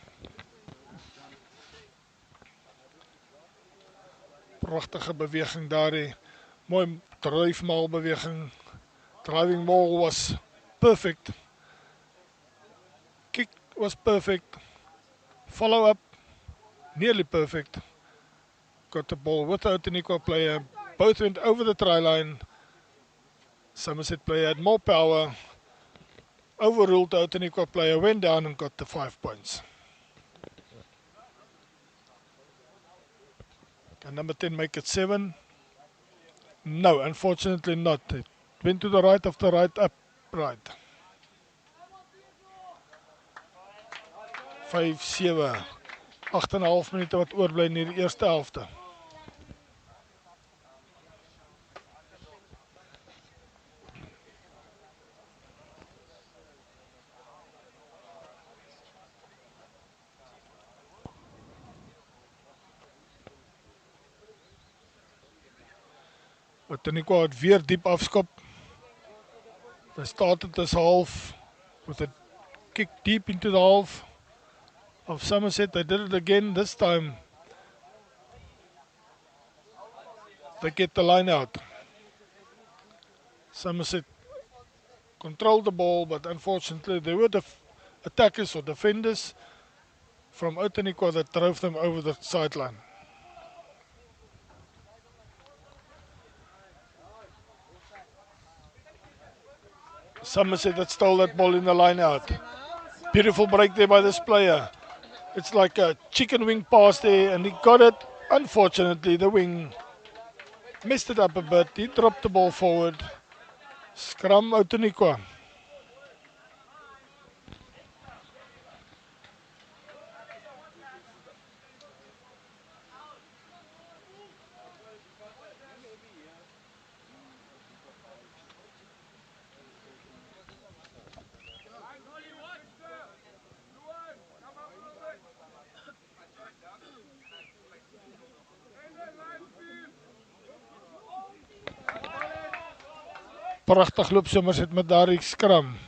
Pragtige beweging daar, mooi dryfmaal beweging. Driving ball was perfect. Kick was perfect. Follow up, nearly perfect. Got the ball with the Outeniqua player. Both went over the try line. Somerset player had more power. Overruled the Outeniqua player, went down and got the 5 points. Can number 10 make it 7? No, unfortunately not. It went to the right of the right upright. 5-7. 8,5 minute wat oorbly in die eerste helfte. Outeniqua het weer diep afskop. They started this half with a kick deep into the half of Somerset. They did it again. This time they get the line out. Somerset controlled the ball, but unfortunately there were attackers or defenders from Outeniqua that drove them over the sideline. Somerset that stole that ball in the line out. Beautiful break there by this player. It's like a chicken wing pass there, and he got it. Unfortunately, the wing messed it up a bit. He dropped the ball forward. Scrum Outeniqua. Prachtig loop Somerset met daardie scrum.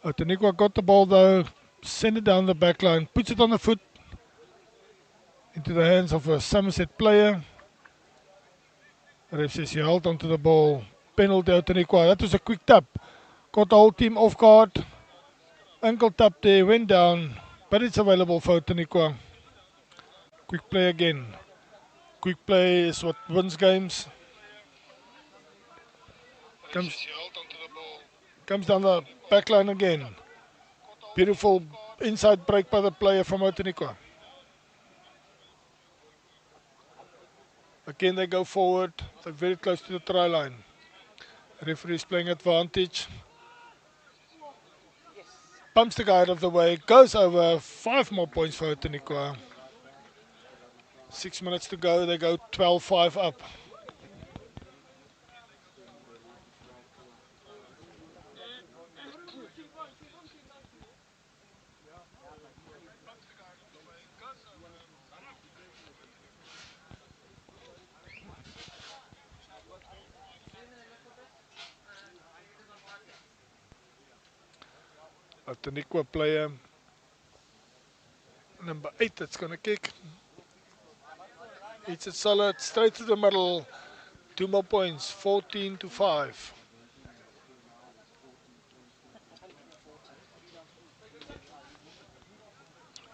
Outeniqua got the ball though, send it down the back line, puts it on the foot into the hands of a Somerset player. Ref says he held onto the ball. Penalty Outeniqua. That was a quick tap. Got the whole team off guard. Ankle tap there, went down, but it's available for Outeniqua. Quick play again. Quick play is what wins games. Comes down the back line again. Beautiful inside break by the player from Outeniqua. Again they go forward. They're very close to the try line. Referee is playing advantage. Pumps the guy out of the way. Goes over. 5 more points for Outeniqua. 6 minutes to go. They go 12-5 up. Outeniqua player number 8 that's going to kick. It's a solid straight to the middle. 2 more points. 14-5.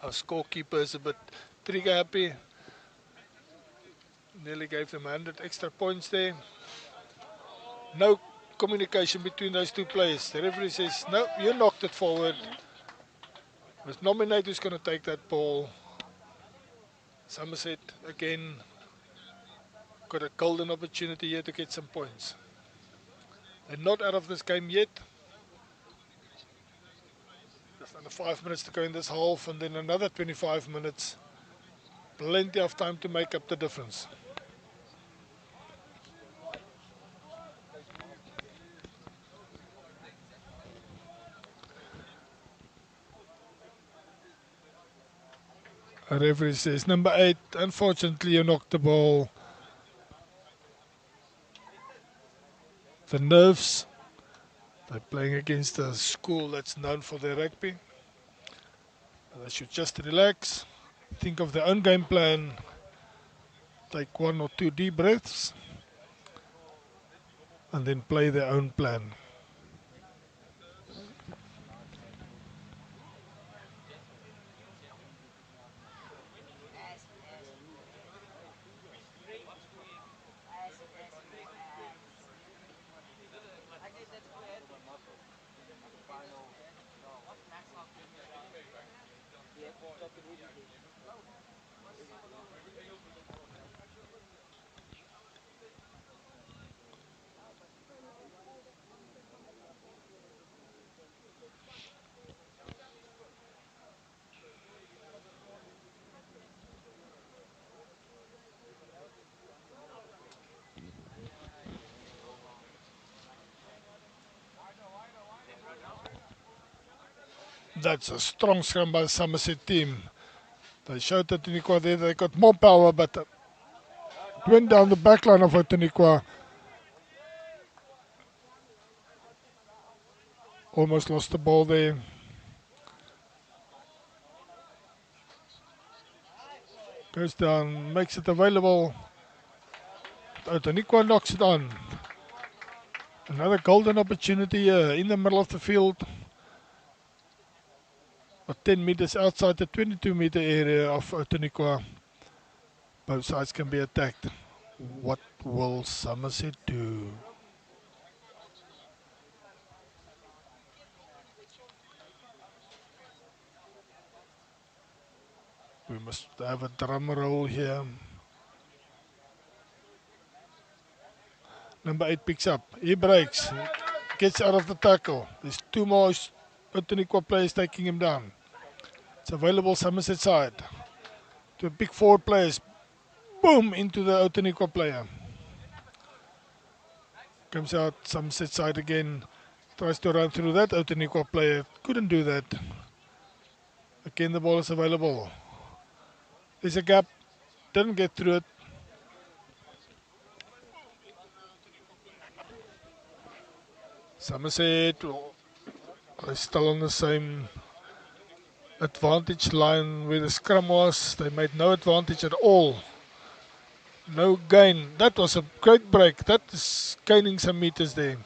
Our scorekeeper is a bit trigger happy. Nearly gave them 100 extra points there. No communication between those two players. The referee says, no, you knocked it forward. Let's nominate who's going to take that ball. Somerset again got a golden opportunity here to get some points. They're not out of this game yet. Just under 5 minutes to go in this half, and then another 25 minutes. Plenty of time to make up the difference. A referee says, number 8, unfortunately you knocked the ball. The Nerves, they're playing against a school that's known for their rugby. They should just relax, think of their own game plan, take 1 or 2 deep breaths, and then play their own plan. That's a strong scrum by the Somerset team. They showed Outeniqua there, they got more power, but it went down the back line of Outeniqua. Almost lost the ball there. Goes down, makes it available. Outeniqua knocks it on. Another golden opportunity here in the middle of the field. But 10 meters outside the 22-meter area of Outeniqua. Both sides can be attacked. What will Somerset do? We must have a drum roll here. Number 8 picks up. He breaks. Gets out of the tackle. There's two more Outeniqua players taking him down. It's available Somerset side. To a big forward players. Boom! Into the Outeniqua player. Comes out Somerset side again. Tries to run through that Outeniqua player. Couldn't do that. Again the ball is available. There's a gap. Didn't get through it. Somerset is still on the same advantage line where the scrum was. They made no advantage at all. No gain. That was a great break. That is gaining some meters there.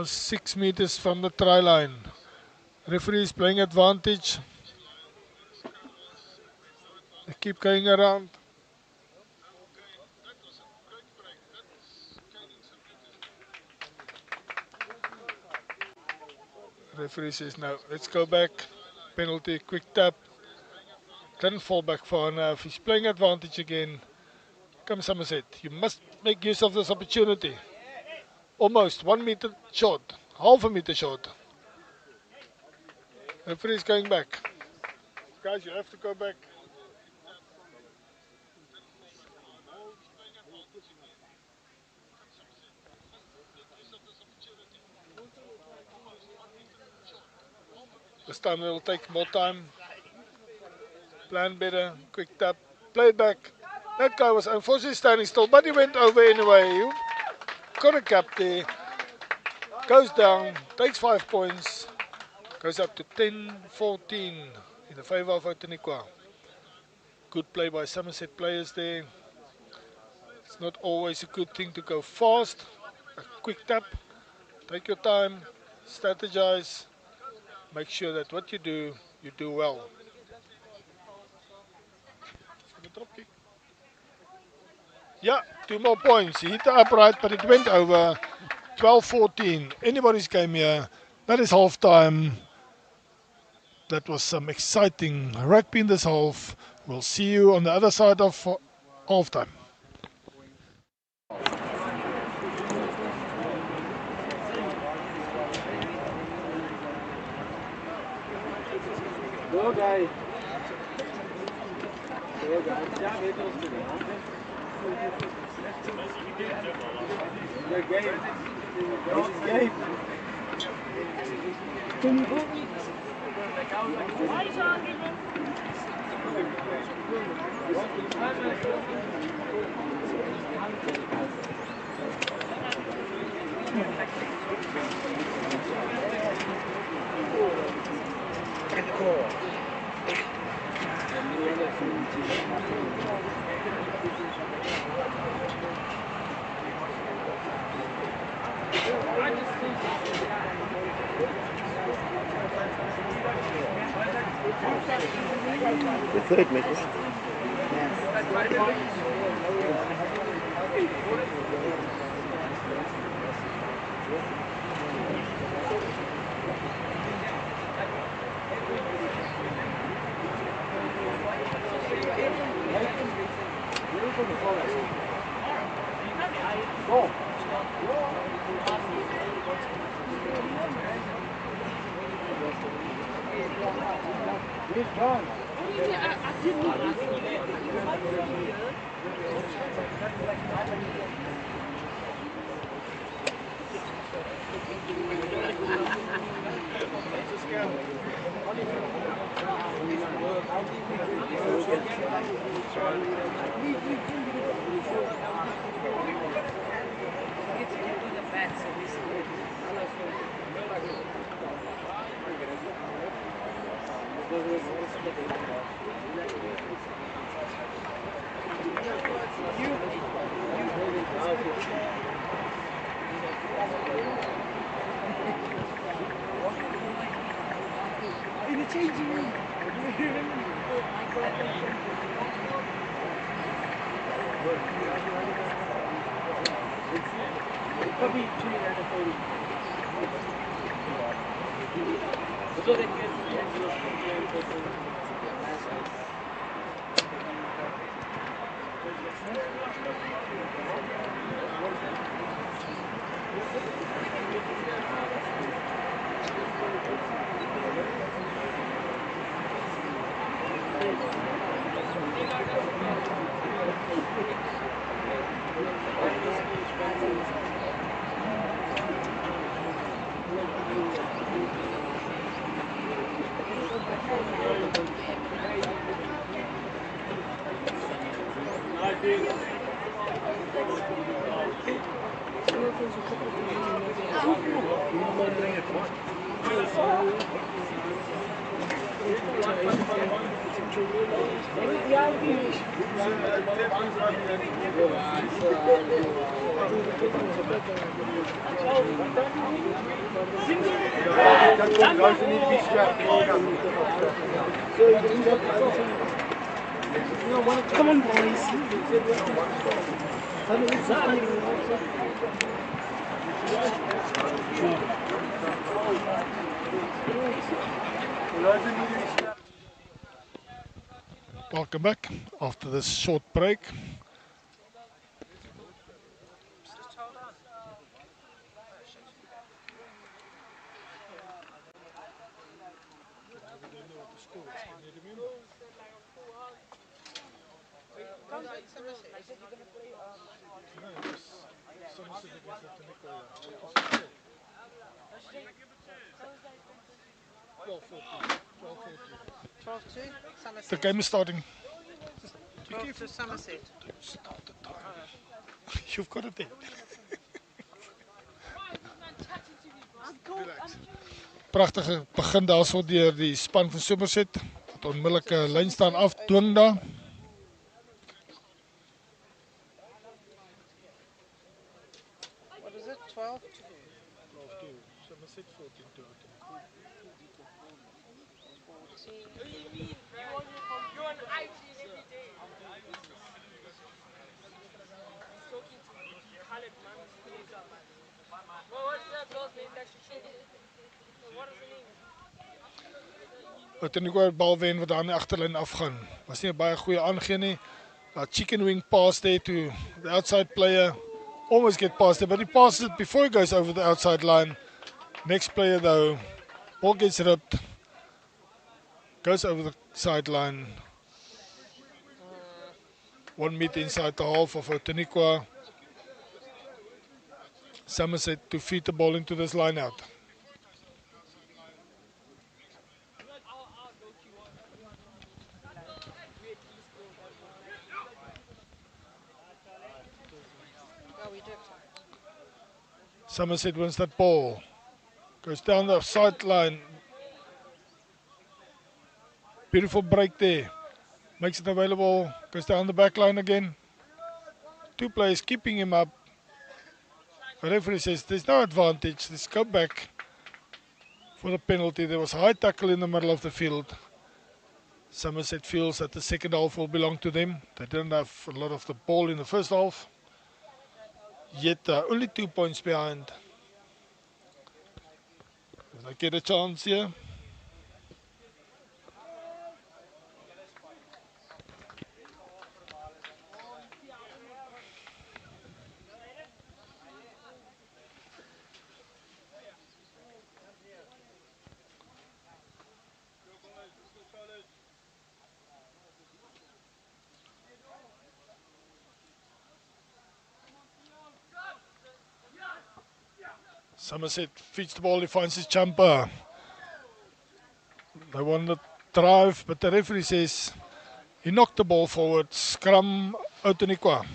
6 meters from the try line. Referee is playing advantage. They keep going around. Referee says no, let's go back. Penalty, quick tap. Didn't fall back far enough. He's playing advantage again. Come Somerset, you must make use of this opportunity. Almost 1 meter short, half a meter short. Referee is going back. Guys, you have to go back. This time it will take more time. Plan better, quick tap, play it back. That guy was unfortunately standing still, but he went over anyway. He got a gap there. Goes down, takes 5 points. Goes up to 10-14 in the favour of Outeniqua. Good play by Somerset players there. It's not always a good thing to go fast. A quick tap, take your time, strategize. Make sure that what you do well. Yeah, 2 more points. He hit the upright, but it went over. 12-14. Anybody's game here. That is half time. That was some exciting rugby in this half. We'll see you on the other side of half time. Go guys. Go guys. Yeah, wait a minute. The game. This game. Can you go? The third medal. Come on, boys. Welcome back after this short break. The game is starting. 12 to Somerset. You've got it there. Pragtige begin daar so deur die span van Somerset. Wat onmiddellike lyn staan afdwing daar. What is it? 12 to 12-2. Somerset 14-2. 14. Outeniqua bal wen wat aan die agterlyn afgaan. Was nie 'n baie goeie aangee nie. Chicken wing pass there to the outside player. Almost get past it, but he passes it before he goes over the outside line. Next player though, ball gets ripped. Goes over the sideline. 1 meter inside the half of Outeniqua. Somerset to feed the ball into this line out. Somerset wins that ball. Goes down the sideline. Beautiful break there. Makes it available. Goes down the back line again. Two players keeping him up. The referee says there's no advantage. Let's go back for the penalty. There was a high tackle in the middle of the field. Somerset feels that the second half will belong to them. They didn't have a lot of the ball in the first half. Yet only 2 points behind. If they get a chance here. Somerset feeds the ball, he finds his jumper. They want to drive, but the referee says he knocked the ball forward. Scrum Outeniqua.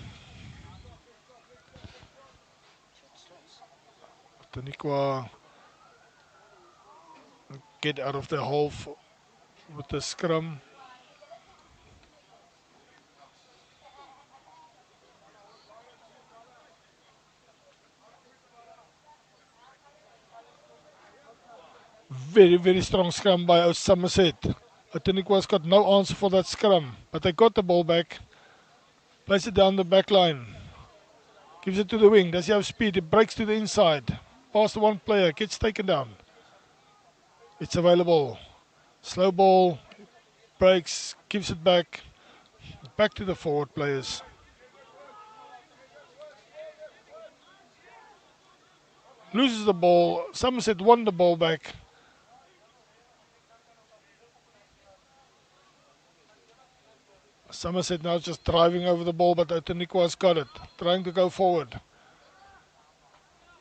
Outeniqua get out of the hole with the scrum. Very, very strong scrum by Somerset. Outeniqua's got no answer for that scrum, but they got the ball back. Plays it down the back line. Gives it to the wing. Does he have speed? It breaks to the inside. Past the one player. Gets taken down. It's available. Slow ball. Breaks. Gives it back. Back to the forward players. Loses the ball. Somerset won the ball back. Somerset now just driving over the ball, but Outeniqua's got it. Trying to go forward.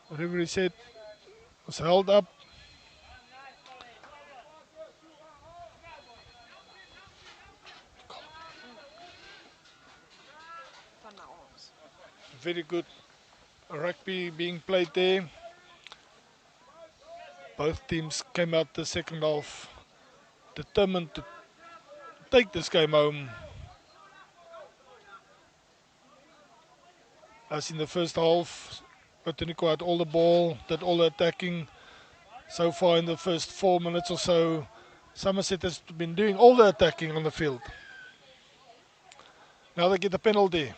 Whatever he said was held up. Very good rugby being played there. Both teams came out the second half determined to take this game home. As in the first half, Outeniqua had all the ball, did all the attacking. So far in the first 4 minutes or so, Somerset has been doing all the attacking on the field. Now they get a penalty.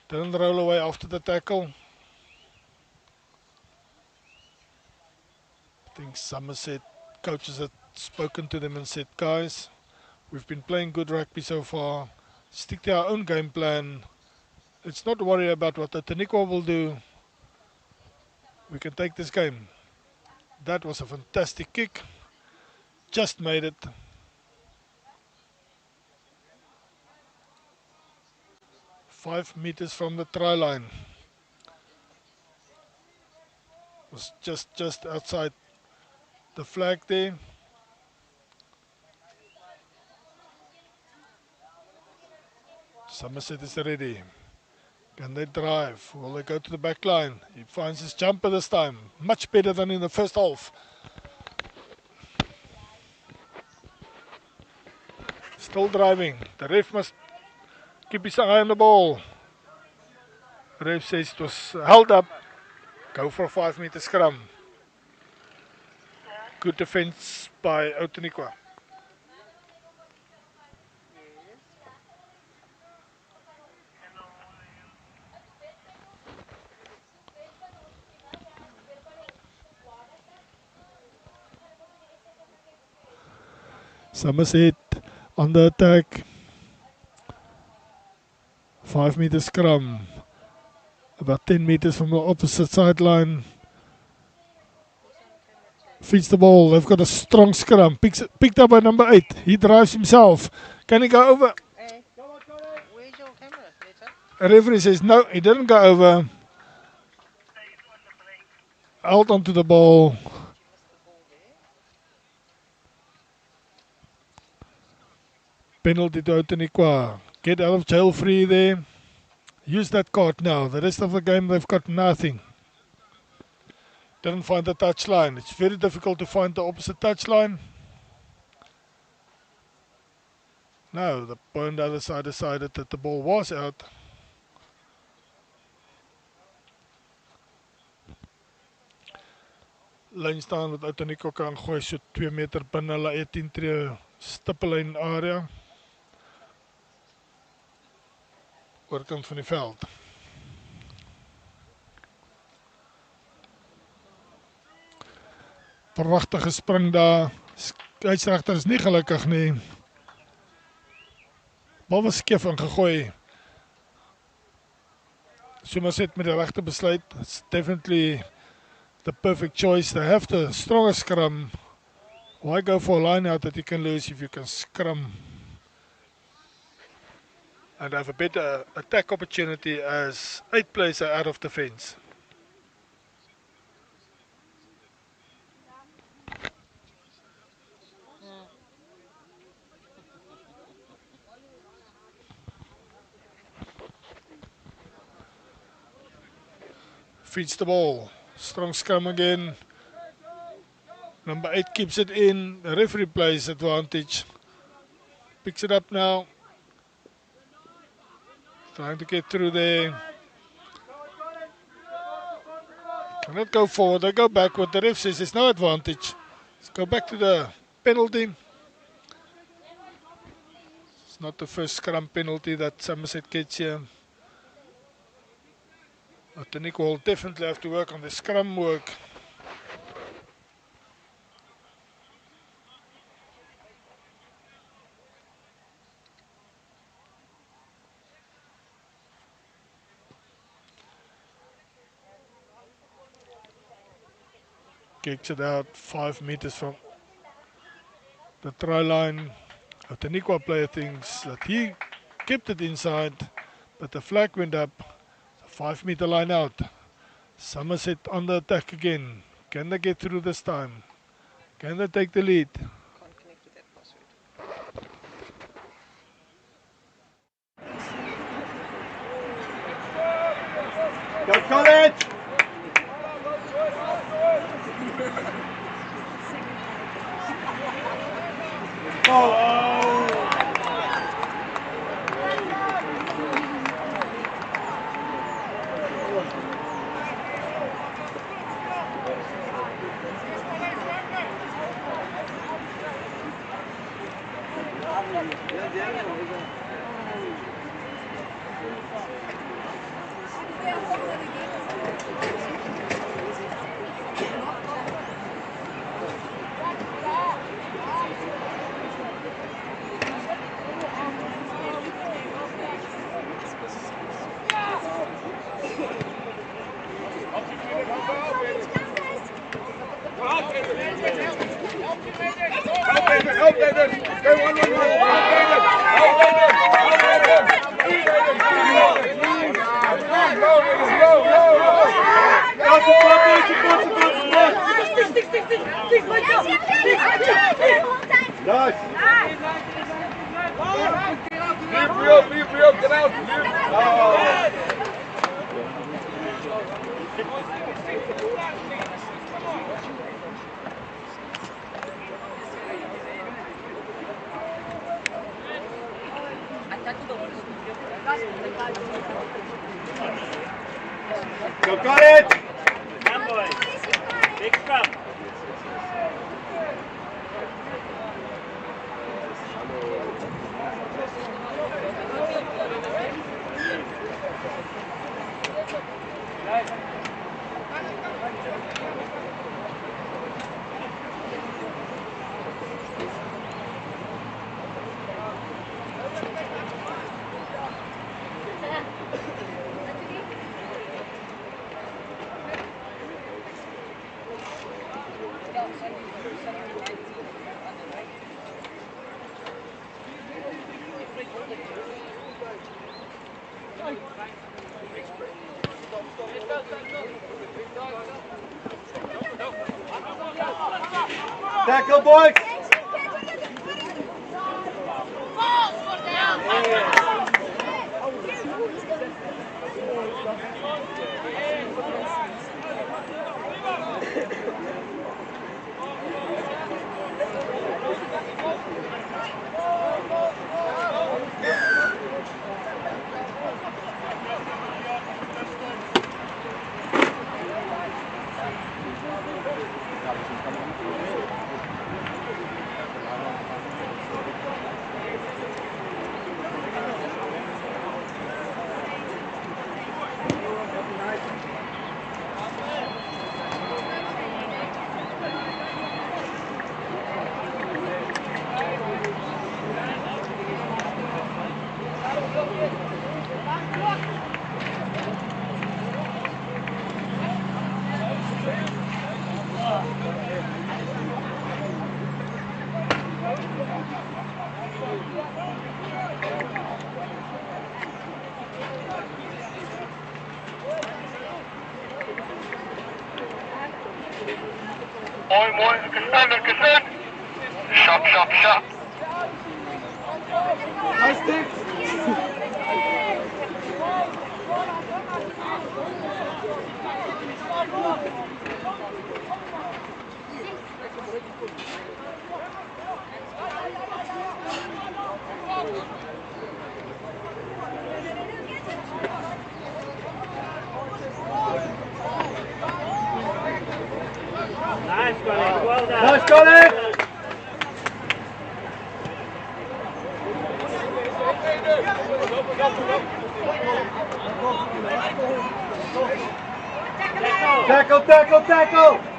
Didn't roll away after the tackle. I think Somerset coaches had spoken to them and said, guys, we've been playing good rugby so far. Stick to our own game plan. Let's not worry about what Outeniqua will do. We can take this game. That was a fantastic kick. Just made it. Five meters from the try line. Was just outside the flag there. Somerset is ready. Can they drive? Will they go to the back line? He finds his jumper this time. Much better than in the first half. Still driving. The ref must keep his eye on the ball. The ref says it was held up. Go for a 5 meter scrum. Good defense by Outeniqua. Somerset on the attack. 5 meter scrum. About 10 meters from the opposite sideline. Feeds the ball. They've got a strong scrum. Picked up by number 8. He drives himself. Can he go over? Hey, where's your camera, Neta? A referee says no, he didn't go over. Out onto the ball. Penalty to Outeniqua. Get out of jail free there. Use that card now. The rest of the game they've got nothing. Didn't find the touchline. It's very difficult to find the opposite touchline. No, the boy on the other side decided that the ball was out. Lyn staan wat Outeniqua kan gooi so 2 meter binne hulle 18 tree stippellyn area. Oorkant van die veld. Pragtige spring daar. Skeieregter is nie gelukkig nie. Bal was skeef ingegooi. Somerset met die regte besluit. It's definitely the perfect choice. They have the strongest scrum. Why go for a line out that you can lose if you can scrum and have a better attack opportunity as 8 players are out of defence. Feeds the ball. Strong scrum again. Number 8 keeps it in. The referee plays advantage. Picks it up now. Trying to get through there. Cannot go forward. They go backward. The ref says there's no advantage. Let's go back to the penalty. It's not the first scrum penalty that Somerset gets here. Outeniqua will definitely have to work on the scrum work. Kicks it out 5 meters from the try line. Outeniqua player thinks that he kept it inside, but the flag went up. The 5 meter line out. Somerset on the attack again. Can they get through this time? Can they take the lead? Can't connect with that password. Go College! Go College! Come boys. Big scrum. Tackle, boys! Shot, shot, shot. High sticks! Nice, Colin. Well done. Nice, Colin. Tackle, tackle, tackle.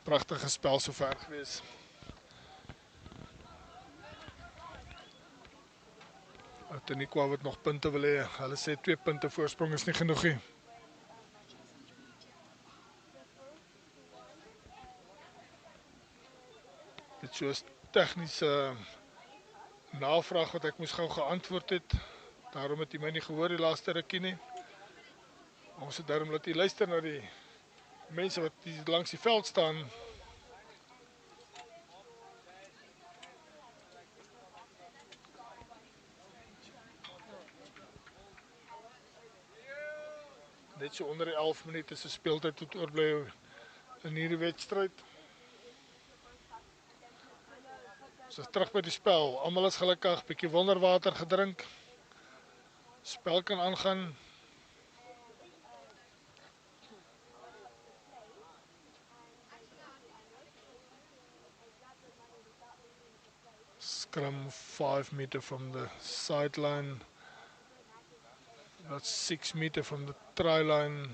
Pragtige spel sover gewees. Outeniqua wat nog punte wil hê. Hulle sê 2 punte voorsprong is nie genoeg nie. Dit is soos tegniese navraag wat ek moes gou geantwoord het. Daarom het jy my nie gehoor die laaste rukkie nie. Ons het daarom laat jy luister na die mense wat langs die veld staan. Net so onder die 11 minute se speeltyd tot oorbly in hierdie wedstryd. Ons is terug by die spel. Almal is gelukkig, bietjie wonderwater gedrink. Spel kan aangaan. Scrum 5 meter from the sideline. That's 6 meter from the try line.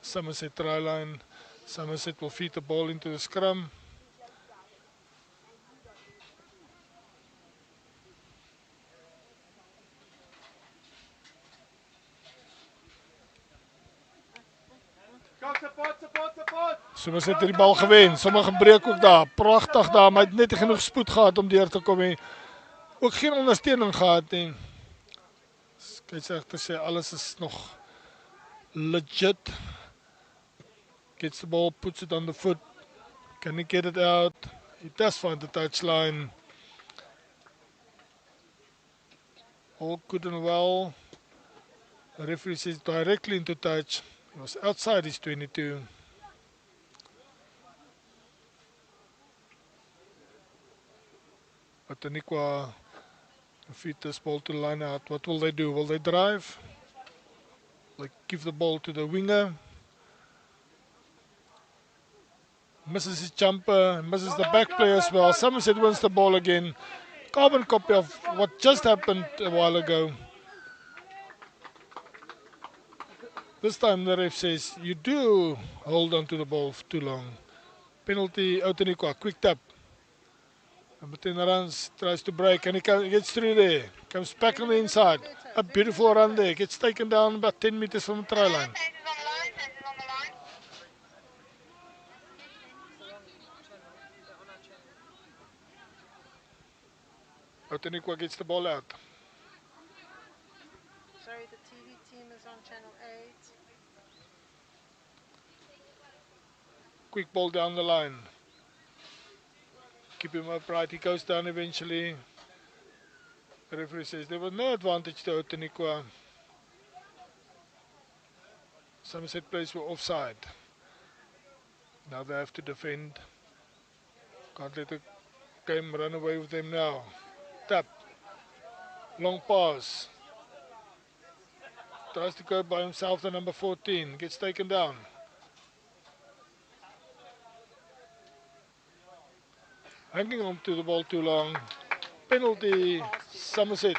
Somerset try line. Somerset will feed the ball into the scrum. Somerset het die bal gewen. Sommige breek ook daar. Pragtig daar, maar hy het net nie genoeg spoed gehad om deur te kom nie. Ook geen ondersteuning gehad nie. Skeieregter sê alles is nog legit. Gets the ball, puts it on the foot. Can he get it out? He does find the touchline. All good and well. The referee says directly into touch. He was outside his 22. Outeniqua feed this ball to the line out. What will they do? Will they drive? Will they give the ball to the winger? Misses his jumper, misses the back player as well. Somerset wins the ball again. Carbon copy of what just happened a while ago. This time the ref says, you do hold on to the ball for too long. Penalty, Outeniqua, quick tap. Number 10 runs, tries to break, and he gets through there. Comes back on the inside. A beautiful run there. Gets taken down about 10 meters from the try line. Outeniqua gets the ball out. Sorry, the TV team is on channel 8. Quick ball down the line. Keep him upright, he goes down eventually. The referee says there was no advantage to Outeniqua. Somerset players were offside. Now they have to defend. Can't let the game run away with them now. Tap. Long pass. Tries to go by himself, the number 14. Gets taken down. Hanging on to the ball too long. Penalty, Somerset.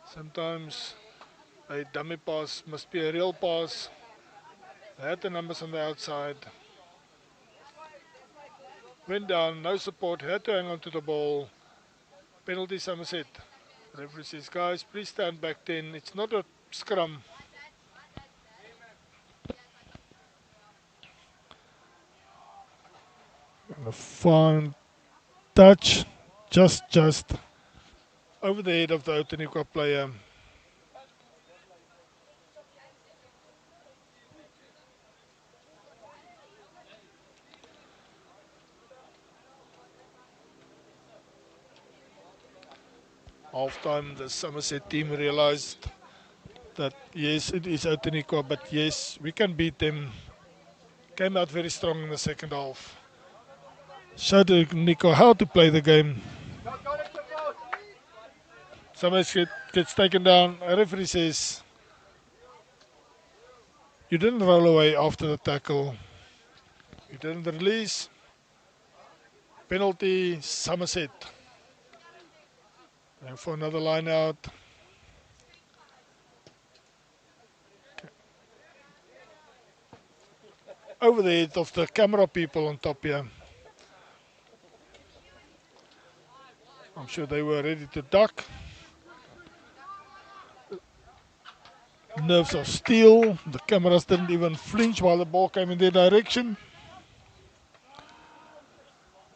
Sometimes a dummy pass must be a real pass. They had the numbers on the outside. Went down, no support, had to hang on to the ball. Penalty, Somerset. The referee says, guys, please stand back 10. It's not a scrum. A fine touch, just over the head of the Outeniqua player. Half-time, the Somerset team realized that yes, it is Outeniqua, but yes, we can beat them. Came out very strong in the second half. Showed Outeniqua how to play the game. Somerset gets taken down. A referee says, you didn't roll away after the tackle. You didn't release. Penalty, Somerset. And for another line out. Over the head of the camera people on top here. I'm sure they were ready to duck. Nerves of steel. The cameras didn't even flinch while the ball came in their direction.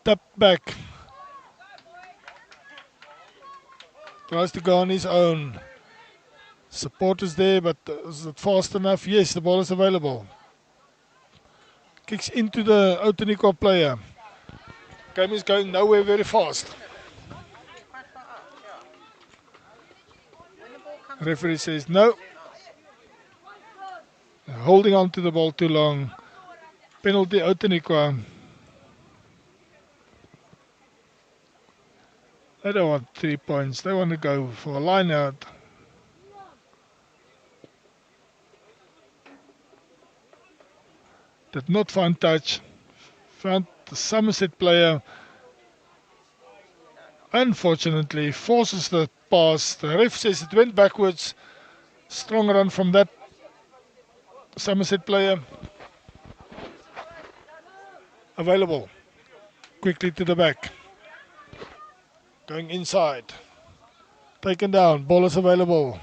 Tap back. Tries to go on his own. Support is there, but is it fast enough? Yes, the ball is available. Kicks into the Outeniqua player. Game is going nowhere very fast. Referee says no. Holding on to the ball too long. Penalty Outeniqua. They don't want 3 points. They want to go for a line out. Did not find touch. Found the Somerset player. Unfortunately, forces the pass. The ref says it went backwards. Strong run from that Somerset player. Available. Quickly to the back. Going inside. Taken down. Ball is available.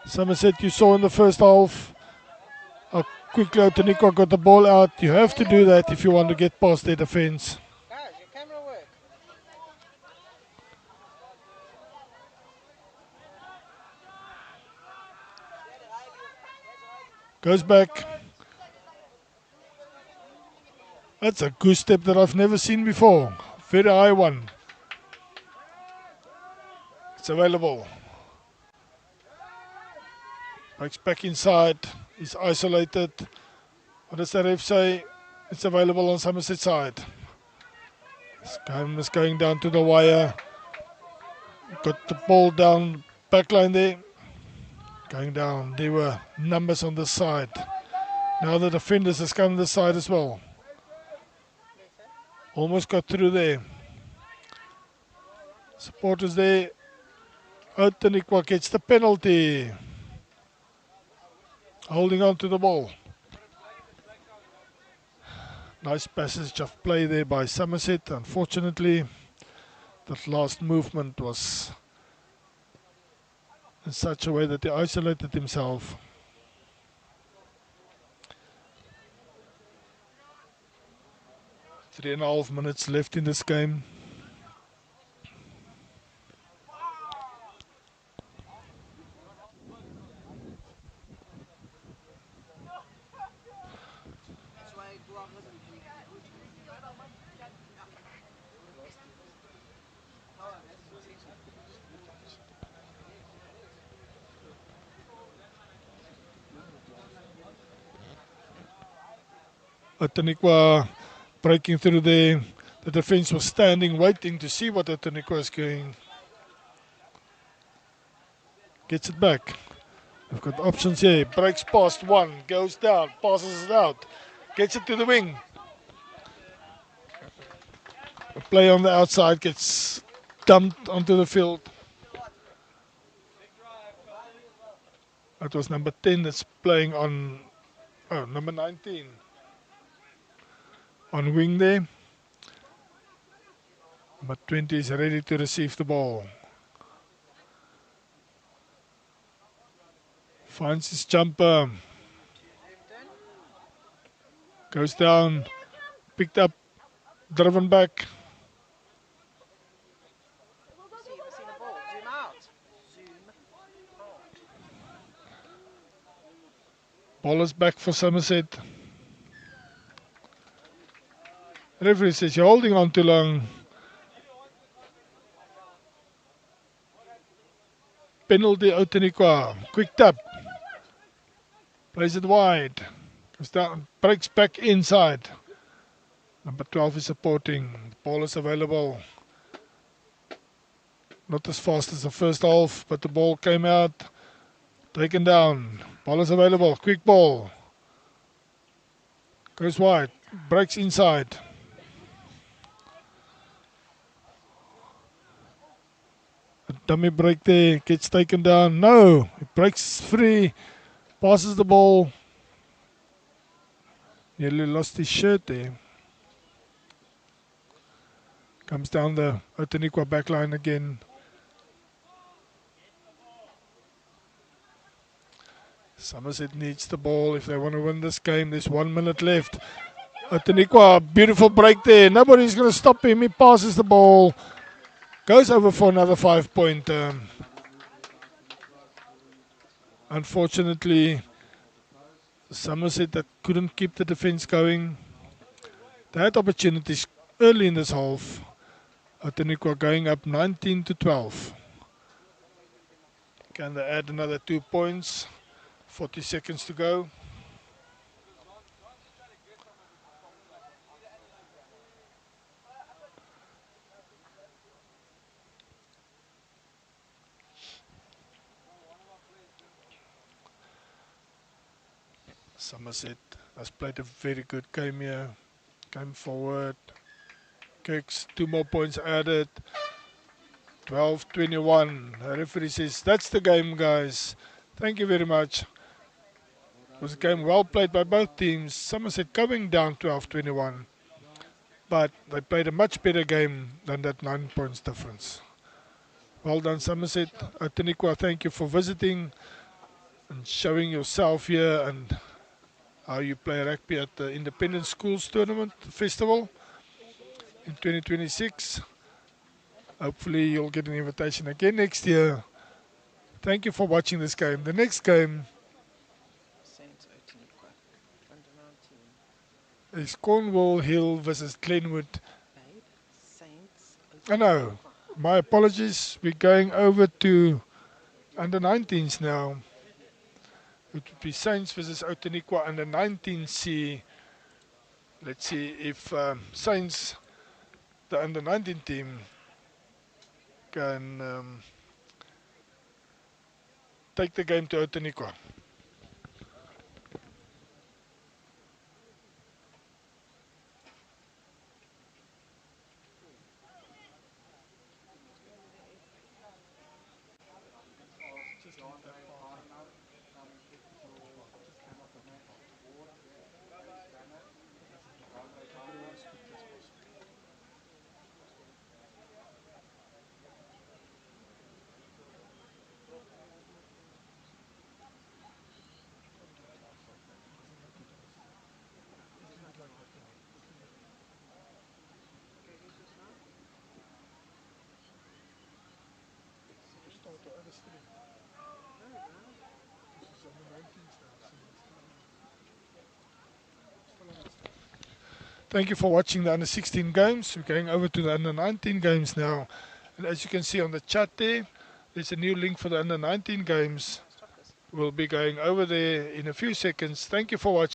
Somerset, you saw in the first half how quickly Outeniqua got the ball out. You have to do that if you want to get past their defense. Goes back. That's a goose step that I've never seen before. Very high one. It's available. Breaks back inside. He's isolated. What does the ref say? It's available on Somerset side. This game is going down to the wire. Got the ball down backline there. Going down. There were numbers on the side. Now the defenders has come to the side as well. Almost got through there. Supporters there. Outeniqua gets the penalty. Holding on to the ball. Nice passage of play there by Somerset. Unfortunately, that last movement was in such a way that he isolated himself. Three and a half minutes left in this game. Outeniqua breaking through there. The defense was standing, waiting to see what Outeniqua is going. Gets it back. They've got options here. Breaks past one, goes down, passes it out, gets it to the wing. A play on the outside gets dumped onto the field. That was number 10 that's playing on, number 19. On wing there. Number 20 is ready to receive the ball. Finds his jumper. Goes down. picked up, driven back. See the ball. Zoom out. Zoom out. Ball is back for Somerset. Referee says you're holding on too long. Penalty Outeniqua. Quick tap. Plays it wide. Goes down, breaks back inside. Number 12 is supporting. The ball is available. Not as fast as the first half, but the ball came out. Taken down. Ball is available. Quick ball. Goes wide. Breaks inside. A dummy break there. Gets taken down. No. It breaks free. Passes the ball. Nearly lost his shirt there. Comes down the Outeniqua backline again. Somerset needs the ball if they want to win this game. There's 1 minute left. Outeniqua, beautiful break there. Nobody's going to stop him. He passes the ball. Goes over for another 5-point. Unfortunately, Somerset that couldn't keep the defense going. They had opportunities early in this half. Outeniqua going up 19-12. Can they add another 2 points? 40 seconds to go. Somerset has played a very good game here. Came forward. Kicks, 2 more points added. 12-21. The referee says that's the game, guys. Thank you very much. It was a game well played by both teams. Somerset going down 12-21. But they played a much better game than that 9 points difference. Well done, Somerset. Outeniqua, thank you for visiting and showing yourself here and how you play rugby at the Independent Schools Tournament Festival in 2026. Hopefully you'll get an invitation again next year. Thank you for watching this game. The next game is Cornwall Hill versus Glenwood. I know. My apologies. We're going over to under 19s now. It would be Saints versus Outeniqua under 19C. Let's see if Saints, the under 19 team, can take the game to Outeniqua. Thank you for watching the under 16 games. We're going over to the under 19 games now. And as you can see on the chat there's a new link for the under 19 games. We'll be going over there in a few seconds. Thank you for watching.